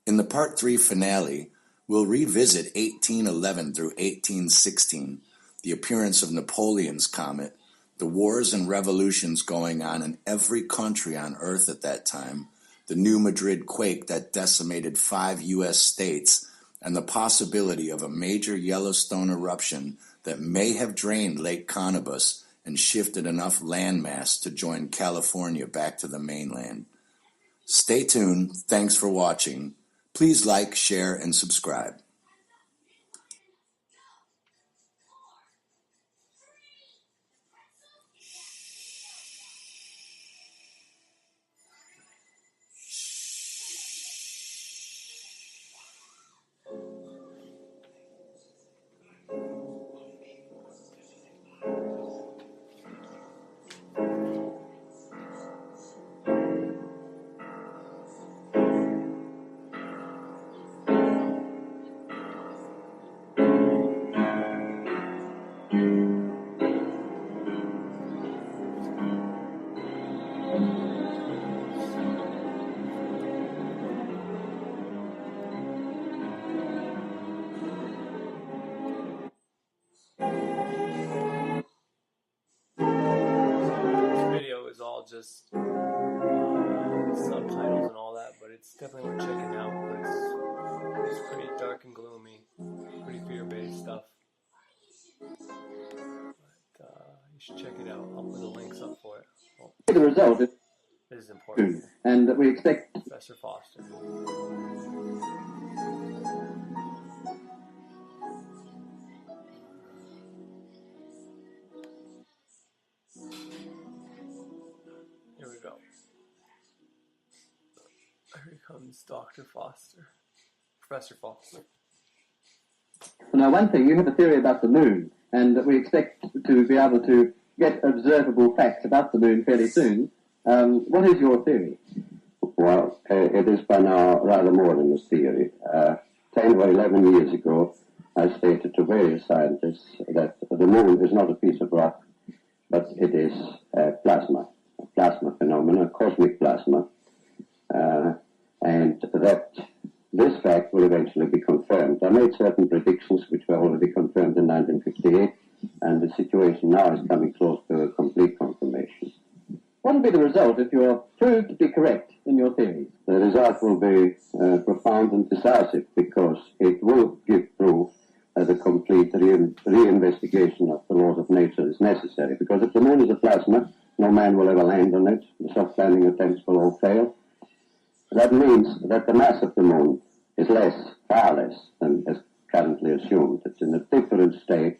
In the Part 3 finale, we'll revisit 1811 through 1816, the appearance of Napoleon's comet, the wars and revolutions going on in every country on Earth at that time, the New Madrid quake that decimated 5 U.S. states, and the possibility of a major Yellowstone eruption that may have drained Lake Connobus and shifted enough landmass to join California back to the mainland. Stay tuned. Thanks for watching. Please like, share, and subscribe.
All just subtitles and all that, but it's definitely worth checking out. But it's pretty dark and gloomy, pretty fear-based stuff. But you should check it out. I'll put the links up for it. Well,
the result is
this is important.
And we expect
Professor Foster. Here we go. Here comes Dr. Foster. Professor Foster.
now one thing, you have a theory about the moon, and we expect to be able to get observable facts about the moon fairly soon. What is your theory?
Well, it is by now rather more than a theory. 10 or 11 years ago, I stated to various scientists that the moon is not a piece of rock, but it is plasma phenomena, cosmic plasma, and that this fact will eventually be confirmed. I made certain predictions which were already confirmed in 1958, and the situation now is coming close to a complete confirmation.
What will be the result if you are proved to be correct in your theories?
The result will be profound and decisive, because it will give proof that a complete reinvestigation of the laws of nature is necessary. Because if the moon is a plasma, no man will ever land on it. The soft landing attempts will all fail. That means that the mass of the moon is far less than is currently assumed. It's in a different state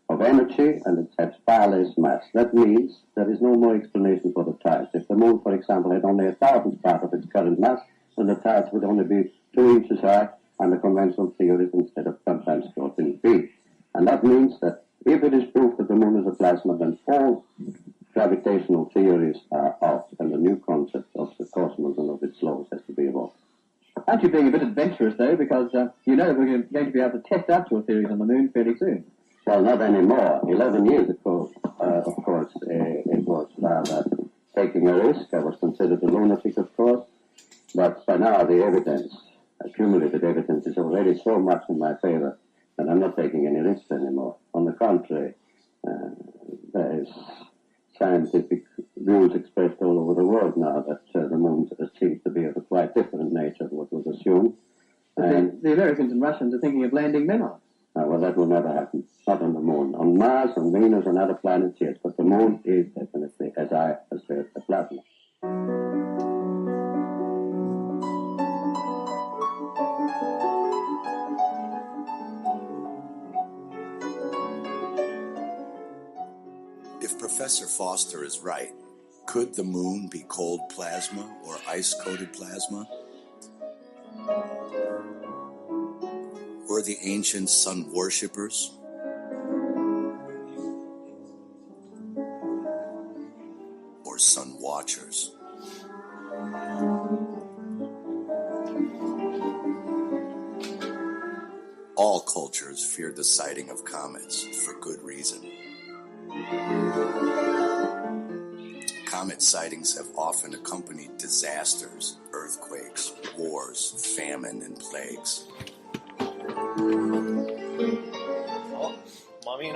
of energy, and it has far less mass. That means there is no more explanation for the tides. If the moon, for example, had only 1,000th part of its current mass, then the tides would only be 2 inches high under conventional theories instead of sometimes thought in be. And that means that if it is proved that the moon is a plasma, then all gravitational theories are out, and the new concept of the cosmos and of its laws has to be evolved.
Aren't you being a bit adventurous, though, because you know that we're going to be able to test out your theories on the moon fairly soon?
Well, not anymore. 11 years ago, of course, it was rather taking a risk. I was considered a lunatic, of course, but by now the evidence, accumulated evidence, is already so much in my favor that I'm not taking any risks anymore. On the contrary, there is scientific views expressed all over the world now that the moon seems to be of a quite different nature than what was assumed. And
the Americans and Russians are thinking of landing men on.
well, that will never happen. Not on the moon. On Mars, on Venus, and other planets, yes. But the moon is definitely, as I assert, a plasma.
If Professor Foster is right, could the moon be cold plasma or ice-coated plasma? Were the ancient sun worshippers? Or sun watchers? All cultures feared the sighting of comets for good reason. Comet sightings have often accompanied disasters, earthquakes, wars, famine, and plagues.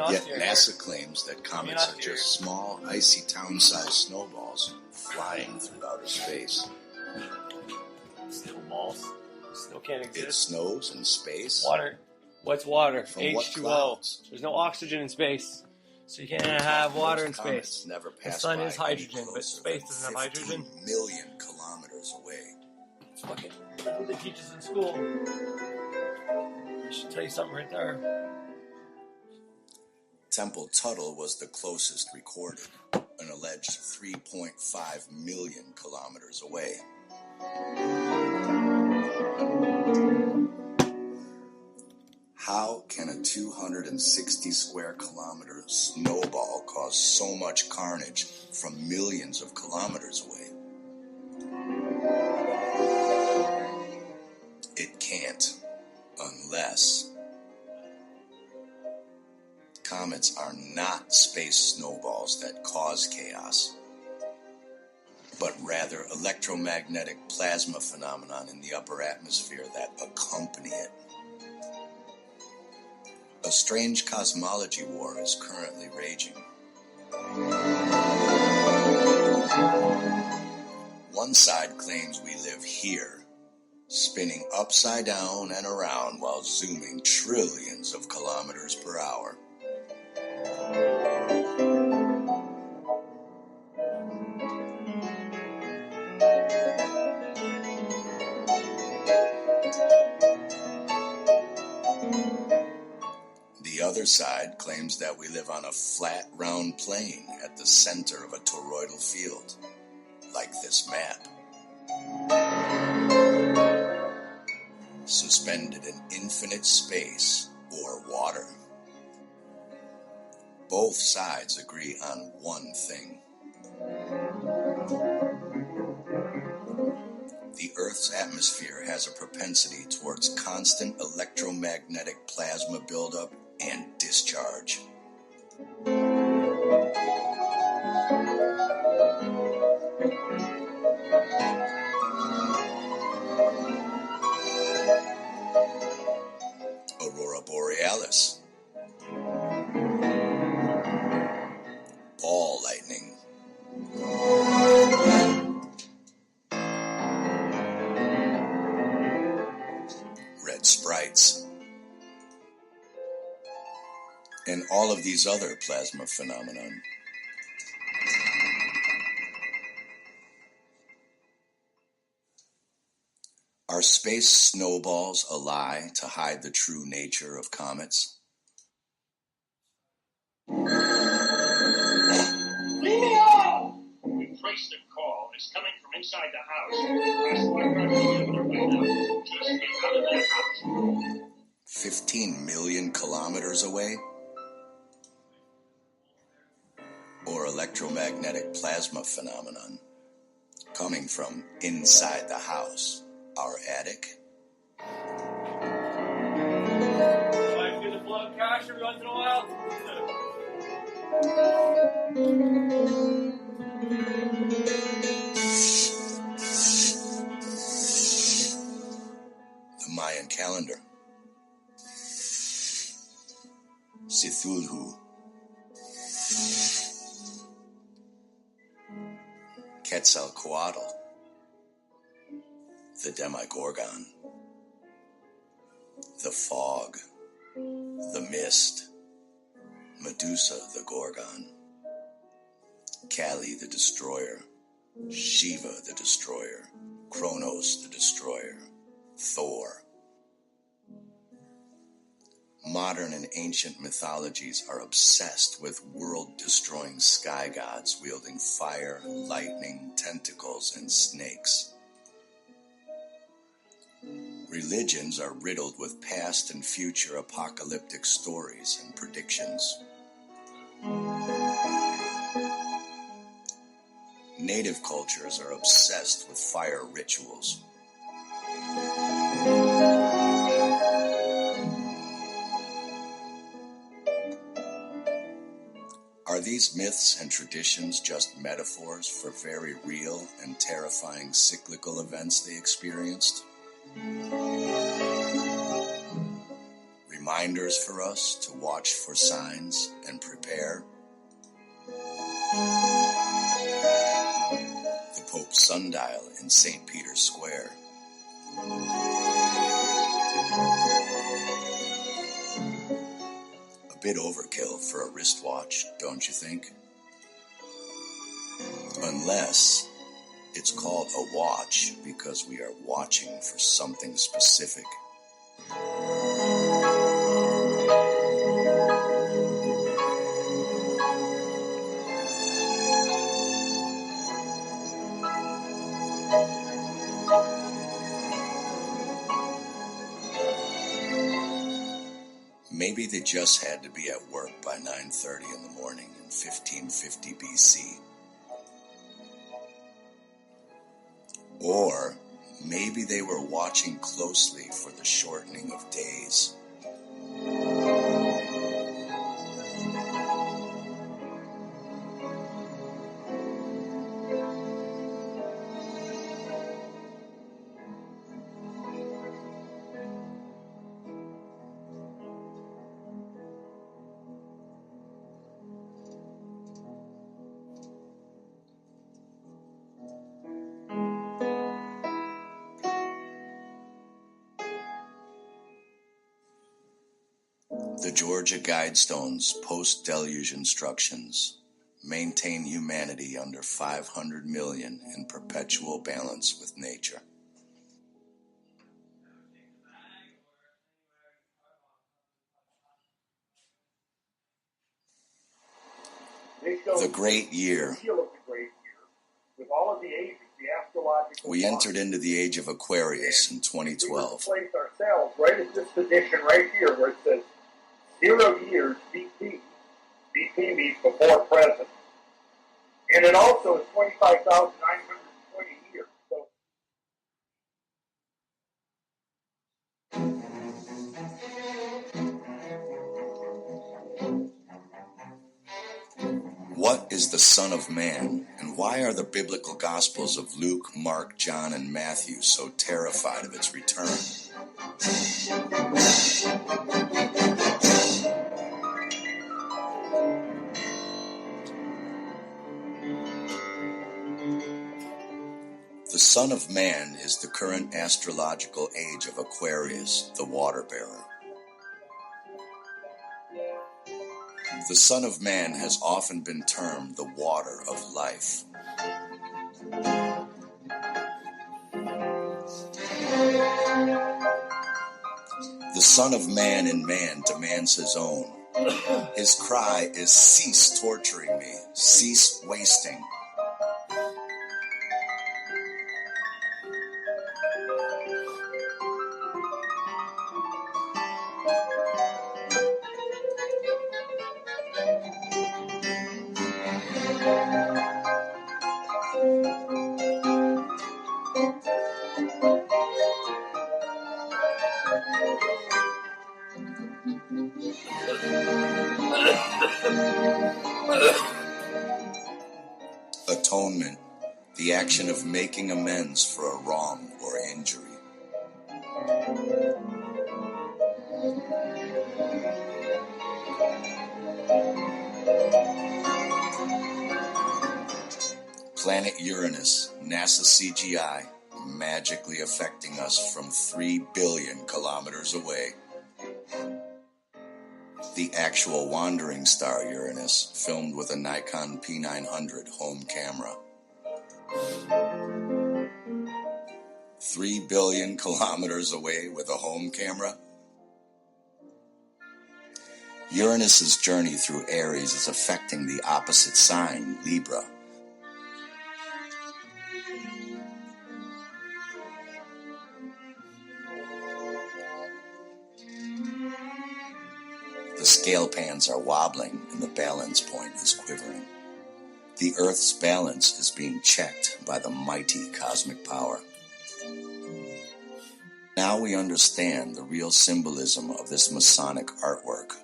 Yet NASA claims that comets are just small, icy town-sized snowballs flying through outer space.
Snowballs. Snow can't exist.
It snows in space?
Water. What's water?
From what
H2O.
clouds?
There's no oxygen in space. So you can't have water in
Comets
space.
never
The
pass
sun
by
is hydrogen,
any
but
closer
space
than
doesn't have hydrogen.
15 million kilometers away.
It's fucking what they teach us in school. I should tell you something right there.
Temple Tuttle was the closest recorded, an alleged 3.5 million kilometers away. How can a 260 square kilometer snowball cause so much carnage from millions of kilometers away? It can't, unless comets are not space snowballs that cause chaos, but rather electromagnetic plasma phenomenon in the upper atmosphere that accompany it. A strange cosmology war is currently raging. One side claims we live here, spinning upside down and around while zooming trillions of kilometers per hour. The other side claims that we live on a flat, round plane at the center of a toroidal field, like this map. Suspended in infinite space or water. Both sides agree on one thing. The Earth's atmosphere has a propensity towards constant electromagnetic plasma buildup and discharge. Aurora Borealis. Ball lightning. Red sprites. And all of these other plasma phenomenon. Are space snowballs a lie to hide the true nature of comets?
Leave me alone! We pray voice that call is coming from inside the house. Ask my driver right now. Just get out of that house.
15 million kilometers away? Or electromagnetic plasma phenomenon coming from inside the house, our attic?
Might feel the flow of cash every once in a while.
The Mayan calendar. Cthulhu. Quetzalcoatl. The Demigorgon. The fog. The mist. Medusa the Gorgon. Kali the Destroyer. Shiva the Destroyer. Kronos the Destroyer. Thor. Modern and ancient mythologies are obsessed with world-destroying sky gods wielding fire, lightning, tentacles, and snakes. Religions are riddled with past and future apocalyptic stories and predictions. Native cultures are obsessed with fire rituals. Are these myths and traditions just metaphors for very real and terrifying cyclical events they experienced? Reminders for us to watch for signs and prepare? The Pope's sundial in St. Peter's Square. A bit overkill for a wristwatch, don't you think? Unless it's called a watch because we are watching for something specific. Maybe they just had to be at work by 9:30 in the morning in 1550 BC. Or maybe they were watching closely for the shortening of days. The Georgia Guidestone's post-deluge instructions maintain humanity under 500 million in perpetual balance with nature. The Great Year.
With all of the ages, the astrological
We entered into the age of Aquarius in 2012.
We place ourselves right at this position right here where it says 0 years BP. BP means before present. And it also is 25,920 years. So
What is the Son of Man, and why are the biblical Gospels of Luke, Mark, John, and Matthew so terrified of its return? The Son of Man is the current astrological age of Aquarius, the water bearer. The Son of Man has often been termed the water of life. The Son of Man in man demands his own. His cry is, "Cease torturing me, cease wasting." Atonement, the action of making amends for a wrong or injury. Planet Uranus, NASA CGI, magically affecting us from 3 billion kilometers away. The actual wandering star Uranus, filmed with a Nikon P900 home camera. 3 billion kilometers away with a home camera? Uranus's journey through Aries is affecting the opposite sign, Libra. The scale pans are wobbling and the balance point is quivering. The Earth's balance is being checked by the mighty cosmic power. Now we understand the real symbolism of this Masonic artwork.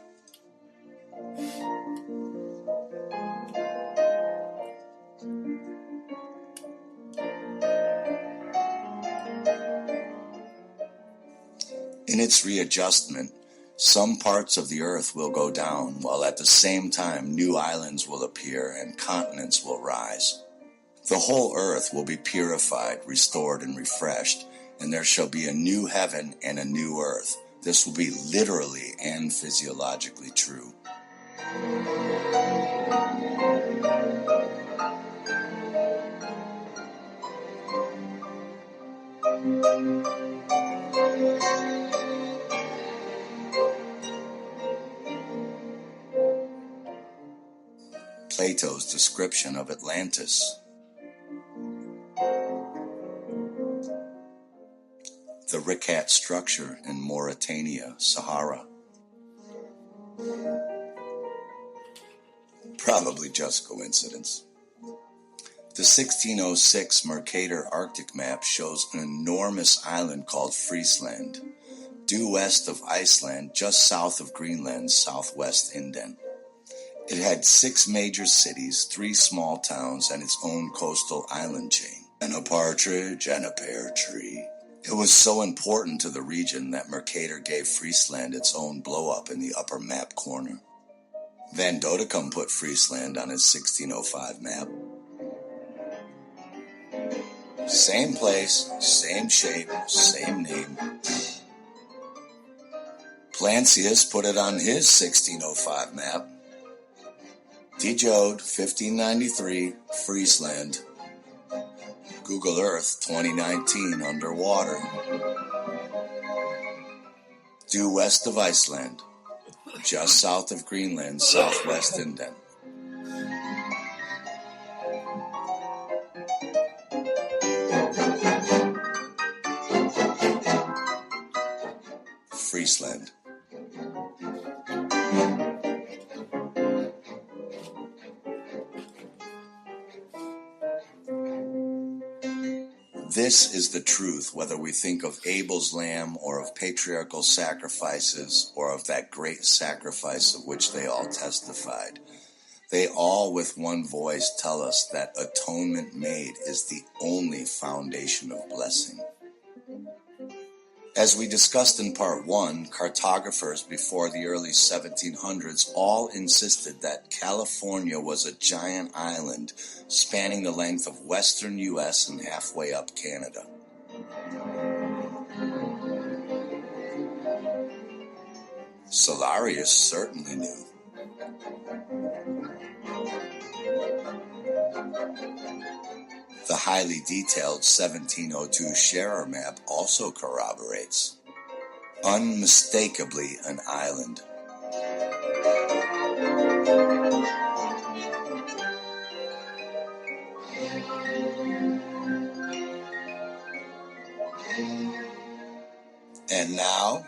In its readjustment, some parts of the Earth will go down, while at the same time new islands will appear and continents will rise. The whole Earth will be purified, restored, and refreshed, and there shall be a new heaven and a new earth. This will be literally and physiologically true. Plato's description of Atlantis. The Ricat structure in Mauritania, Sahara. Probably just coincidence. The 1606 Mercator Arctic map shows an enormous island called Friesland, due west of Iceland, just south of Greenland's southwest indent. It had 6 major cities, 3 small towns, and its own coastal island chain, and a partridge and a pear tree. It was so important to the region that Mercator gave Friesland its own blow-up in the upper map corner. Van Dodecam put Friesland on his 1605 map. Same place, same shape, same name. Plancius put it on his 1605 map. De Jode, 1593, Friesland. Google Earth 2019 underwater. Due west of Iceland, just south of Greenland's southwest indent. Friesland. This is the truth, whether we think of Abel's lamb or of patriarchal sacrifices or of that great sacrifice of which they all testified. They all with one voice tell us that atonement made is the only foundation of blessing. As we discussed in part 1, cartographers before the early 1700s all insisted that California was a giant island spanning the length of western U.S. and halfway up Canada. Solarius certainly knew. The highly detailed 1702 Scherer map also corroborates. Unmistakably an island. And now,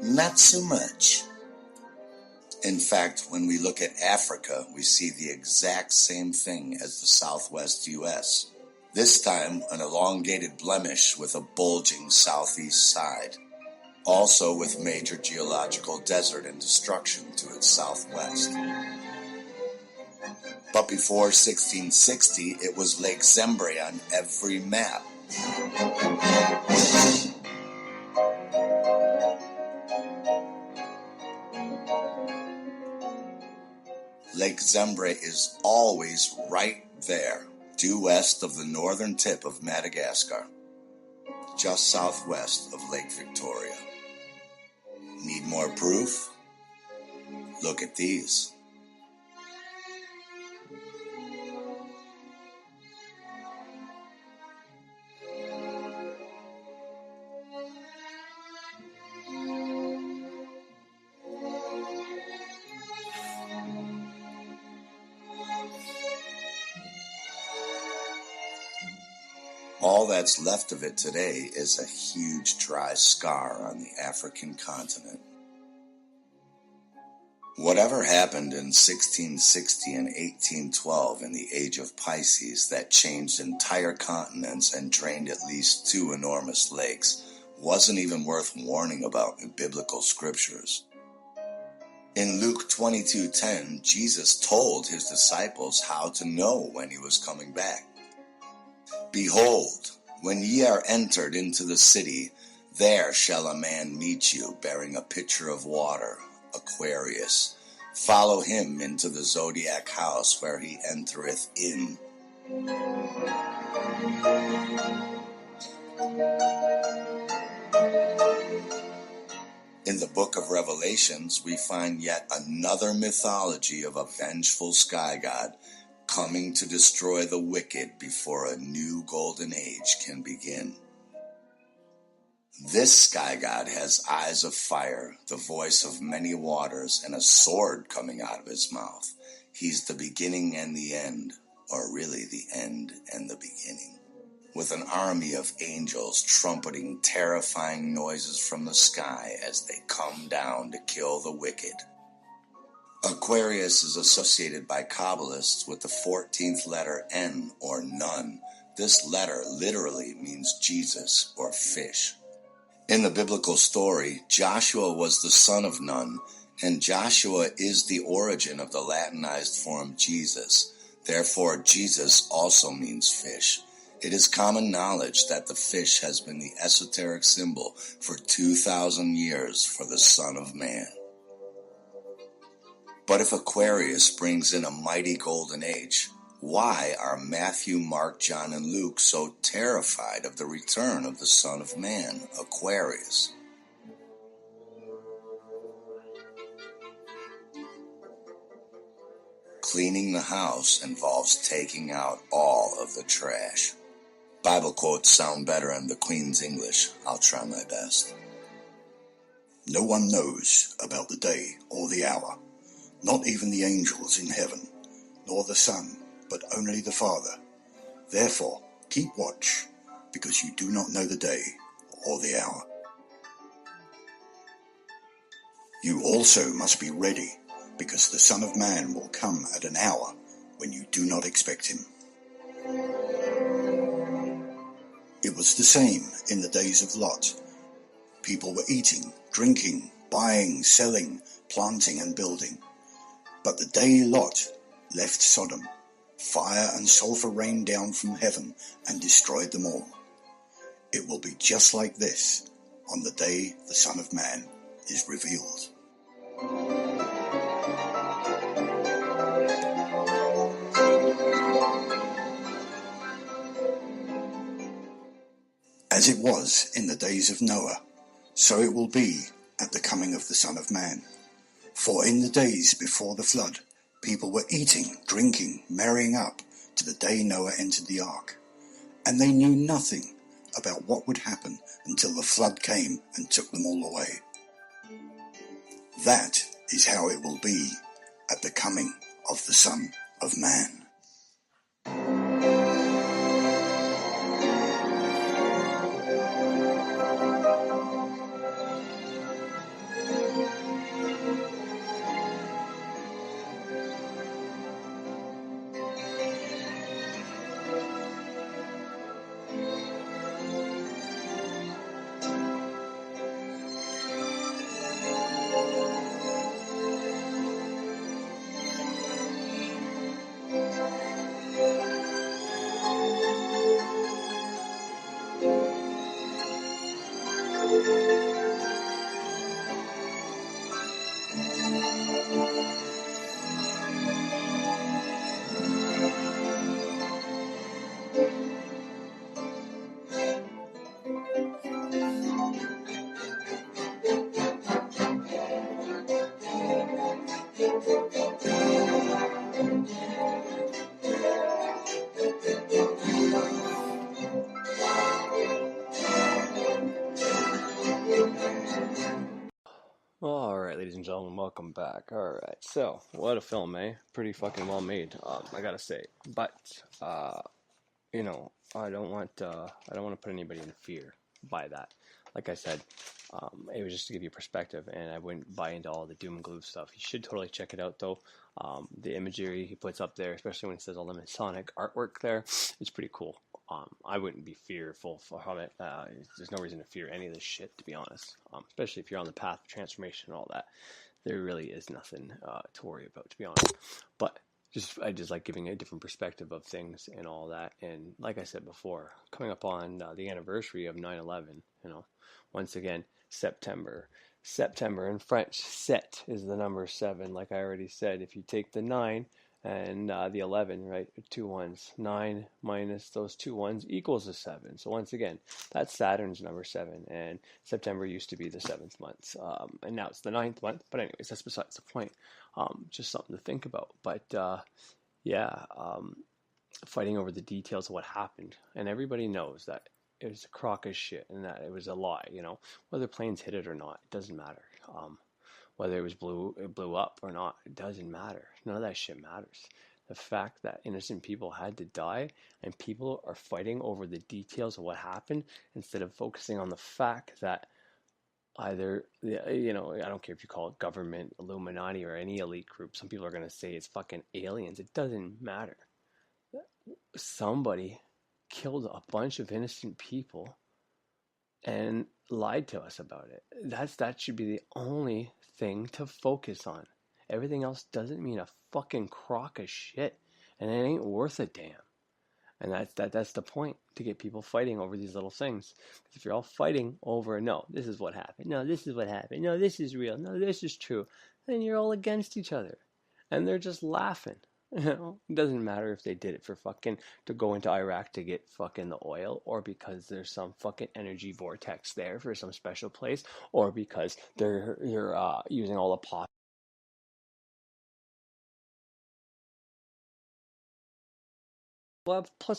not so much. In fact, when we look at Africa, we see the exact same thing as the southwest U.S. This time, an elongated blemish with a bulging southeast side. also with major geological desert and destruction to its southwest. But before 1660, it was Lake Zembre on every map. Lake Zembre is always right there, due west of the northern tip of Madagascar, just southwest of Lake Victoria. Need more proof? Look at these. All that's left of it today is a huge dry scar on the African continent. Whatever happened in 1660 and 1812 in the age of Pisces that changed entire continents and drained at least 2 enormous lakes wasn't even worth warning about in biblical scriptures. In Luke 22:10, Jesus told his disciples how to know when he was coming back. Behold, when ye are entered into the city, there shall a man meet you, bearing a pitcher of water, Aquarius. Follow him into the zodiac house where he entereth in. In the book of Revelations, we find yet another mythology of a vengeful sky god coming to destroy the wicked before a new golden age can begin. This sky god has eyes of fire, the voice of many waters, and a sword coming out of his mouth. He's the beginning and the end, or really the end and the beginning, with an army of angels trumpeting terrifying noises from the sky as they come down to kill the wicked. Aquarius is associated by Kabbalists with the 14th letter N, or Nun. This letter literally means Jesus, or fish. In the biblical story, Joshua was the son of Nun, and Joshua is the origin of the Latinized form Jesus. Therefore, Jesus also means fish. It is common knowledge that the fish has been the esoteric symbol for 2,000 years for the Son of Man. But if Aquarius brings in a mighty golden age, why are Matthew, Mark, John, and Luke so terrified of the return of the Son of Man, Aquarius? Cleaning the house involves taking out all of the trash. Bible quotes sound better in the Queen's English. I'll try my best.
No one knows about the day or the hour, not even the angels in heaven, nor the Son, but only the Father. Therefore, keep watch, because you do not know the day or the hour. You also must be ready, because the Son of Man will come at an hour when you do not expect him. It was the same in the days of Lot. People were eating, drinking, buying, selling, planting and building. But the day Lot left Sodom, fire and sulfur rained down from heaven and destroyed them all. It will be just like this on the day the Son of Man is revealed. As it was in the days of Noah, so it will be at the coming of the Son of Man. For in the days before the flood, people were eating, drinking, marrying up to the day Noah entered the ark. And they knew nothing about what would happen until the flood came and took them all away. That is how it will be at the coming of the Son of Man.
All right, ladies and gentlemen, welcome back. All right, so what a film, eh? Pretty fucking well made, I gotta say. But you know, I don't want to put anybody in fear by that. Like I said, it was just to give you perspective, and I wouldn't buy into all the doom and gloom stuff. You should totally check it out, though. The imagery he puts up there, especially when he says all the Masonic artwork there, it's pretty cool. I wouldn't be fearful from it. There's no reason to fear any of this shit, to be honest. Especially if you're on the path of transformation and all that. There really is nothing to worry about, to be honest. But I just like giving a different perspective of things and all that. And like I said before, coming up on the anniversary of 9/11, you know, once again, September in French, sept is the number 7. Like I already said, if you take the 9 and the 11, right, 2 ones, 9 minus those 2 ones equals a 7. So once again, that's Saturn's number 7, and September used to be the 7th month, and now it's the 9th month. But anyways, that's besides the point. Just something to think about. But fighting over the details of what happened, and everybody knows that it was a crock of shit and that it was a lie. You know, whether planes hit it or not, it doesn't matter. Whether it blew up or not, it doesn't matter. None of that shit matters. The fact that innocent people had to die and people are fighting over the details of what happened instead of focusing on the fact that either, you know, I don't care if you call it government, Illuminati, or any elite group. Some people are going to say it's fucking aliens. It doesn't matter. Somebody killed a bunch of innocent people and lied to us about it. That should be the only thing to focus on. Everything else doesn't mean a fucking crock of shit, and it ain't worth a damn. And that's the point, to get people fighting over these little things. Because if you're all fighting over, no, this is what happened, no, this is what happened, no, this is real, no, this is true, then you're all against each other, and they're just laughing. You know, it doesn't matter if they did it for fucking to go into Iraq to get fucking the oil, or because there's some fucking energy vortex there for some special place, or because they're using all the plus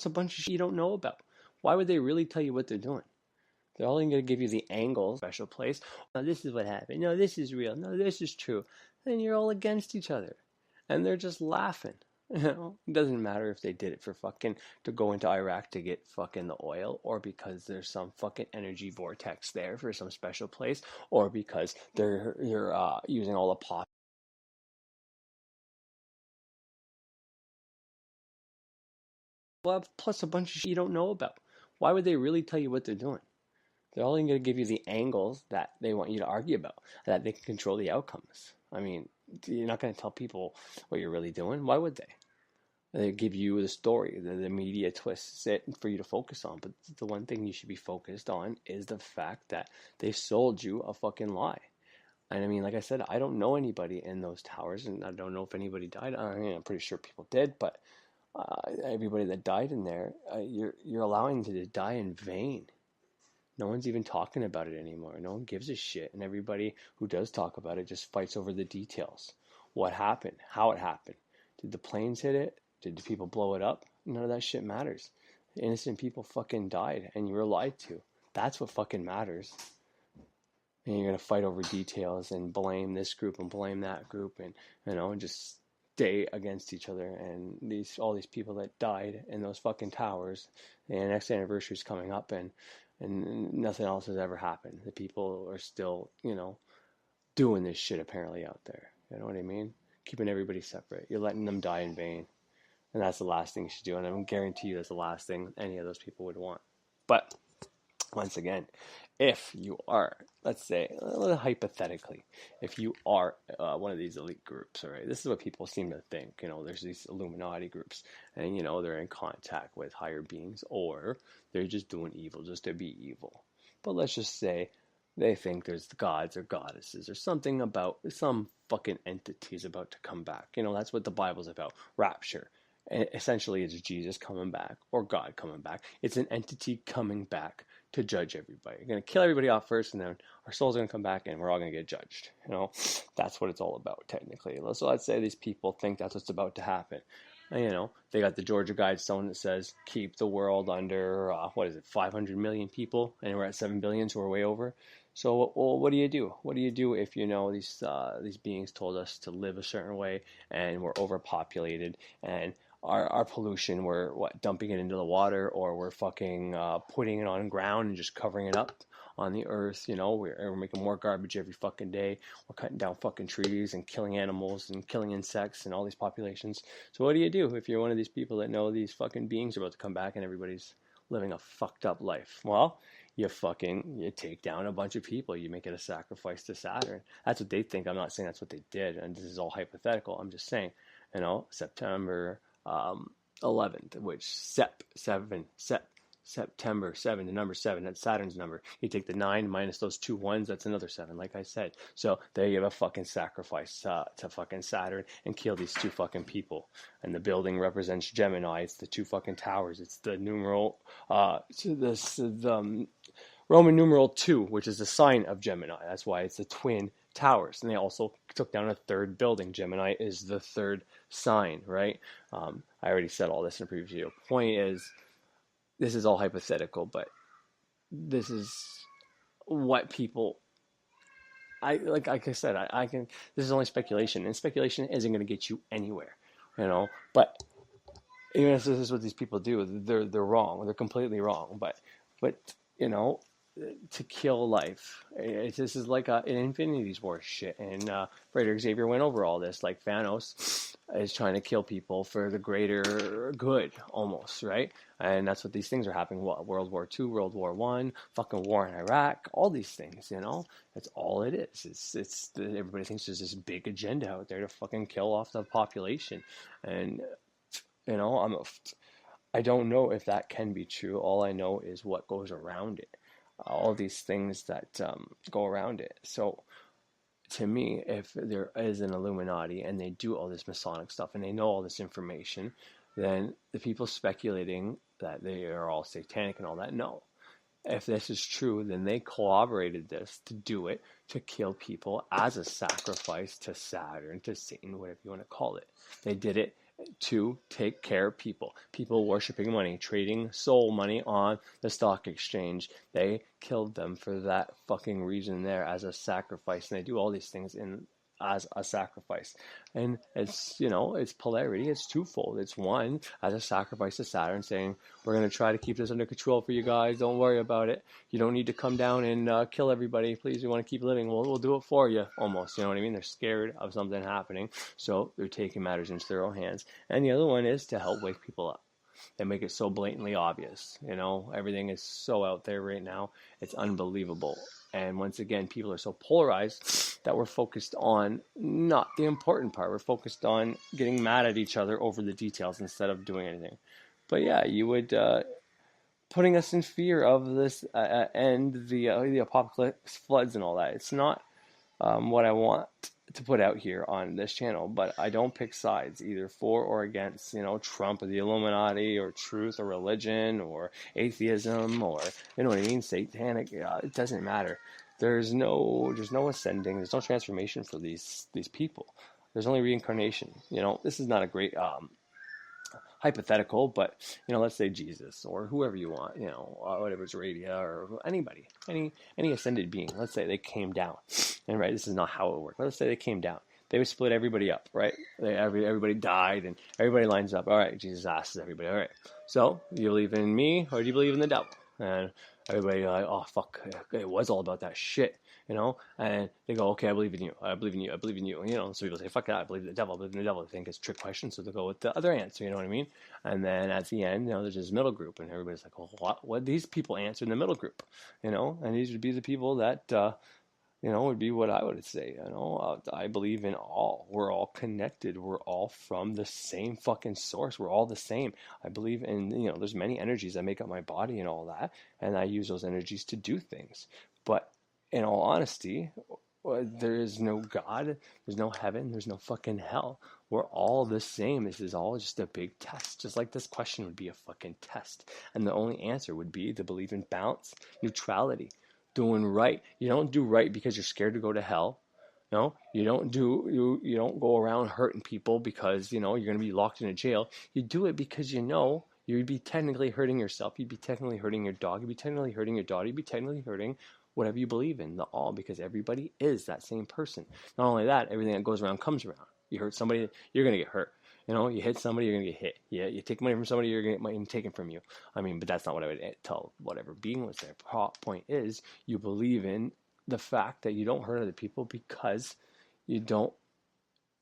a bunch of shit you don't know about. Why would they really tell you what they're doing? They're only going to give you the angles, special place. No, this is what happened. No, this is real. No, this is true. Then you're all against each other, and they're just laughing. You know, it doesn't matter if they did it for fucking to go into Iraq to get fucking the oil, or because there's some fucking energy vortex there for some special place, or because they're using all the plus a bunch of shit you don't know about. Why would they really tell you what they're doing? They're only going to give you the angles that they want you to argue about, that they can control the outcomes. I mean, you're not going to tell people what you're really doing. Why would they? They give you the story, the media twists it for you to focus on. But the one thing you should be focused on is the fact that they sold you a fucking lie. And I mean, like I said, I don't know anybody in those towers, and I don't know if anybody died. I mean, I'm pretty sure people did, but everybody that died in there, you're allowing them to die in vain. No one's even talking about it anymore. No one gives a shit. And everybody who does talk about it just fights over the details. What happened? How it happened? Did the planes hit it? Did the people blow it up? None of that shit matters. Innocent people fucking died, and you were lied to. That's what fucking matters. And you're going to fight over details and blame this group and blame that group, and, you know, and just stay against each other. And all these people that died in those fucking towers, the next anniversary is coming up, and nothing else has ever happened. The people are still, you know, doing this shit apparently out there. You know what I mean? Keeping everybody separate. You're letting them die in vain. And that's the last thing you should do. And I can guarantee you that's the last thing any of those people would want. But once again, if you are, let's say, hypothetically, if you are one of these elite groups, all right, this is what people seem to think. You know, there's these Illuminati groups, and, you know, they're in contact with higher beings, or they're just doing evil just to be evil. But let's just say they think there's gods or goddesses or something about some fucking entities about to come back. You know, that's what the Bible's about, rapture. Essentially, it's Jesus coming back or God coming back. It's an entity coming back to judge everybody. We're going to kill everybody off first, and then our souls are going to come back, and we're all going to get judged. That's what it's all about, technically. So let's say these people think that's what's about to happen. And, they got the Georgia Guidestone that says keep the world under 500 million people, and we're at 7 billion, so we're way over. So, what do you do? What do you do if these beings told us to live a certain way, and we're overpopulated, and our pollution, we're dumping it into the water, or we're fucking putting it on ground and just covering it up on the earth? We're making more garbage every fucking day. We're cutting down fucking trees and killing animals and killing insects and all these populations. So what do you do if you're one of these people that know these fucking beings are about to come back and everybody's living a fucked up life? Well, you take down a bunch of people. You make it a sacrifice to Saturn. That's what they think. I'm not saying that's what they did, and this is all hypothetical. I'm just saying, September 11th, which September 7, the number 7, that's Saturn's number. You take the 9 minus those 2 1s, that's another 7, like I said. So they give a fucking sacrifice to fucking Saturn and kill these 2 fucking people. And the building represents Gemini. It's the 2 fucking towers. It's the numeral, the Roman numeral 2, which is the sign of Gemini. That's why it's the twin towers. And they also took down a 3rd building. Gemini is the 3rd sign, right? I already said all this in a previous video. Point is, this is all hypothetical, but this is what people, like I said, this is only speculation, and speculation isn't going to get you anywhere, but even if this is what these people do, they're wrong. They're completely wrong, but to kill life, this is like an Infinity's War shit, and Frederick Xavier went over all this, like Thanos is trying to kill people for the greater good, almost, right? And that's what these things are happening. World War II, World War I, fucking war in Iraq, all these things, that's all it is. It's everybody thinks there's this big agenda out there to fucking kill off the population, and I don't know if that can be true. All I know is what goes around it. All these things that go around it. So to me, if there is an Illuminati and they do all this Masonic stuff and they know all this information, then the people speculating that they are all satanic and all that, no. If this is true, then they corroborated this to do it, to kill people as a sacrifice to Saturn, to Satan, whatever you want to call it. They did it to take care of people worshiping money, trading soul money on the stock exchange. They killed them for that fucking reason there, as a sacrifice, and they do all these things as a sacrifice. And it's it's polarity. It's twofold. It's one, as a sacrifice to Saturn, saying we're going to try to keep this under control for you guys, don't worry about it, you don't need to come down and kill everybody, please, we want to keep living, we'll do it for you, almost, you know what I mean? They're scared of something happening, so they're taking matters into their own hands. And the other one is to help wake people up. They make it so blatantly obvious, everything is so out there right now, it's unbelievable. And once again, people are so polarized that we're focused on not the important part. We're focused on getting mad at each other over the details instead of doing anything. But yeah, you would putting us in fear of this and the apocalypse, floods, and all that. It's not what I want to put out here on this channel, but I don't pick sides, either for or against, Trump or the Illuminati or truth or religion or atheism or, you know what I mean, satanic. It doesn't matter. There's no ascending. There's no transformation for these people. There's only reincarnation. This is not a great hypothetical, but let's say Jesus or whoever you want, whatever's Radia or anybody, any ascended being. Let's say they came down, and right, this is not how it works. Let's say they came down. They would split everybody up, right? Everybody died, and everybody lines up. All right, Jesus asks everybody, all right, so you believe in me or do you believe in the devil? And everybody like, oh fuck, it was all about that shit, and they go, okay, I believe in you, I believe in you, I believe in you, so people say, fuck that, I believe in the devil, I believe in the devil. They think it's a trick question, so they go with the other answer, you know what I mean? And then at the end, there's this middle group, and everybody's like, well, what these people answer in the middle group, and these would be the people that would be what I would say. I believe in all. We're all connected. We're all from the same fucking source. We're all the same. I believe in, there's many energies that make up my body and all that, and I use those energies to do things. But in all honesty, there is no God, there's no heaven, there's no fucking hell. We're all the same. This is all just a big test. Just like this question would be a fucking test. And the only answer would be to believe in balance, neutrality, doing right. You don't do right because you're scared to go to hell. No, you don't go around hurting people because, you're going to be locked in a jail. You do it because you'd be technically hurting yourself. You'd be technically hurting your dog. You'd be technically hurting your daughter. You'd be technically hurting whatever you believe in, the all, because everybody is that same person. Not only that, everything that goes around comes around. You hurt somebody, you're going to get hurt. You hit somebody, you're going to get hit. Yeah, you take money from somebody, you're going to get money taken from you. I mean, but that's not what I would tell whatever being was there. Point is, you believe in the fact that you don't hurt other people because you don't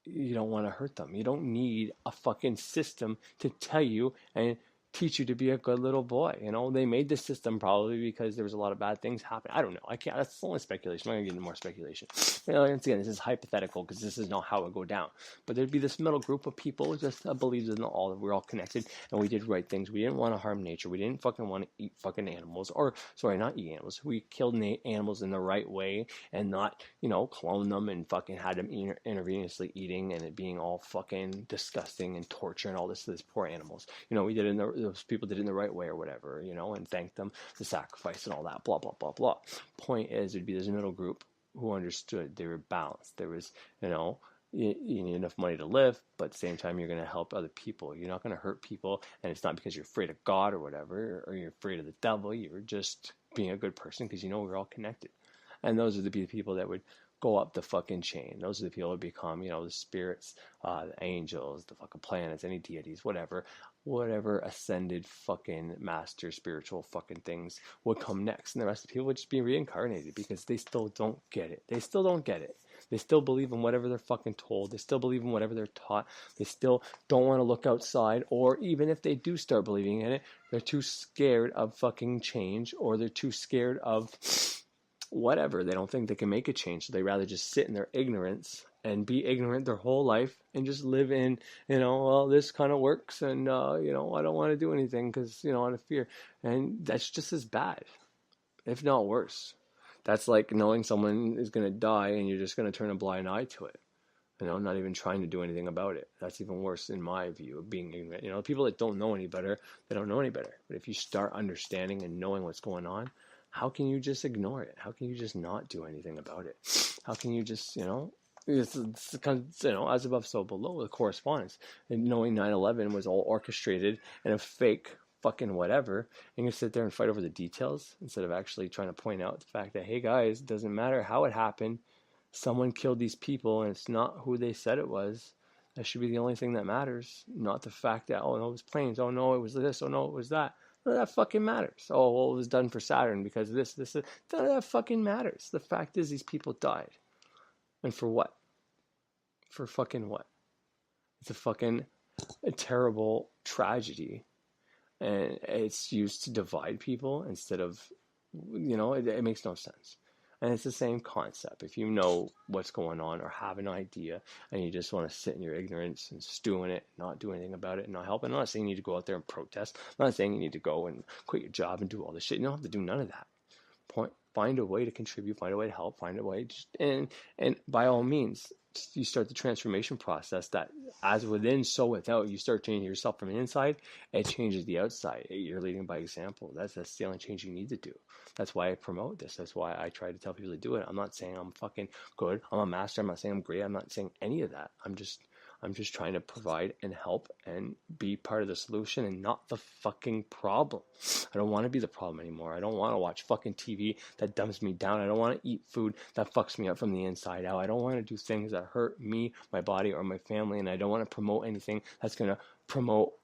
want to hurt them. You don't need a fucking system to tell you and teach you to be a good little boy. They made this system probably because there was a lot of bad things happening. I don't know. I can't. That's only speculation. I'm not going to get into more speculation. Once again, this is hypothetical because this is not how it would go down. But there'd be this middle group of people just that believes in all that we're all connected and we did right things. We didn't want to harm nature. We didn't fucking want to eat fucking animals. Or, sorry, not eat animals. We killed animals in the right way and not, clone them and fucking had them intravenously eating and it being all fucking disgusting and torture and all this to these poor animals. We did it those people did it in the right way or whatever, and thanked them, the sacrifice and all that, blah, blah, blah, blah. Point is, it'd be this middle group who understood. They were balanced. There was, you need enough money to live, but at the same time, you're going to help other people. You're not going to hurt people, and it's not because you're afraid of God or whatever, or you're afraid of the devil. You're just being a good person because we're all connected. And those are the people that would go up the fucking chain. Those are the people that become, the spirits, the angels, the fucking planets, any deities, whatever ascended fucking master spiritual fucking things would come next. And the rest of the people would just be reincarnated because they still don't get it. They still don't get it. They still believe in whatever they're fucking told. They still believe in whatever they're taught. They still don't want to look outside, or even if they do start believing in it, they're too scared of fucking change, or they're too scared of whatever. They don't think they can make a change, so they rather just sit in their ignorance and be ignorant their whole life and just live in, well, this kind of works and, I don't want to do anything because, out of fear. And that's just as bad, if not worse. That's like knowing someone is going to die and you're just going to turn a blind eye to it, not even trying to do anything about it. That's even worse in my view of being ignorant. People that don't know any better, they don't know any better. But if you start understanding and knowing what's going on, how can you just ignore it? How can you just not do anything about it? How can you just, it's as above, so below, the correspondence. And knowing 9/11 was all orchestrated and a fake fucking whatever, and you sit there and fight over the details instead of actually trying to point out the fact that, hey guys, it doesn't matter how it happened. Someone killed these people and it's not who they said it was. That should be the only thing that matters, not the fact that, oh no, it was planes, oh no, it was this, oh no, it was that. None of that fucking matters. Oh, well, it was done for Saturn because this. None of that fucking matters. The fact is, these people died. And for what? For fucking what? It's a terrible tragedy. And it's used to divide people instead of, it makes no sense. And it's the same concept. If you know what's going on or have an idea and you just want to sit in your ignorance and stew in it, not do anything about it, and not help. I'm not saying you need to go out there and protest. I'm not saying you need to go and quit your job and do all this shit. You don't have to do none of that. Find a way to contribute, find a way to help, find a way. And by all means, you start the transformation process that as within, so without. You start changing yourself from the inside, it changes the outside. You're leading by example. That's the only change you need to do. That's why I promote this. That's why I try to tell people to do it. I'm not saying I'm fucking good. I'm a master. I'm not saying I'm great. I'm not saying any of that. I'm just trying to provide and help and be part of the solution and not the fucking problem. I don't want to be the problem anymore. I don't want to watch fucking TV that dumbs me down. I don't want to eat food that fucks me up from the inside out. I don't want to do things that hurt me, my body, or my family, and I don't want to promote anything that's going to promote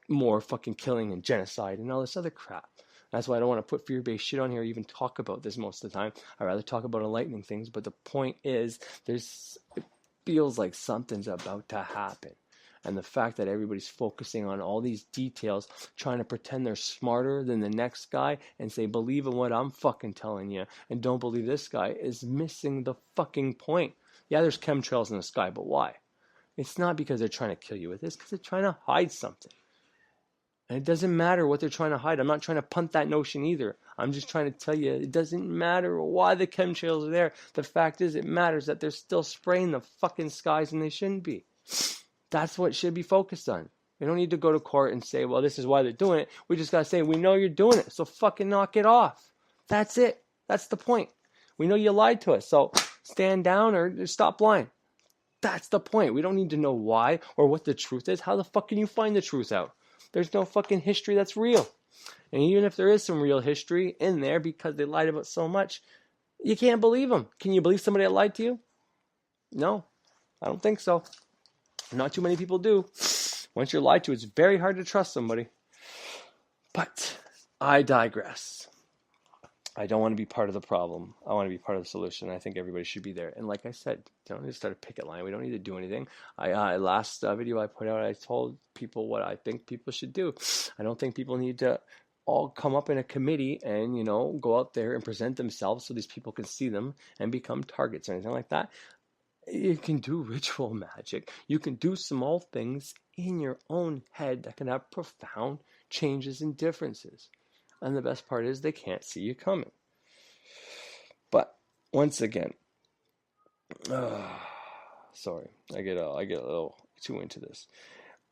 more fucking killing and genocide and all this other crap. That's why I don't want to put fear-based shit on here or even talk about this most of the time. I'd rather talk about enlightening things, but the point is it feels like something's about to happen. And the fact that everybody's focusing on all these details, trying to pretend they're smarter than the next guy and say, believe in what I'm fucking telling you and don't believe this guy, is missing the fucking point. Yeah, there's chemtrails in the sky, but why? It's not because they're trying to kill you with this, because they're trying to hide something. And it doesn't matter what they're trying to hide. I'm not trying to punt that notion either. I'm just trying to tell you, it doesn't matter why the chemtrails are there. The fact is, it matters that they're still spraying the fucking skies and they shouldn't be. That's what should be focused on. We don't need to go to court and say, well, this is why they're doing it. We just got to say, we know you're doing it, so fucking knock it off. That's it. That's the point. We know you lied to us, so stand down or stop lying. That's the point. We don't need to know why or what the truth is. How the fuck can you find the truth out? There's no fucking history that's real. And even if there is some real history in there because they lied about so much, you can't believe them. Can you believe somebody that lied to you? No, I don't think so. Not too many people do. Once you're lied to, it's very hard to trust somebody. But I digress. I don't want to be part of the problem. I want to be part of the solution. I think everybody should be there. And like I said, don't need to start a picket line. We don't need to do anything. Last video I put out, I told people what I think people should do. I don't think people need to all come up in a committee and, go out there and present themselves so these people can see them and become targets or anything like that. You can do ritual magic. You can do small things in your own head that can have profound changes and differences. And the best part is they can't see you coming. But once again, sorry, I get a little too into this.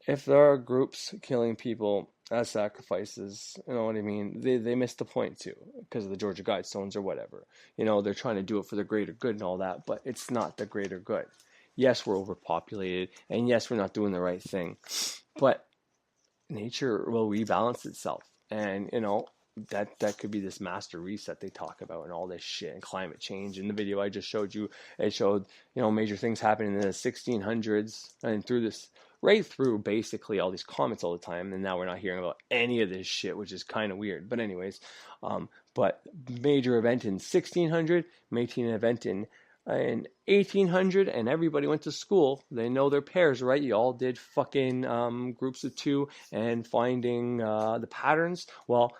If there are groups killing people as sacrifices, you know what I mean? They missed the point too, because of the Georgia Guidestones or whatever. They're trying to do it for the greater good and all that, but it's not the greater good. Yes, we're overpopulated, and yes, we're not doing the right thing, but nature will rebalance itself, and that could be this master reset they talk about and all this shit and climate change. In the video I just showed you, it showed major things happening in the 1600s and right through basically all these comments all the time, and now we're not hearing about any of this shit, which is kind of weird. But anyways, but major event in 1600, major event in 1800, and everybody went to school. They know their pairs, right? You all did fucking groups of 2 and finding the patterns. Well,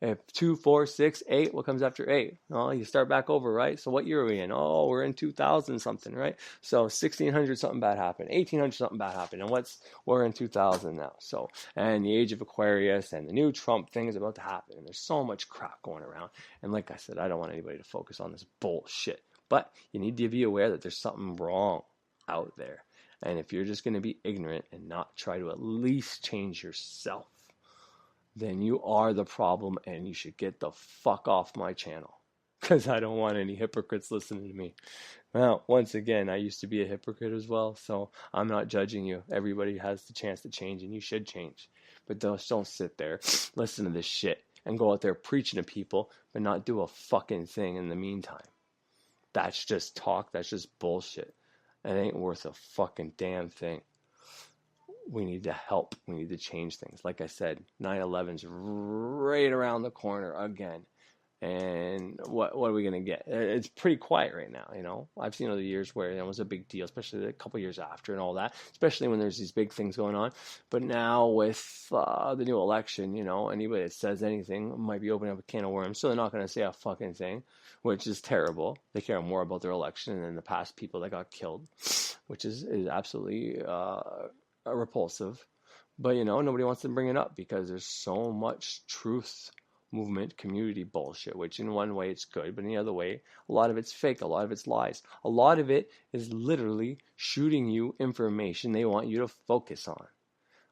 if 2, 4, 6, 8, what comes after 8? Oh, you start back over, right? So what year are we in? Oh, we're in 2000 something, right? So 1600 something bad happened, 1800 something bad happened, and we're in 2000 now. So, and the age of Aquarius and the new Trump thing is about to happen. And there's so much crap going around. And like I said, I don't want anybody to focus on this bullshit. But you need to be aware that there's something wrong out there. And if you're just going to be ignorant and not try to at least change yourself, then you are the problem, and you should get the fuck off my channel, because I don't want any hypocrites listening to me. Well, once again, I used to be a hypocrite as well, so I'm not judging you. Everybody has the chance to change, and you should change. But don't sit there, listen to this shit, and go out there preaching to people, but not do a fucking thing in the meantime. That's just talk. That's just bullshit. It ain't worth a fucking damn thing. We need to help. We need to change things. Like I said, 9/11's right around the corner again. And what are we going to get? It's pretty quiet right now, I've seen other years where it was a big deal, especially a couple years after and all that, especially when there's these big things going on. But now with the new election, anybody that says anything might be opening up a can of worms. So they're not going to say a fucking thing, which is terrible. They care more about their election than the past people that got killed, which is absolutely repulsive. But nobody wants to bring it up because there's so much truth movement community bullshit, which in one way it's good, but in the other way a lot of it's fake, a lot of it's lies, a lot of it is literally shooting you information they want you to focus on.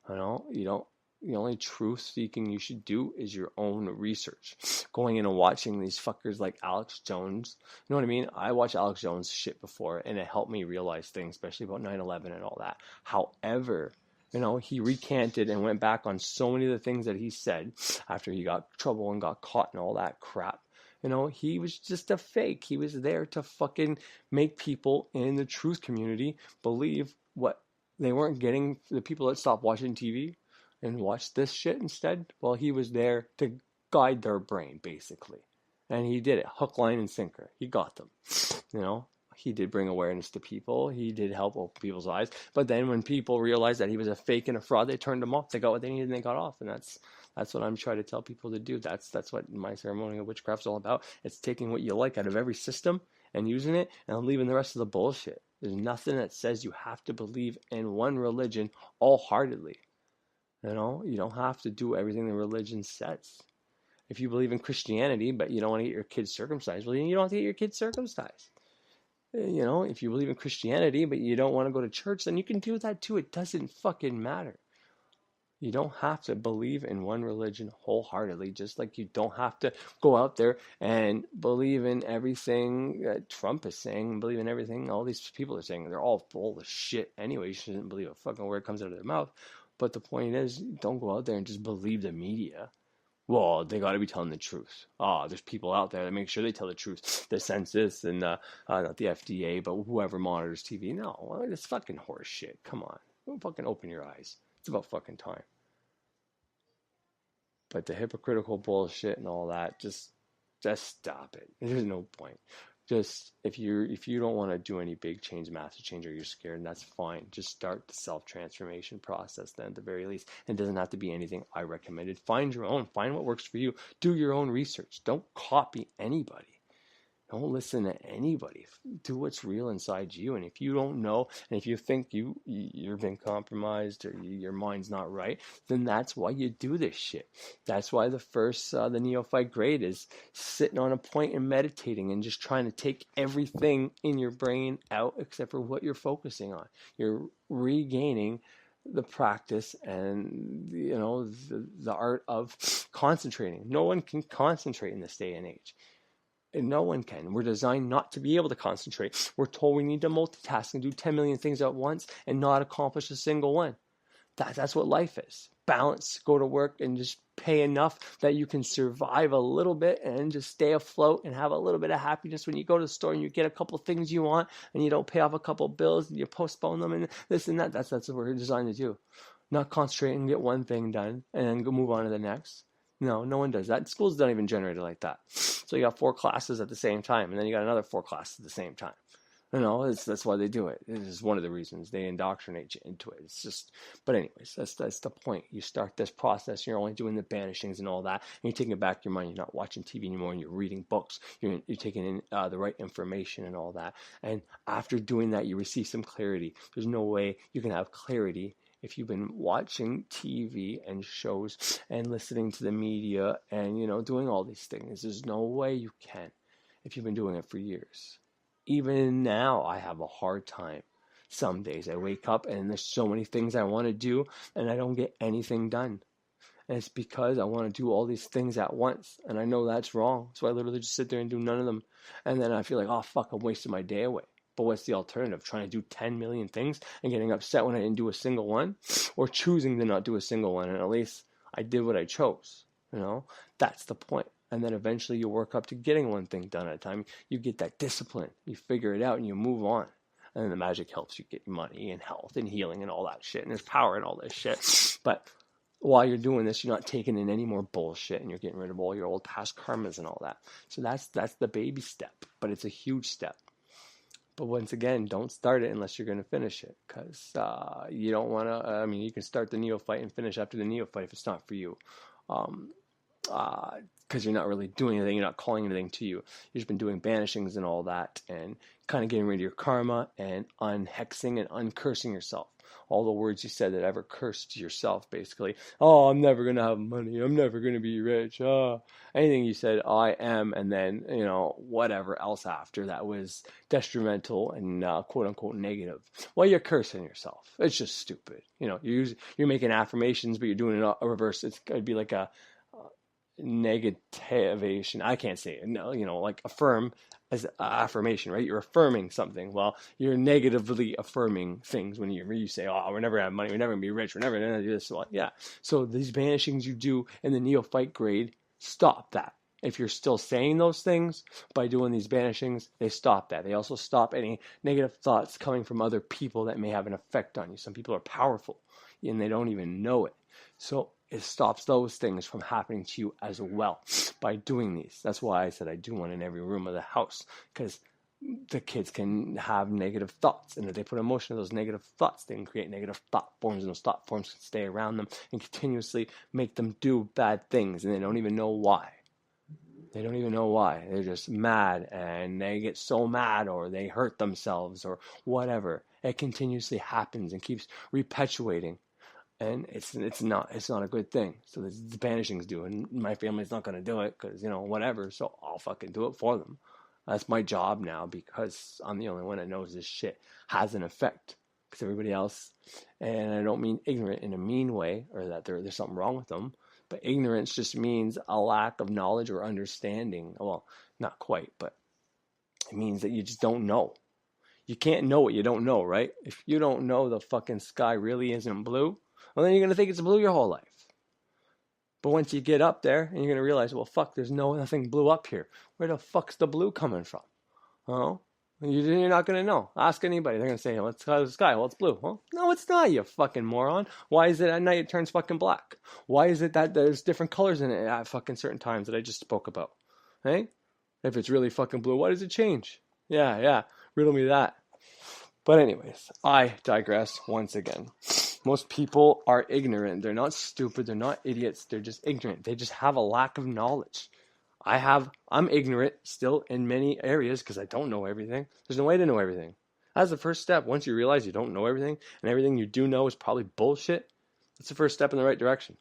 The only truth seeking you should do is your own research, going in and watching these fuckers like Alex Jones. You know what I mean? I watched Alex Jones shit before, and it helped me realize things, especially about 9/11 and all that. However, he recanted and went back on so many of the things that he said after he got trouble and got caught and all that crap. He was just a fake. He was there to fucking make people in the truth community believe what they weren't getting. The people that stopped watching TV and watched this shit instead, well, he was there to guide their brain, basically. And he did it, hook, line, and sinker. He got them, He did bring awareness to people. He did help open people's eyes. But then when people realized that he was a fake and a fraud, they turned him off. They got what they needed and they got off. And that's what I'm trying to tell people to do. That's what my ceremonial witchcraft is all about. It's taking what you like out of every system and using it and leaving the rest of the bullshit. There's nothing that says you have to believe in one religion wholeheartedly. You don't have to do everything the religion says. If you believe in Christianity, but you don't want to get your kids circumcised, well, then you don't have to get your kids circumcised. You know, if you believe in Christianity, but you don't want to go to church, then you can do that too. It doesn't fucking matter. You don't have to believe in one religion wholeheartedly, just like you don't have to go out there and believe in everything that Trump is saying, believe in everything all these people are saying. They're all full of shit anyway. You shouldn't believe a fucking word comes out of their mouth. But the point is, don't go out there and just believe the media. Well, they got to be telling the truth. There's people out there that make sure they tell the truth. The census and not the FDA, but whoever monitors TV. No, it's fucking horse shit. Come on. Don't fucking open your eyes. It's about fucking time. But the hypocritical bullshit and all that, just stop it. There's no point. Just if you don't want to do any big change, massive change, or you're scared, and that's fine. Just start the self-transformation process then, at the very least. It doesn't have to be anything I recommended. Find your own. Find what works for you. Do your own research. Don't copy anybody. Don't listen to anybody. Do what's real inside you. And if you don't know, and if you think you've been compromised or your mind's not right, then that's why you do this shit. That's why the neophyte grade is sitting on a point and meditating and just trying to take everything in your brain out except for what you're focusing on. You're regaining the practice and the art of concentrating. No one can concentrate in this day and age. And no one can. We're designed not to be able to concentrate. We're told we need to multitask and do 10 million things at once and not accomplish a single one. That's what life is. Balance, go to work and just pay enough that you can survive a little bit and just stay afloat and have a little bit of happiness when you go to the store and you get a couple things you want and you don't pay off a couple bills and you postpone them and this and that. That's what we're designed to do. Not concentrate and get one thing done and then go move on to the next. No one does that. Schools don't even generate it like that. So you got 4 classes at the same time, and then you got another 4 classes at the same time. That's why they do it. It is one of the reasons they indoctrinate you into it. It's just, but anyways, that's the point. You start this process, you're only doing the banishings and all that, and you're taking back your mind. You're not watching TV anymore, and you're reading books. You're taking in the right information and all that. And after doing that, you receive some clarity. There's no way you can have clarity if you've been watching TV and shows and listening to the media and, doing all these things. There's no way you can if you've been doing it for years. Even now, I have a hard time. Some days I wake up and there's so many things I want to do and I don't get anything done. And it's because I want to do all these things at once. And I know that's wrong. So I literally just sit there and do none of them. And then I feel like, oh, fuck, I'm wasting my day away. But what's the alternative? Trying to do 10 million things and getting upset when I didn't do a single one? Or choosing to not do a single one and at least I did what I chose? That's the point. And then eventually you work up to getting one thing done at a time. You get that discipline. You figure it out and you move on. And then the magic helps you get money and health and healing and all that shit. And there's power in all this shit. But while you're doing this, you're not taking in any more bullshit and you're getting rid of all your old past karmas and all that. So that's the baby step. But it's a huge step. But once again, don't start it unless you're going to finish it. Because you don't want to, you can start the neophyte and finish after the neophyte if it's not for you. Because you're not really doing anything, you're not calling anything to you. You've just been doing banishings and all that, and kind of getting rid of your karma and unhexing and uncursing yourself. All the words you said that ever cursed yourself, basically. Oh, I'm never going to have money. I'm never going to be rich. Anything you said, I am, and then, whatever else after that was detrimental and quote-unquote negative. Well, you're cursing yourself. It's just stupid. You're making affirmations, but you're doing it a reverse. It'd be like a negativation. I can't say it. No, like affirm as affirmation, right? You're affirming something. Well, you're negatively affirming things when you say, oh, we're never gonna have money, we're never gonna be rich, we're never gonna do this. Well, yeah. So these banishings you do in the neophyte grade stop that. If you're still saying those things by doing these banishings, they stop that. They also stop any negative thoughts coming from other people that may have an effect on you. Some people are powerful and they don't even know it. So it stops those things from happening to you as well by doing these. That's why I said I do one in every room of the house, because the kids can have negative thoughts, and if they put emotion in those negative thoughts, they can create negative thought forms, and those thought forms can stay around them and continuously make them do bad things, and they don't even know why. They don't even know why. They're just mad, and they get so mad, or they hurt themselves, or whatever. It continuously happens and keeps perpetuating. And it's not a good thing. So the banishing's due, and my family's not going to do it because, whatever. So I'll fucking do it for them. That's my job now because I'm the only one that knows this shit has an effect. Because everybody else, and I don't mean ignorant in a mean way or that there's something wrong with them, but ignorance just means a lack of knowledge or understanding. Well, not quite, but it means that you just don't know. You can't know what you don't know, right? If you don't know the fucking sky really isn't blue, well, then you're going to think it's blue your whole life. But once you get up there and you're going to realize, well, fuck, there's nothing blue up here. Where the fuck's the blue coming from? Oh, you're not going to know. Ask anybody. They're going to say, well, it's the sky. Well, it's blue. Well, no, it's not, you fucking moron. Why is it at night it turns fucking black? Why is it that there's different colors in it at fucking certain times that I just spoke about? Hey? If it's really fucking blue, why does it change? Yeah. Riddle me that. But anyways, I digress once again. Most people are ignorant. They're not stupid. They're not idiots. They're just ignorant. They just have a lack of knowledge. I'm ignorant still in many areas because I don't know everything. There's no way to know everything. That's the first step. Once you realize you don't know everything and everything you do know is probably bullshit, that's the first step in the right direction.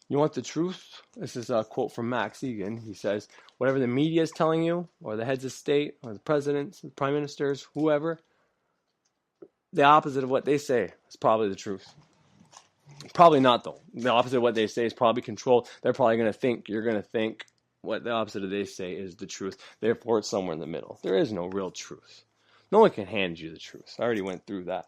You want the truth? This is a quote from Max Egan. He says, whatever the media is telling you, or the heads of state, or the presidents, the prime ministers, whoever, the opposite of what they say is probably the truth. Probably not, though. The opposite of what they say is probably controlled. They're probably going to think you're going to think what the opposite of they say is the truth. Therefore, it's somewhere in the middle. There is no real truth. No one can hand you the truth. I already went through that.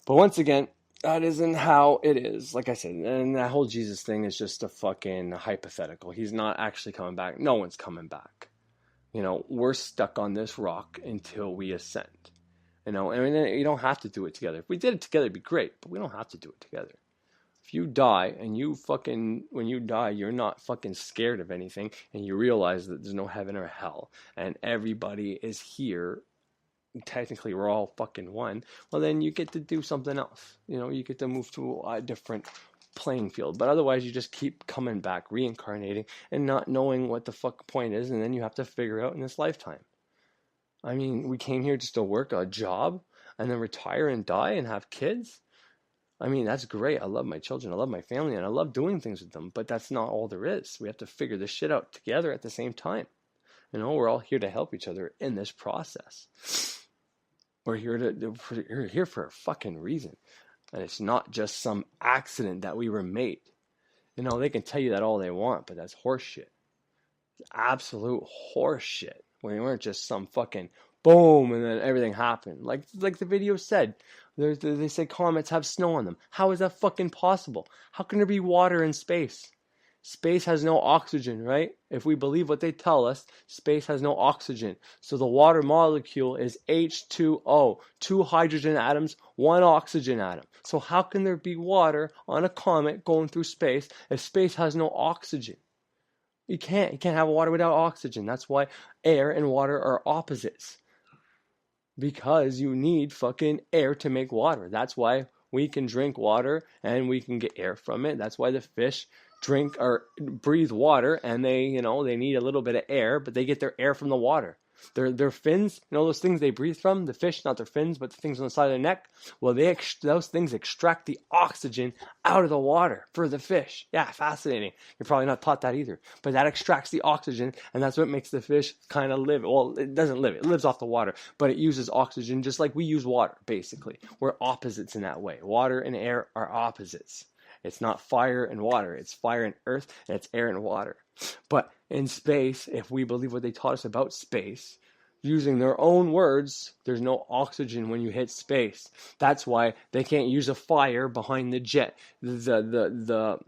But once again, that isn't how it is. Like I said, and that whole Jesus thing is just a fucking hypothetical. He's not actually coming back. No one's coming back. We're stuck on this rock until we ascend. And you don't have to do it together. If we did it together, it'd be great, but we don't have to do it together. If you die and when you die, you're not fucking scared of anything and you realize that there's no heaven or hell and everybody is here, technically we're all fucking one, well then you get to do something else. You get to move to a different playing field. But otherwise you just keep coming back, reincarnating and not knowing what the fuck point is, and then you have to figure out in this lifetime. I mean, we came here just to work a job and then retire and die and have kids. I mean, that's great. I love my children. I love my family and I love doing things with them. But that's not all there is. We have to figure this shit out together at the same time. We're all here to help each other in this process. We're here for a fucking reason. And it's not just some accident that we were made. They can tell you that all they want, but that's horseshit. It's absolute horseshit. We weren't just some fucking boom and then everything happened. Like the video said, they say comets have snow on them. How is that fucking possible? How can there be water in space? Space has no oxygen, right? If we believe what they tell us, space has no oxygen. So the water molecule is H2O, 2 hydrogen atoms, 1 oxygen atom. So how can there be water on a comet going through space if space has no oxygen? You can't have water without oxygen. That's why air and water are opposites. Because you need fucking air to make water. That's why we can drink water and we can get air from it. That's why the fish drink or breathe water and they need a little bit of air, but they get their air from the water. Their fins, those things they breathe from, the fish, not their fins, but the things on the side of their neck. Well, those things extract the oxygen out of the water for the fish. Yeah, fascinating. You're probably not taught that either. But that extracts the oxygen, and that's what makes the fish kind of live. Well, it doesn't live. It lives off the water, but it uses oxygen just like we use water, basically. We're opposites in that way. Water and air are opposites. It's not fire and water. It's fire and earth, and it's air and water. But in space, if we believe what they taught us about space, using their own words, there's no oxygen when you hit space. That's why they can't use a fire behind the jet. The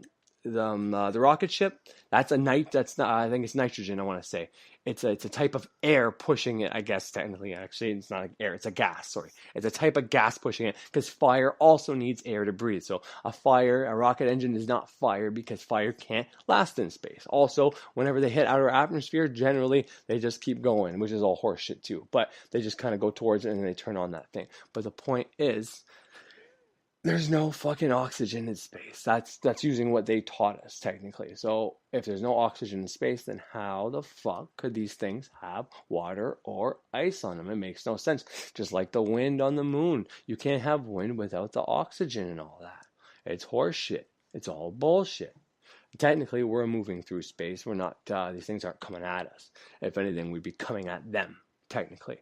rocket ship, that's not, I think it's nitrogen, I want to say. It's a type of air pushing it, I guess, technically. Actually, it's not air, it's a gas, sorry. It's a type of gas pushing it, because fire also needs air to breathe. So a rocket engine is not fire, because fire can't last in space. Also, whenever they hit outer atmosphere, generally, they just keep going, which is all horseshit too. But they just kind of go towards it, and then they turn on that thing. But the point is, there's no fucking oxygen in space. That's using what they taught us, technically. So if there's no oxygen in space, then how the fuck could these things have water or ice on them? It makes no sense. Just like the wind on the moon. You can't have wind without the oxygen and all that. It's horse shit. It's all bullshit. Technically, we're moving through space. We're not, these things aren't coming at us. If anything, we'd be coming at them, technically.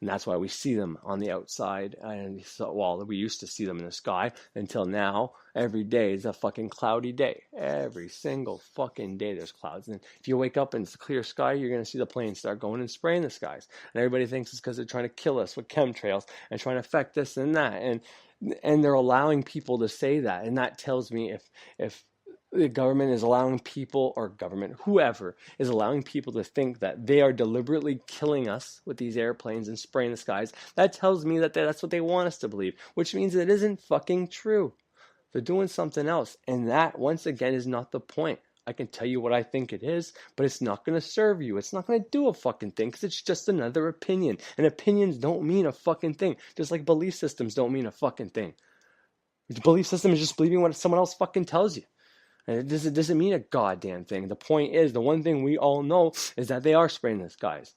And that's why we see them on the outside. And so, well, we used to see them in the sky until now. Every day is a fucking cloudy day. Every single fucking day there's clouds. And if you wake up and it's a clear sky, you're going to see the planes start going and spraying the skies. And everybody thinks it's because they're trying to kill us with chemtrails and trying to affect this and that. And they're allowing people to say that. And that tells me if the government is allowing people, or government, whoever, is allowing people to think that they are deliberately killing us with these airplanes and spraying the skies, that tells me that that's what they want us to believe, which means it isn't fucking true. They're doing something else, and that, once again, is not the point. I can tell you what I think it is, but it's not going to serve you. It's not going to do a fucking thing, because it's just another opinion, and opinions don't mean a fucking thing, just like belief systems don't mean a fucking thing. The belief system is just believing what someone else fucking tells you. And it doesn't mean a goddamn thing. The point is, the one thing we all know is that they are spraying the skies.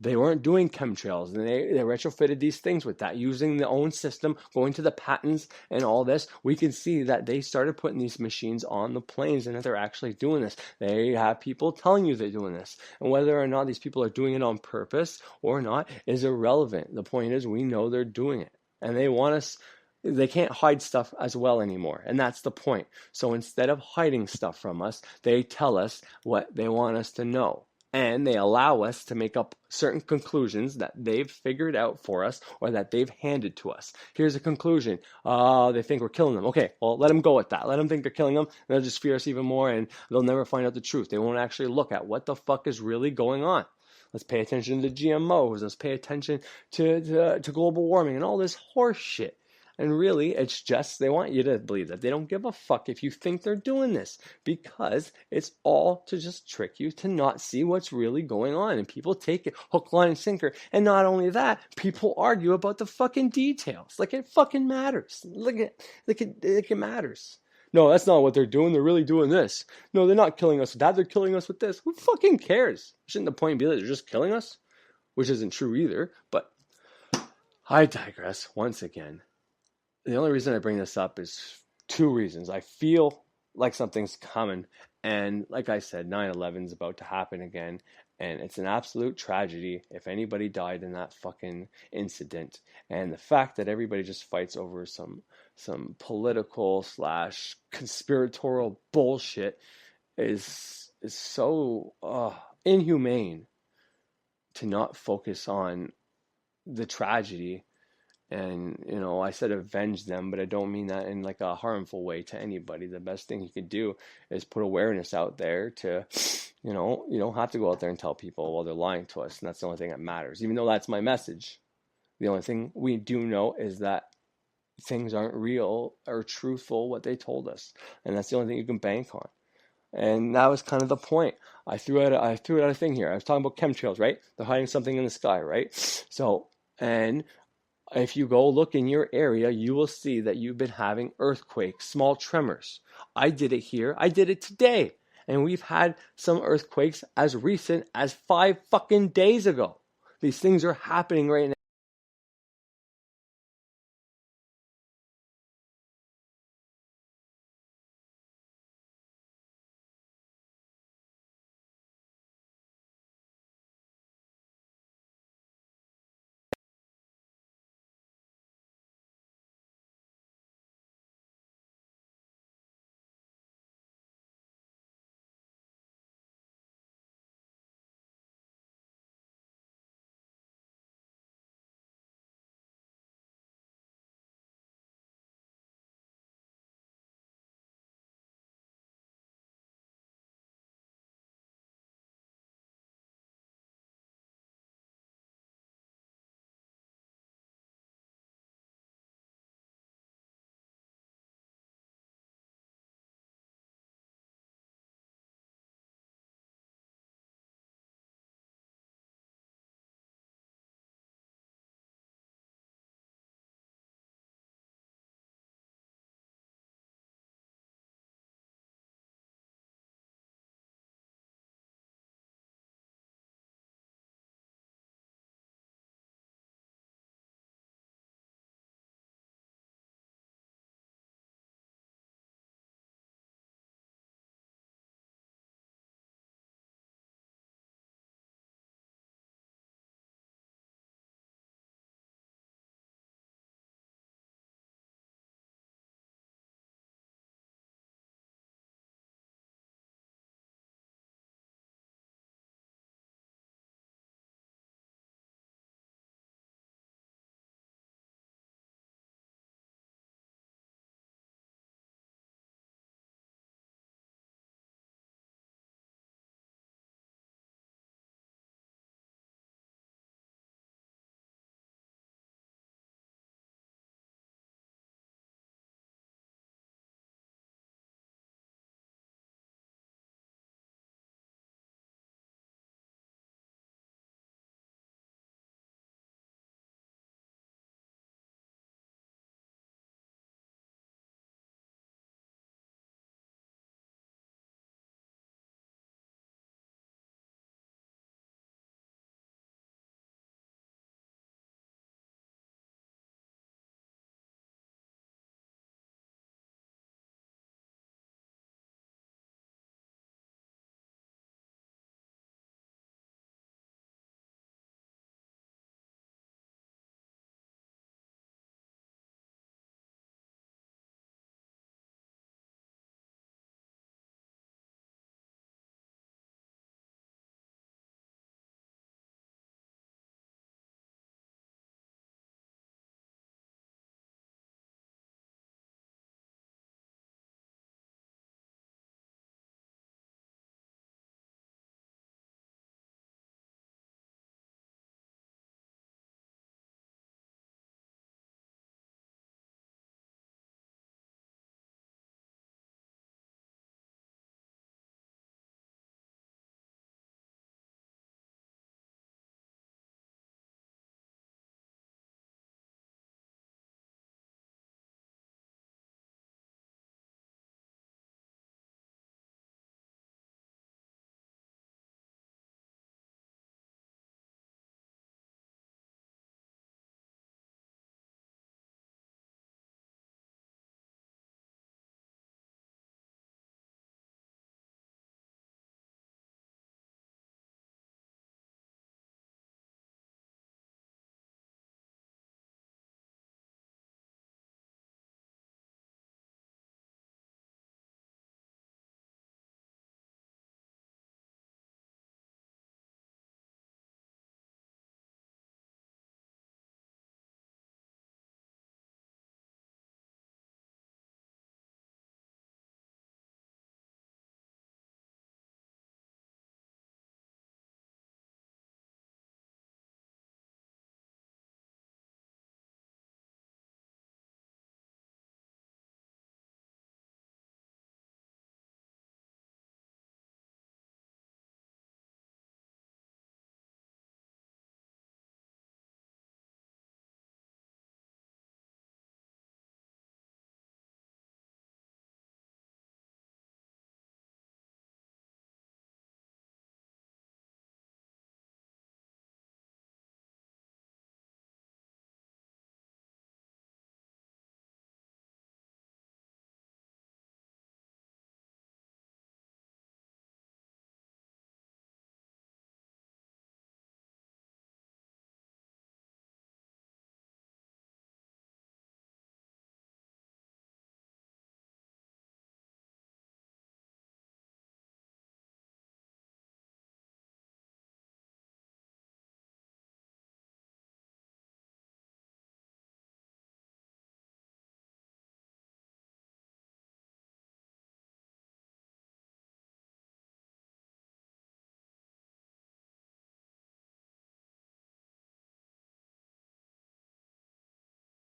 They weren't doing chemtrails, and they retrofitted these things with that, using their own system, going to the patents and all this. We can see that they started putting these machines on the planes and that they're actually doing this. They have people telling you they're doing this. And whether or not these people are doing it on purpose or not is irrelevant. The point is, we know they're doing it. And they want us... They can't hide stuff as well anymore, and that's the point. So instead of hiding stuff from us, they tell us what they want us to know, and they allow us to make up certain conclusions that they've figured out for us or that they've handed to us. Here's a conclusion. They think we're killing them. Okay, well, let them go with that. Let them think they're killing them, and they'll just fear us even more, and they'll never find out the truth. They won't actually look at what the fuck is really going on. Let's pay attention to GMOs. Let's pay attention to global warming and all this horse shit. And really, it's just they want you to believe that they don't give a fuck if you think they're doing this, because it's all to just trick you to not see what's really going on. And people take it hook, line, and sinker. And not only that, people argue about the fucking details. Like it fucking matters. Like it matters. No, that's not what they're doing. They're really doing this. No, they're not killing us with that. They're killing us with this. Who fucking cares? Shouldn't the point be that they're just killing us? Which isn't true either. But I digress once again. The only reason I bring this up is two reasons. I feel like something's coming. And like I said, 9/11 is about to happen again. And it's an absolute tragedy if anybody died in that fucking incident. And the fact that everybody just fights over some political / conspiratorial bullshit is so inhumane to not focus on the tragedy. And, you know, I said avenge them, but I don't mean that in like a harmful way to anybody. The best thing you could do is put awareness out there to, you know, you don't have to go out there and tell people, well, they're lying to us. And that's the only thing that matters, even though that's my message. The only thing we do know is that things aren't real or truthful, what they told us. And that's the only thing you can bank on. And that was kind of the point. I threw out a thing here. I was talking about chemtrails, right? They're hiding something in the sky, right? So, and if you go look in your area, you will see that you've been having earthquakes, small tremors. I did it here. I did it today. And we've had some earthquakes as recent as 5 fucking days ago. These things are happening right now.